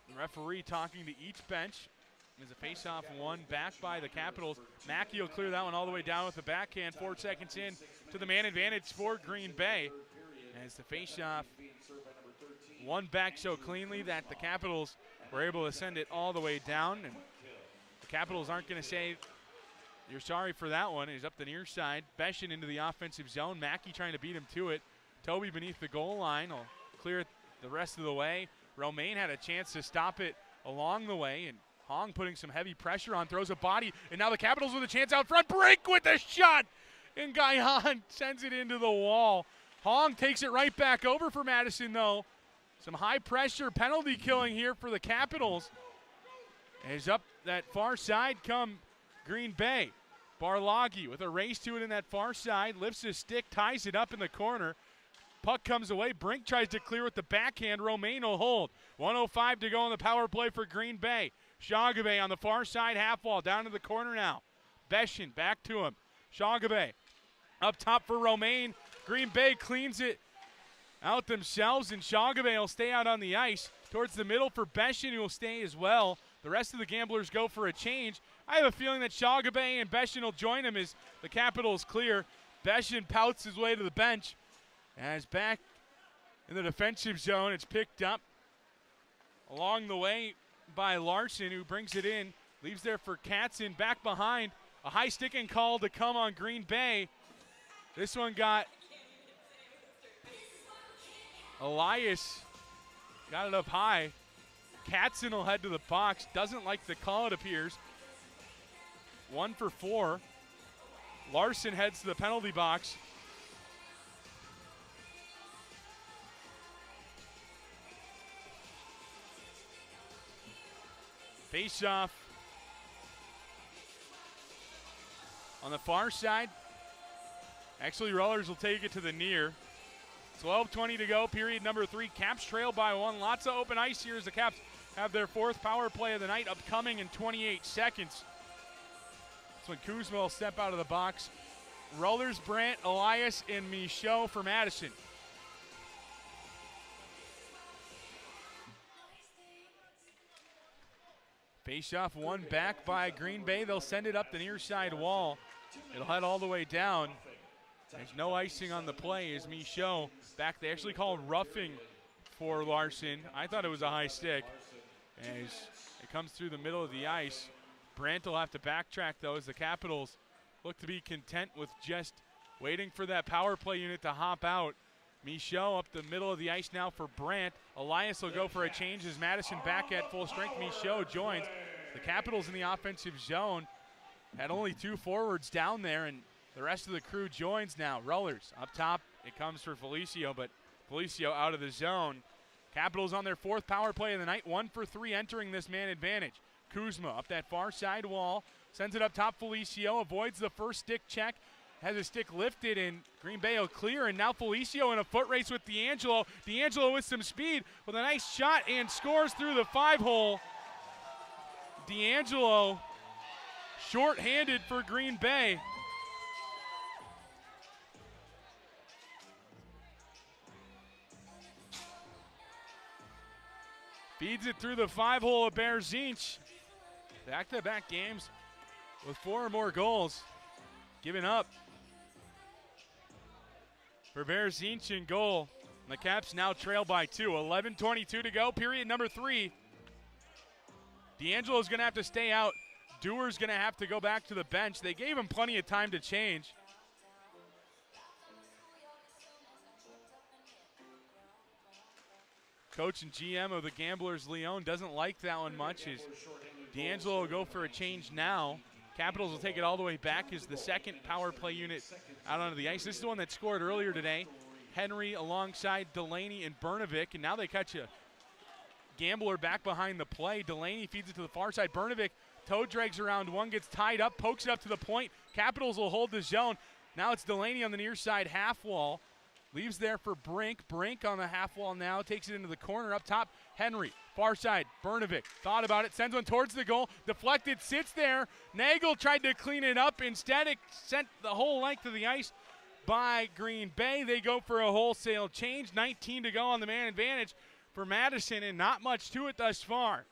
The referee talking to each bench. There's a face-off one back by the Capitals. Mackey will clear that one all the way down with the backhand. 4 seconds in to the man advantage for Green Bay. As the face-off one back so cleanly that the Capitals were able to send it all the way down. And the Capitals aren't going to say you're sorry for that one. He's up the near side. Beshin into the offensive zone. Mackey trying to beat him to it. Toby beneath the goal line will clear it the rest of the way. Romaine had a chance to stop it along the way, and Hong putting some heavy pressure on, throws a body, and now the Capitals with a chance out front. Break with a shot, and Guyon sends it into the wall. Hong takes it right back over for Madison, though. Some high-pressure penalty killing here for the Capitals. As up that far side come Green Bay. Barloghi with a race to it in that far side, lifts his stick, ties it up in the corner. Puck comes away. Brink tries to clear with the backhand. Romaine will hold. 1:05 to go on the power play for Green Bay. Shagabe on the far side half wall, down to the corner now. Beshin back to him. Shagabe up top for Romaine. Green Bay cleans it out themselves, and Shagabe will stay out on the ice. Towards the middle for Beshin, who will stay as well. The rest of the Gamblers go for a change. I have a feeling that Shagabe and Beshin will join him as the Capitals clear. Beshin pouts his way to the bench. As back in the defensive zone, it's picked up along the way by Larson, who brings it in. Leaves there for Katzen. Back behind. A high sticking call to come on Green Bay. This one got Elias. Got it up high. Katzen will head to the box. Doesn't like the call, it appears. 1 for 4. Larson heads to the penalty box. Face-off on the far side. Actually, Rollers will take it to the near. 12:20 to go, period number 3. Caps trail by 1. Lots of open ice here as the Caps have their 4th power play of the night upcoming in 28 seconds. That's when Kuzma will step out of the box. Rollers, Brandt, Elias, and Michaud for Madison. Face-off one back by Green Bay. They'll send it up the near side wall. It'll head all the way down. There's no icing on the play as Michaud back. They actually called roughing for Larson. I thought it was a high stick. As it comes through the middle of the ice. Brandt will have to backtrack, though, as the Capitals look to be content with just waiting for that power play unit to hop out. Michaud up the middle of the ice now for Brandt. Elias will go for a change as Madison back at full strength. Michaud joins. The Capitals in the offensive zone had only 2 forwards down there, and the rest of the crew joins now. Rollers up top. It comes for Felicio, but Felicio out of the zone. Capitals on their 4th power play of the night. 1 for 3 entering this man advantage. Kuzma up that far side wall. Sends it up top. Felicio avoids the first stick check. Has a stick lifted, and Green Bay will clear, and now Felicio in a foot race with D'Angelo. D'Angelo with some speed with a nice shot and scores through the 5-hole. D'Angelo short-handed for Green Bay. Feeds it through the 5-hole of Berzinch. Back-to-back games with 4 or more goals given up for Berzinch in goal. And the Caps now trail by 2. 11:22 to go, period number 3. D'Angelo's going to have to stay out. Dewar's going to have to go back to the bench. They gave him plenty of time to change. Coach and GM of the Gamblers, Leon, doesn't like that one much as D'Angelo will go for a change now. Capitals will take it all the way back as the second power play unit out onto the ice. This is the one that scored earlier today. Henry alongside Delaney and Brnovic, and now they catch a Gambler back behind the play. Delaney feeds it to the far side. Brnovic toe drags around one, gets tied up, pokes it up to the point. Capitals will hold the zone. Now it's Delaney on the near side half wall. Leaves there for Brink. Brink on the half wall now. Takes it into the corner up top. Henry, far side. Brnovic thought about it. Sends one towards the goal. Deflected, sits there. Nagel tried to clean it up. Instead, it sent the whole length of the ice by Green Bay. They go for a wholesale change. 19 to go on the man advantage for Madison, and not much to it thus far.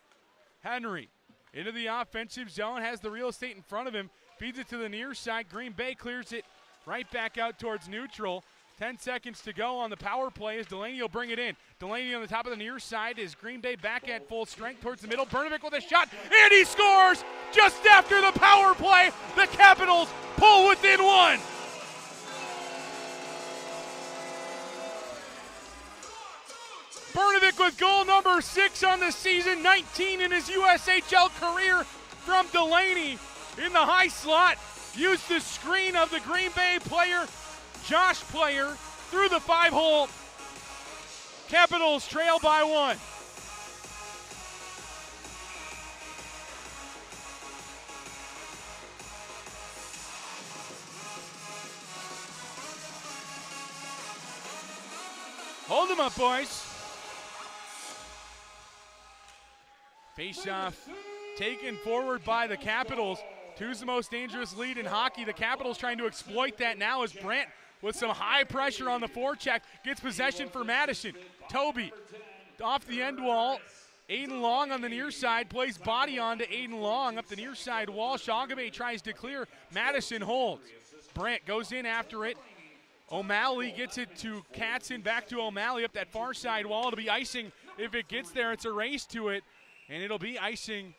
Henry into the offensive zone. Has the real estate in front of him. Feeds it to the near side. Green Bay clears it right back out towards neutral. 10 seconds to go on the power play as Delaney will bring it in. Delaney on the top of the near side is Green Bay back at full strength towards the middle. Brnovic with a shot, and he scores just after the power play. The Capitals pull within one. Brnovic with goal number 6 on the season, 19 in his USHL career from Delaney in the high slot. Used the screen of the Green Bay player, Josh Player, through the 5-hole. Capitals trail by 1. Hold them up, boys. Face-off taken forward by the Capitals. Two's the most dangerous lead in hockey. The Capitals trying to exploit that now as Brandt, with some high pressure on the forecheck, gets possession for Madison. Toby off the end wall. Aiden Long on the near side plays body on to Aiden Long up the near side wall. Shagabe tries to clear. Madison holds. Brandt goes in after it. O'Malley gets it to Katzen, back to O'Malley up that far side wall. It'll be icing if it gets there. It's a race to it, and it'll be icing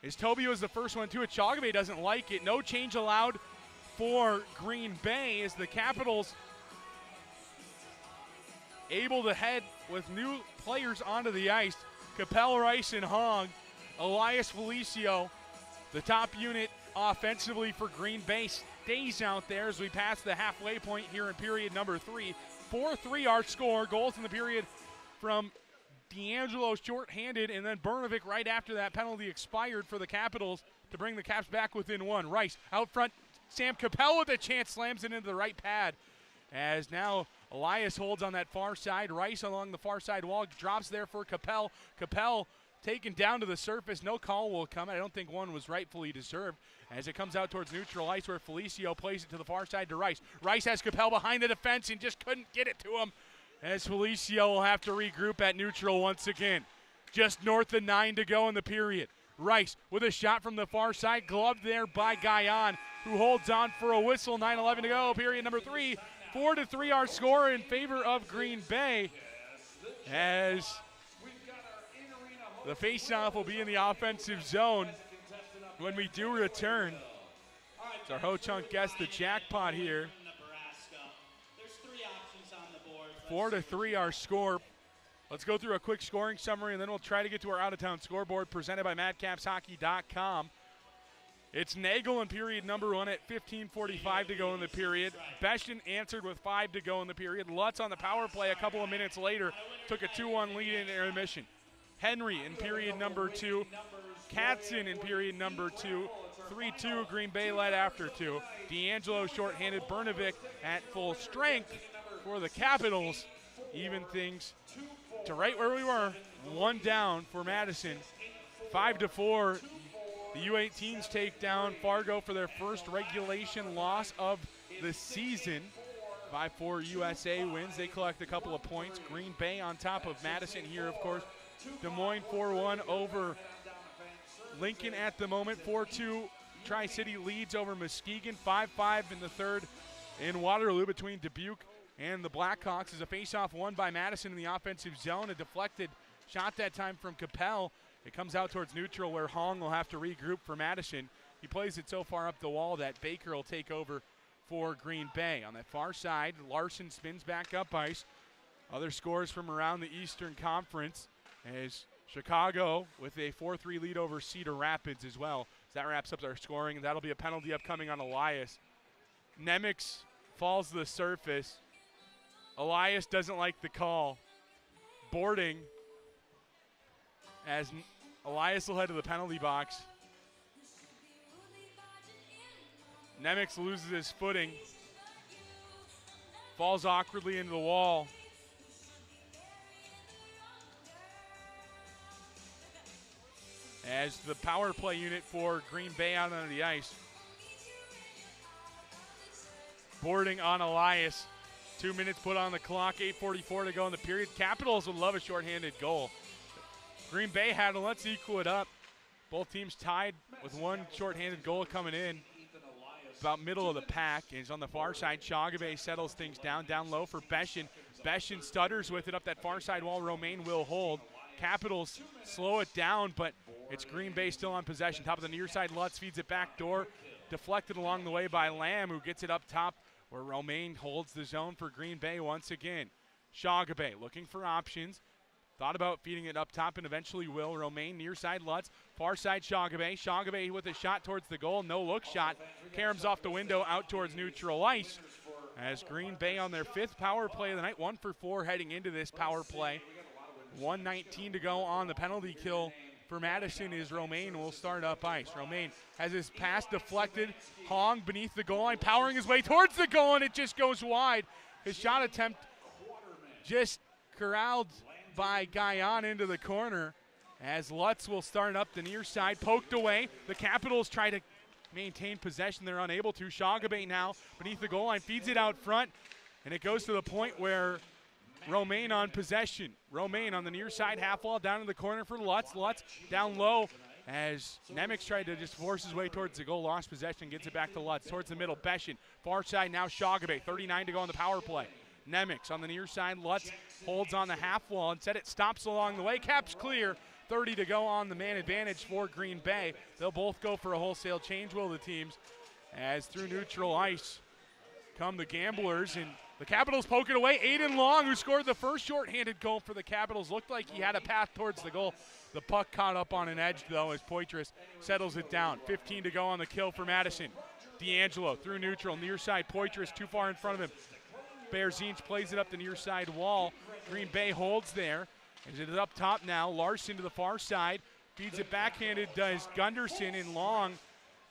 as Toby was the first one to it. Shagabe doesn't like it. No change allowed for Green Bay as the Capitals able to head with new players onto the ice. Capel, Rice, and Hong. Elias Felicio, the top unit offensively for Green Bay, stays out there as we pass the halfway point here in period number 3. 4-3 our score. Goals in the period from D'Angelo shorthanded, and then Brnovic right after that penalty expired for the Capitals to bring the Caps back within 1. Rice out front. Sam Capel with a chance, slams it into the right pad as now Elias holds on that far side. Rice along the far side wall, drops there for Capel. Capel taken down to the surface. No call will come. I don't think one was rightfully deserved as it comes out towards neutral ice where Felicio plays it to the far side to Rice. Rice has Capel behind the defense and just couldn't get it to him as Felicio will have to regroup at neutral once again. Just north of 9 to go in the period. Rice with a shot from the far side, gloved there by Guyon, who holds on for a whistle. 9:11 to go, period number 3. 4-3 our score in favor of Green Bay as the face-off will be in the offensive zone when we do return. It's our Ho-Chunk guest, the jackpot here. 4-3 our score. Let's go through a quick scoring summary, and then we'll try to get to our out-of-town scoreboard presented by MadCapsHockey.com. It's Nagel in period number 1 at 15:45 to go in the period. Beshten answered with 5 to go in the period. Lutz on the power play a couple of minutes later took a 2-1 lead in intermission. Henry in period number 2. Katzen in period number 2. 3-2, Green Bay led after 2. D'Angelo shorthanded. Brnovic at full strength for the Capitals. Even things to right where we were. 1 down for Madison. 5-4. The U18s take down Fargo for their first regulation loss of the season. 5-4 USA wins. They collect a couple of points. Green Bay on top of Madison here, of course. Des Moines 4-1 over Lincoln at the moment. 4-2 Tri-City leads over Muskegon. 5-5 in the third in Waterloo between Dubuque and the Blackhawks as a faceoff won by Madison in the offensive zone. A deflected shot that time from Capel. It comes out towards neutral where Hong will have to regroup for Madison. He plays it so far up the wall that Baker will take over for Green Bay. On that far side, Larson spins back up ice. Other scores from around the Eastern Conference as Chicago with a 4-3 lead over Cedar Rapids as well. So that wraps up their scoring. That'll be a penalty upcoming on Elias. Nemec falls to the surface. Elias doesn't like the call. Boarding as Elias will head to the penalty box. Nemec loses his footing. Falls awkwardly into the wall. As the power play unit for Green Bay out on the ice. Boarding on Elias. 2 minutes put on the clock, 8:44 to go in the period. Capitals would love a shorthanded goal. Green Bay had it. Let's equal it up. Both teams tied with one shorthanded goal coming in. About middle of the pack. And he's on the far side. Chagabe settles things down low for Beshin. Beshin stutters with it up that far side wall. Romaine will hold. Capitals slow it down, but it's Green Bay still on possession. Top of the near side, Lutz feeds it back door. Deflected along the way by Lamb, who gets it up top where Romaine holds the zone for Green Bay once again. Chagabe looking for options. Thought about feeding it up top and eventually will. Romaine near side Lutz. Far side Chagabe. Chagabe with a shot towards the goal. No look shot. Caroms off the window out towards neutral ice. As Green Bay on their 5th power play of the night. 1 for 4 heading into this power play. 1:19 to go on the penalty kill for Madison is Romaine will start up ice. Romaine has his pass deflected. Hong beneath the goal line, powering his way towards the goal, and it just goes wide. His shot attempt just corralled by Guyon into the corner as Lutz will start up the near side, poked away. The Capitals try to maintain possession. They're unable to. Chagabe now beneath the goal line, feeds it out front, and it goes to the point where Romaine on possession. Romaine on the near side, half wall down in the corner for Lutz. Lutz down low as Nemec tried to just force his way towards the goal, lost possession, gets it back to Lutz. Towards the middle, Beshin. Far side now Chagabe, 39 to go on the power play. Nemec on the near side, Lutz holds on the half wall. Instead it stops along the way, Caps clear. 30 to go on the man advantage for Green Bay. They'll both go for a wholesale change, will the teams, as through neutral ice come the Gamblers, and the Capitals poke it away. Aiden Long, who scored the first shorthanded goal for the Capitals, looked like he had a path towards the goal. The puck caught up on an edge, though, as Poitras settles it down. 15 to go on the kill for Madison. D'Angelo through neutral, near side. Poitras too far in front of him. Berzinch plays it up the near side wall. Green Bay holds there. As it is up top now, Larson to the far side. Feeds it backhanded, does Gunderson, and Long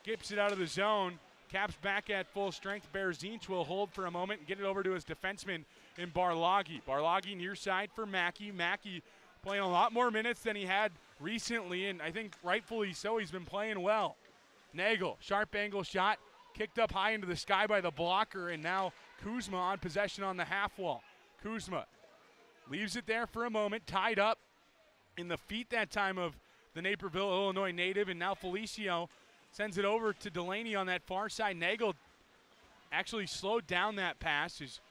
gets it out of the zone. Caps back at full strength. Berzinch will hold for a moment and get it over to his defenseman in Barlagi. Barlagi near side for Mackey. Mackey playing a lot more minutes than he had recently, and I think rightfully so. He's been playing well. Nagel, sharp angle shot, kicked up high into the sky by the blocker, and now Kuzma on possession on the half wall. Kuzma leaves it there for a moment, tied up in the feet that time of the Naperville, Illinois native, and now Felicio sends it over to Delaney on that far side. Nagel actually slowed down that pass as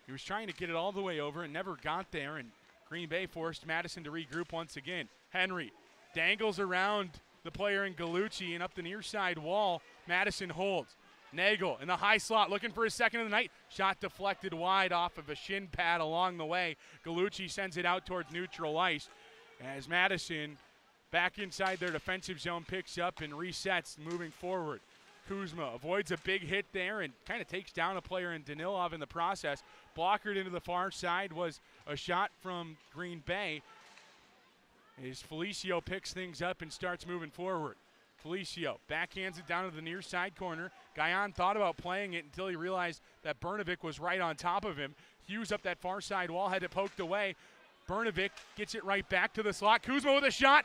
he was trying to get it all the way over and never got there, and Green Bay forced Madison to regroup once again. Henry dangles around the player in Gallucci and up the near side wall. Madison holds. Nagel in the high slot looking for his second of the night. Shot deflected wide off of a shin pad along the way. Gallucci sends it out towards neutral ice as Madison back inside their defensive zone picks up and resets moving forward. Kuzma avoids a big hit there and kind of takes down a player in Danilov in the process. Blockered into the far side was a shot from Green Bay as Felicio picks things up and starts moving forward. Felicio backhands it down to the near side corner. Guyon thought about playing it until he realized that Brnovic was right on top of him. Hughes up that far side wall, had it poked away. Brnovic gets it right back to the slot. Kuzma with a shot,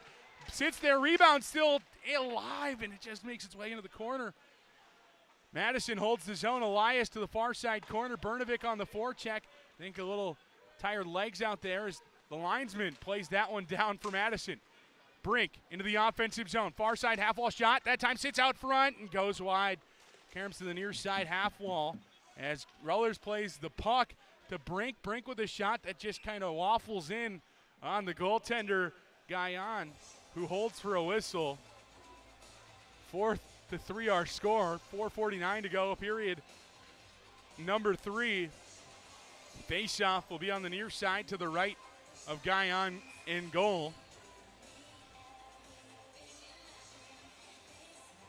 sits there, rebound still alive, and it just makes its way into the corner. Madison holds the zone. Elias to the far side corner. Brnovic on the forecheck. I think a little tired legs out there as the linesman plays that one down for Madison. Brink into the offensive zone. Far side half wall shot. That time sits out front and goes wide. Caroms to the near side half wall as Rullers plays the puck to Brink. Brink with a shot that just kind of waffles in on the goaltender, Guyon, who holds for a whistle. 4-3 our score. 4:49 to go, period number 3. Faceoff will be on the near side to the right of Guyon in goal.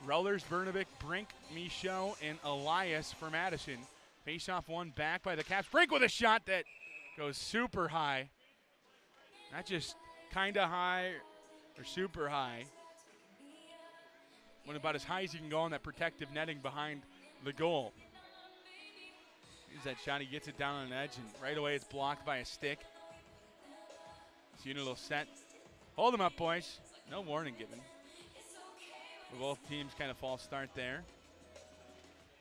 Rollers, Bernovic, Brink, Michaud, and Elias for Madison. Face-off one back by the Caps. Brink with a shot that goes super high. Not just kind of high or super high. Went about as high as you can go on that protective netting behind the goal. Here's that shot. He gets it down on an edge, and right away it's blocked by a stick. This unit will set. Hold them up, boys. No warning given. For both teams, kind of false start there.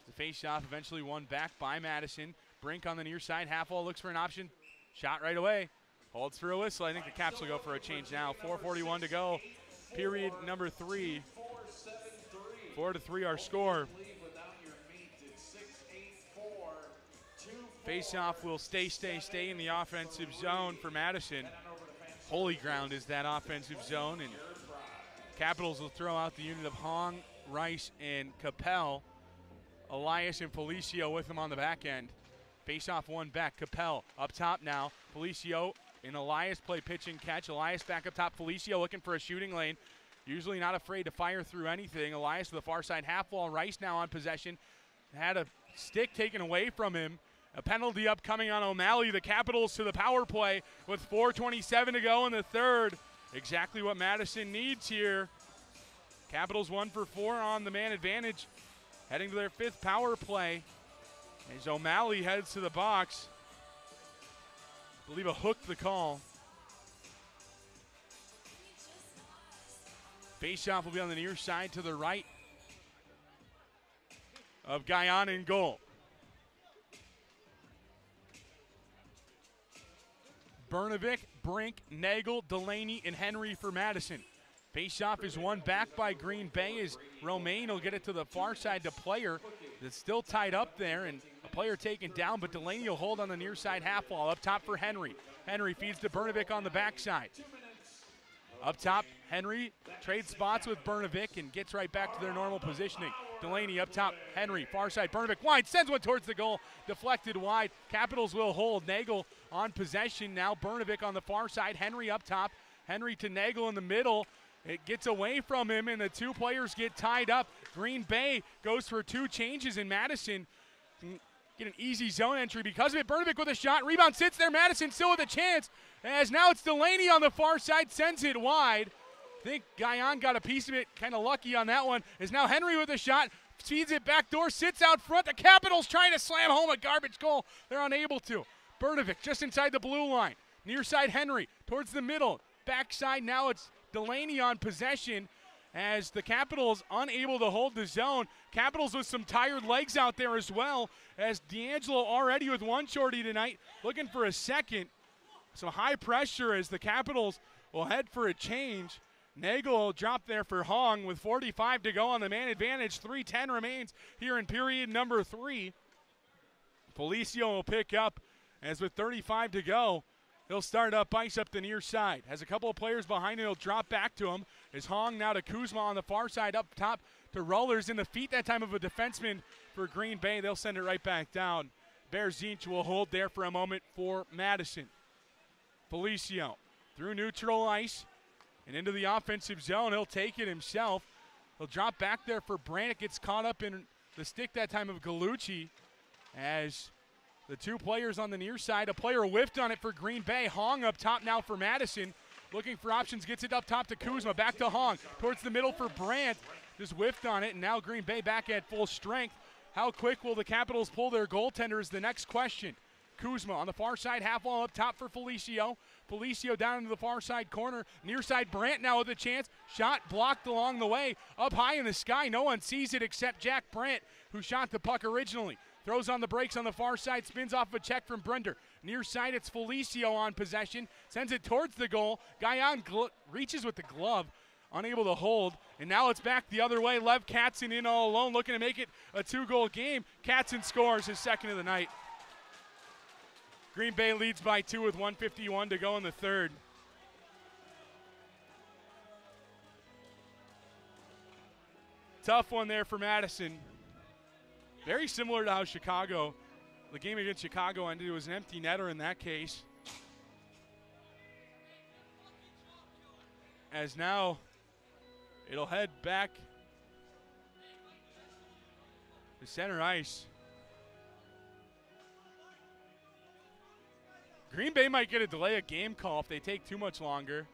The face-off eventually won back by Madison. Brink on the near side. Halfwall looks for an option. Shot right away. Holds for a whistle. I think the Caps will go for a change now. 4:41 to go. Period number 3. 4-3 our score. Face-off will stay in the offensive zone for Madison. Holy ground is that offensive zone, and Capitals will throw out the unit of Hong, Rice, and Capel. Elias and Felicio with them on the back end. Face-off one back. Capel up top now. Felicio and Elias play pitch and catch. Elias back up top. Felicio looking for a shooting lane. Usually not afraid to fire through anything. Elias to the far side half wall. Rice now on possession. Had a stick taken away from him. A penalty upcoming on O'Malley. The Capitals to the power play with 4:27 to go in the third. Exactly what Madison needs here. Capitals 1 for 4 on the man advantage. Heading to their 5th power play. As O'Malley heads to the box. I believe a hook the call. Faceoff will be on the near side to the right of Guyon in goal. Bernovic, Brink, Nagel, Delaney, and Henry for Madison. Faceoff is won back by Green Bay as Romaine will get it to the far side to Player. That's still tied up there, and a player taken down, but Delaney will hold on the near side half wall. Up top for Henry. Henry feeds to Bernovic on the backside. Up top, Henry trades spots with Bernovic and gets right back to their normal positioning. Delaney up top, Henry, far side, Bernovic wide, sends one towards the goal, deflected wide. Capitals will hold. Nagel on possession now. Bernovic on the far side, Henry up top. Henry to Nagel in the middle. It gets away from him, and the two players get tied up. Green Bay goes for 2 changes, in Madison can get an easy zone entry because of it. Bernovic with a shot. Rebound sits there. Madison still with a chance, as now it's Delaney on the far side, sends it wide. I think Guyon got a piece of it, kind of lucky on that one. Is now Henry with a shot, feeds it back door, sits out front. The Capitals trying to slam home a garbage goal. They're unable to. Bernovic just inside the blue line. Near side Henry towards the middle. Backside now it's Delaney on possession as the Capitals unable to hold the zone. Capitals with some tired legs out there as well, as D'Angelo already with one shorty tonight, looking for a second. Some high pressure as the Capitals will head for a change. Nagel will drop there for Hong with 45 to go on the man advantage. 3:10 remains here in period number 3. Felicio will pick up as with 35 to go. He'll start up ice up the near side. Has a couple of players behind him. He'll drop back to him. Is Hong now to Kuzma on the far side up top to Rollers in the feet that time of a defenseman for Green Bay. They'll send it right back down. Berzinch will hold there for a moment for Madison. Felicio through neutral ice and into the offensive zone. He'll take it himself. He'll drop back there for Brandt. Gets caught up in the stick that time of Gallucci as the two players on the near side. A player whiffed on it for Green Bay. Hong up top now for Madison. Looking for options. Gets it up top to Kuzma. Back to Hong. Towards the middle for Brandt. Just whiffed on it, and now Green Bay back at full strength. How quick will the Capitals pull their goaltender is the next question. Kuzma on the far side, half wall up top for Felicio. Felicio down into the far side corner. Near side, Brandt now with a chance. Shot blocked along the way. Up high in the sky. No one sees it except Jack Brandt, who shot the puck originally. Throws on the brakes on the far side, spins off a check from Brender. Near side, it's Felicio on possession. Sends it towards the goal. Guyon reaches with the glove, unable to hold. And now it's back the other way. Lev Katzen in all alone, looking to make it a 2-goal game. Katzen scores his second of the night. Green Bay leads by 2 with 1:51 to go in the third. Tough one there for Madison. Very similar to how the game against Chicago ended. It was an empty netter in that case. As now it'll head back to center ice. Green Bay might get a delay of game call if they take too much longer.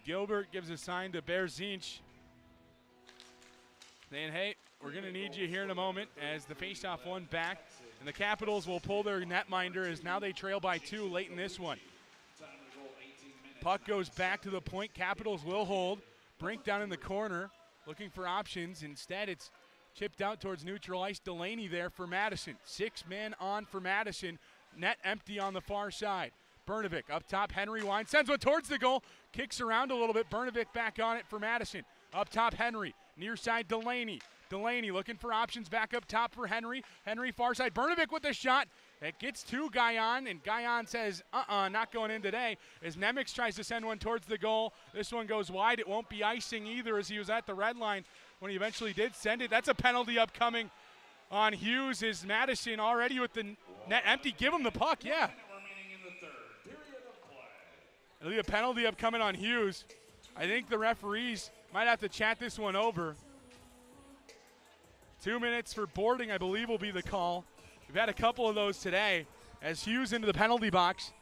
Gilbert gives a sign to Berzinch, saying, hey, we're going to need you here in a moment, as the faceoff won back. And the Capitals will pull their netminder as now they trail by 2 late in this one. Puck goes back to the point. Capitals will hold. Brink down in the corner looking for options. Instead, it's chipped out towards neutral ice. Delaney there for Madison. 6 men on for Madison. Net empty on the far side. Bernovic up top. Henry winds, sends one towards the goal. Kicks around a little bit. Bernovic back on it for Madison. Up top, Henry. Near side, Delaney. Delaney looking for options back up top for Henry. Henry far side. Bernovic with the shot. That gets to Guyon, and Guyon says, not going in today, as Nemec tries to send one towards the goal. This one goes wide. It won't be icing either, as he was at the red line when he eventually did send it. That's a penalty upcoming on Hughes. Is Madison already with the net empty? Give him the puck, yeah. It'll be a penalty upcoming on Hughes. I think the referees might have to chat this one over. 2 minutes for boarding, I believe, will be the call. We've had a couple of those today as Hughes into the penalty box.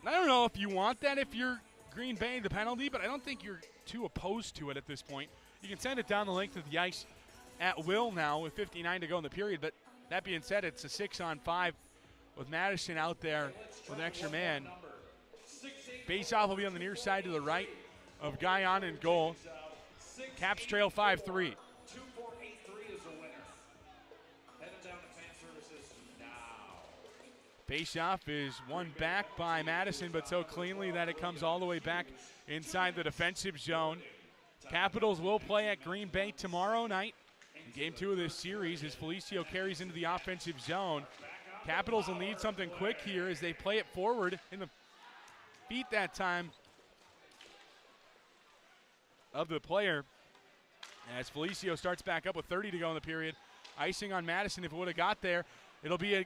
I don't know if you want that if you're Green Bay, the penalty, but I don't think you're too opposed to it at this point. You can send it down the length of the ice at will now with 59 to go in the period, but that being said, it's a 6-on-5 with Madison out there with an extra man. Face-off will be on the near side to the right of Guyon in goal. Caps trail 5-3. Face-off is won back by Madison, but so cleanly that it comes all the way back inside the defensive zone. Capitals will play at Green Bay tomorrow night. In game 2 of this series as Felicio carries into the offensive zone. Capitals will need something quick here as they play it forward in the feet that time of the player. As Felicio starts back up with 30 to go in the period. Icing on Madison if it would have got there. It'll be a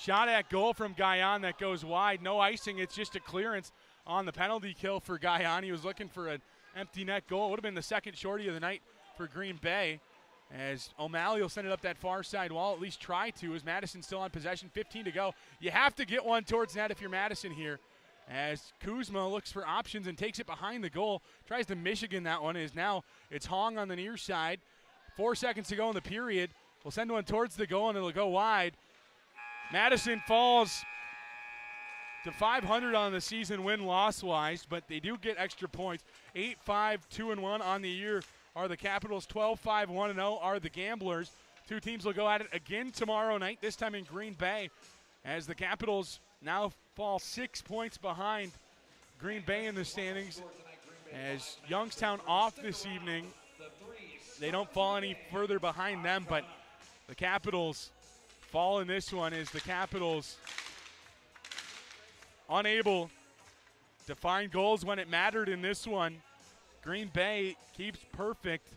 shot at goal from Guyon that goes wide. No icing, it's just a clearance on the penalty kill for Guyon. He was looking for an empty net goal. It would have been the second shorty of the night for Green Bay. As O'Malley will send it up that far side wall, at least try to, as Madison still on possession, 15 to go. You have to get one towards net if you're Madison here. As Kuzma looks for options and takes it behind the goal, tries to Michigan that one, is now it's Hong on the near side. 4 seconds to go in the period. We'll send one towards the goal and it'll go wide. Madison falls to 500 on the season win-loss-wise, but they do get extra points. 8-5-2-1 on the year are the Capitals. 12-5-1-0 are the Gamblers. 2 teams will go at it again tomorrow night, this time in Green Bay, as the Capitals now fall 6 points behind Green Bay in the standings. As Youngstown off this evening, they don't fall any further behind them, but the Capitals fall in this one as the Capitals unable to find goals when it mattered in this one. Green Bay keeps perfect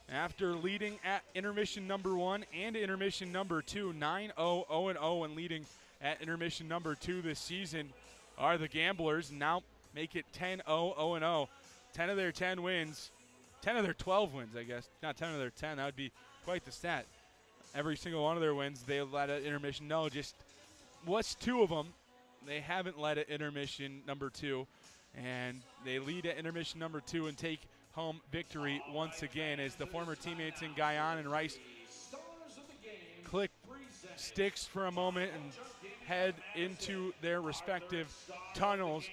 after leading at intermission number 1 and intermission number 2, 9-0-0-0, and leading at intermission number 2 this season are the Gamblers. Now make it 10-0-0-0. 10 of their 10 wins, 10 of their 12 wins, I guess. Not 10 of their 10, that would be quite the stat. Every single one of their wins, they led at intermission. No, just what's 2 of them? They haven't led at intermission number 2, and they lead at intermission number 2 and take home victory once again as the former teammates in Guyon and Rice click sticks for a moment and head into their respective tunnels.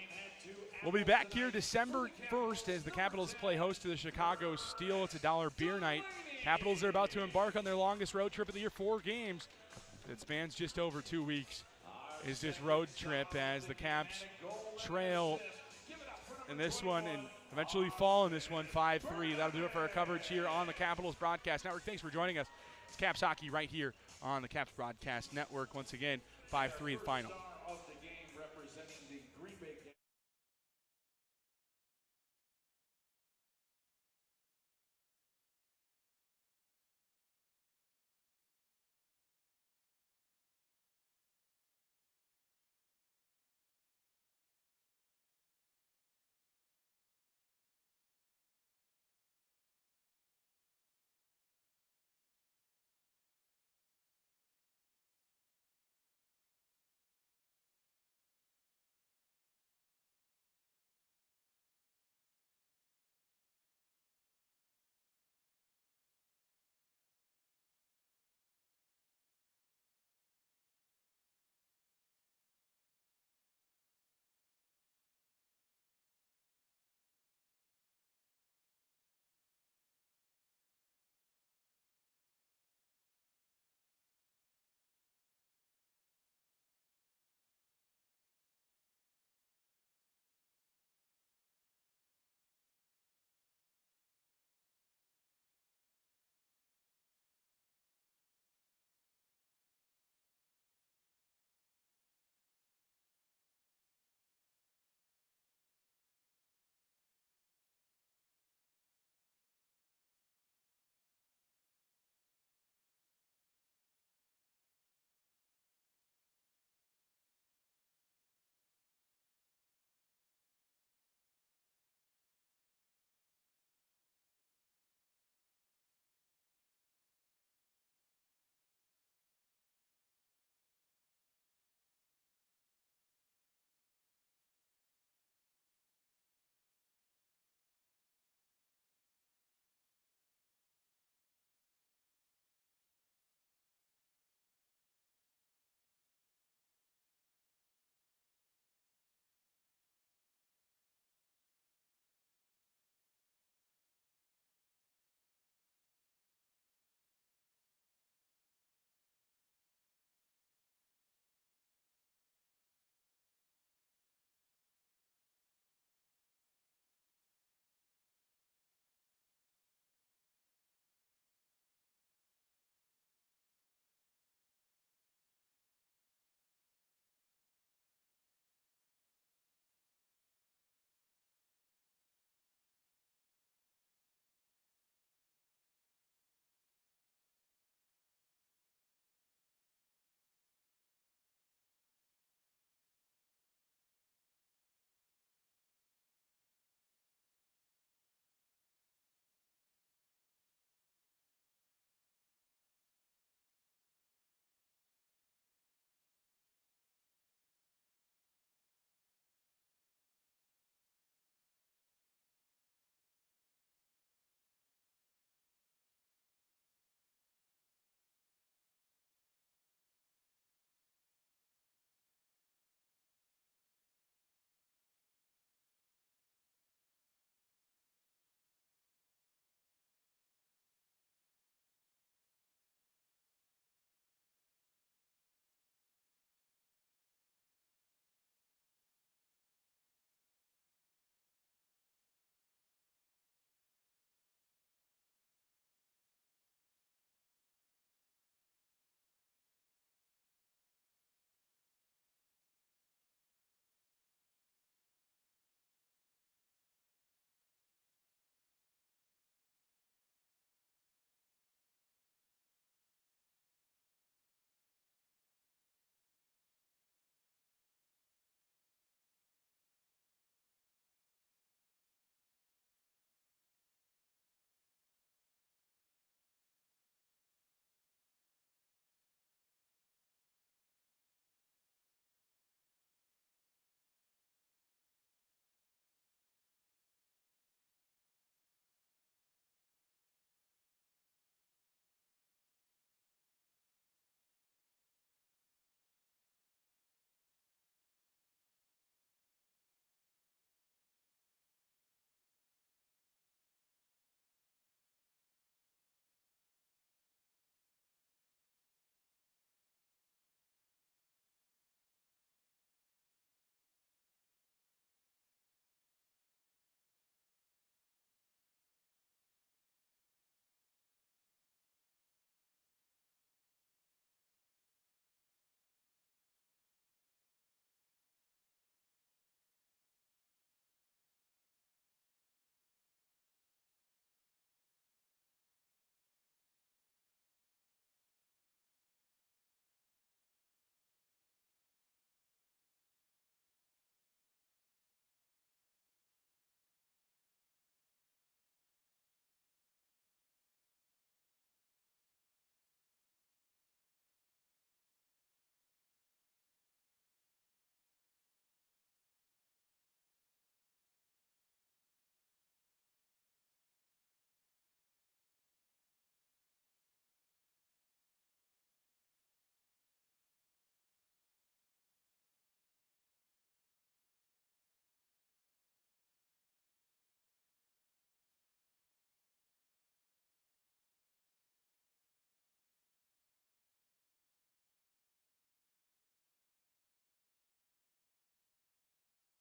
We'll be back here December 1st as the Capitals play host to the Chicago Steele. It's a $1 beer night. Capitals are about to embark on their longest road trip of the year, 4 games. That spans just over 2 weeks. Is this road trip as the Caps trail in this one and eventually fall in this one 5-3. That'll do it for our coverage here on the Capitals Broadcast Network. Thanks for joining us. It's Caps Hockey right here on the Caps Broadcast Network. Once again, 5-3 the final.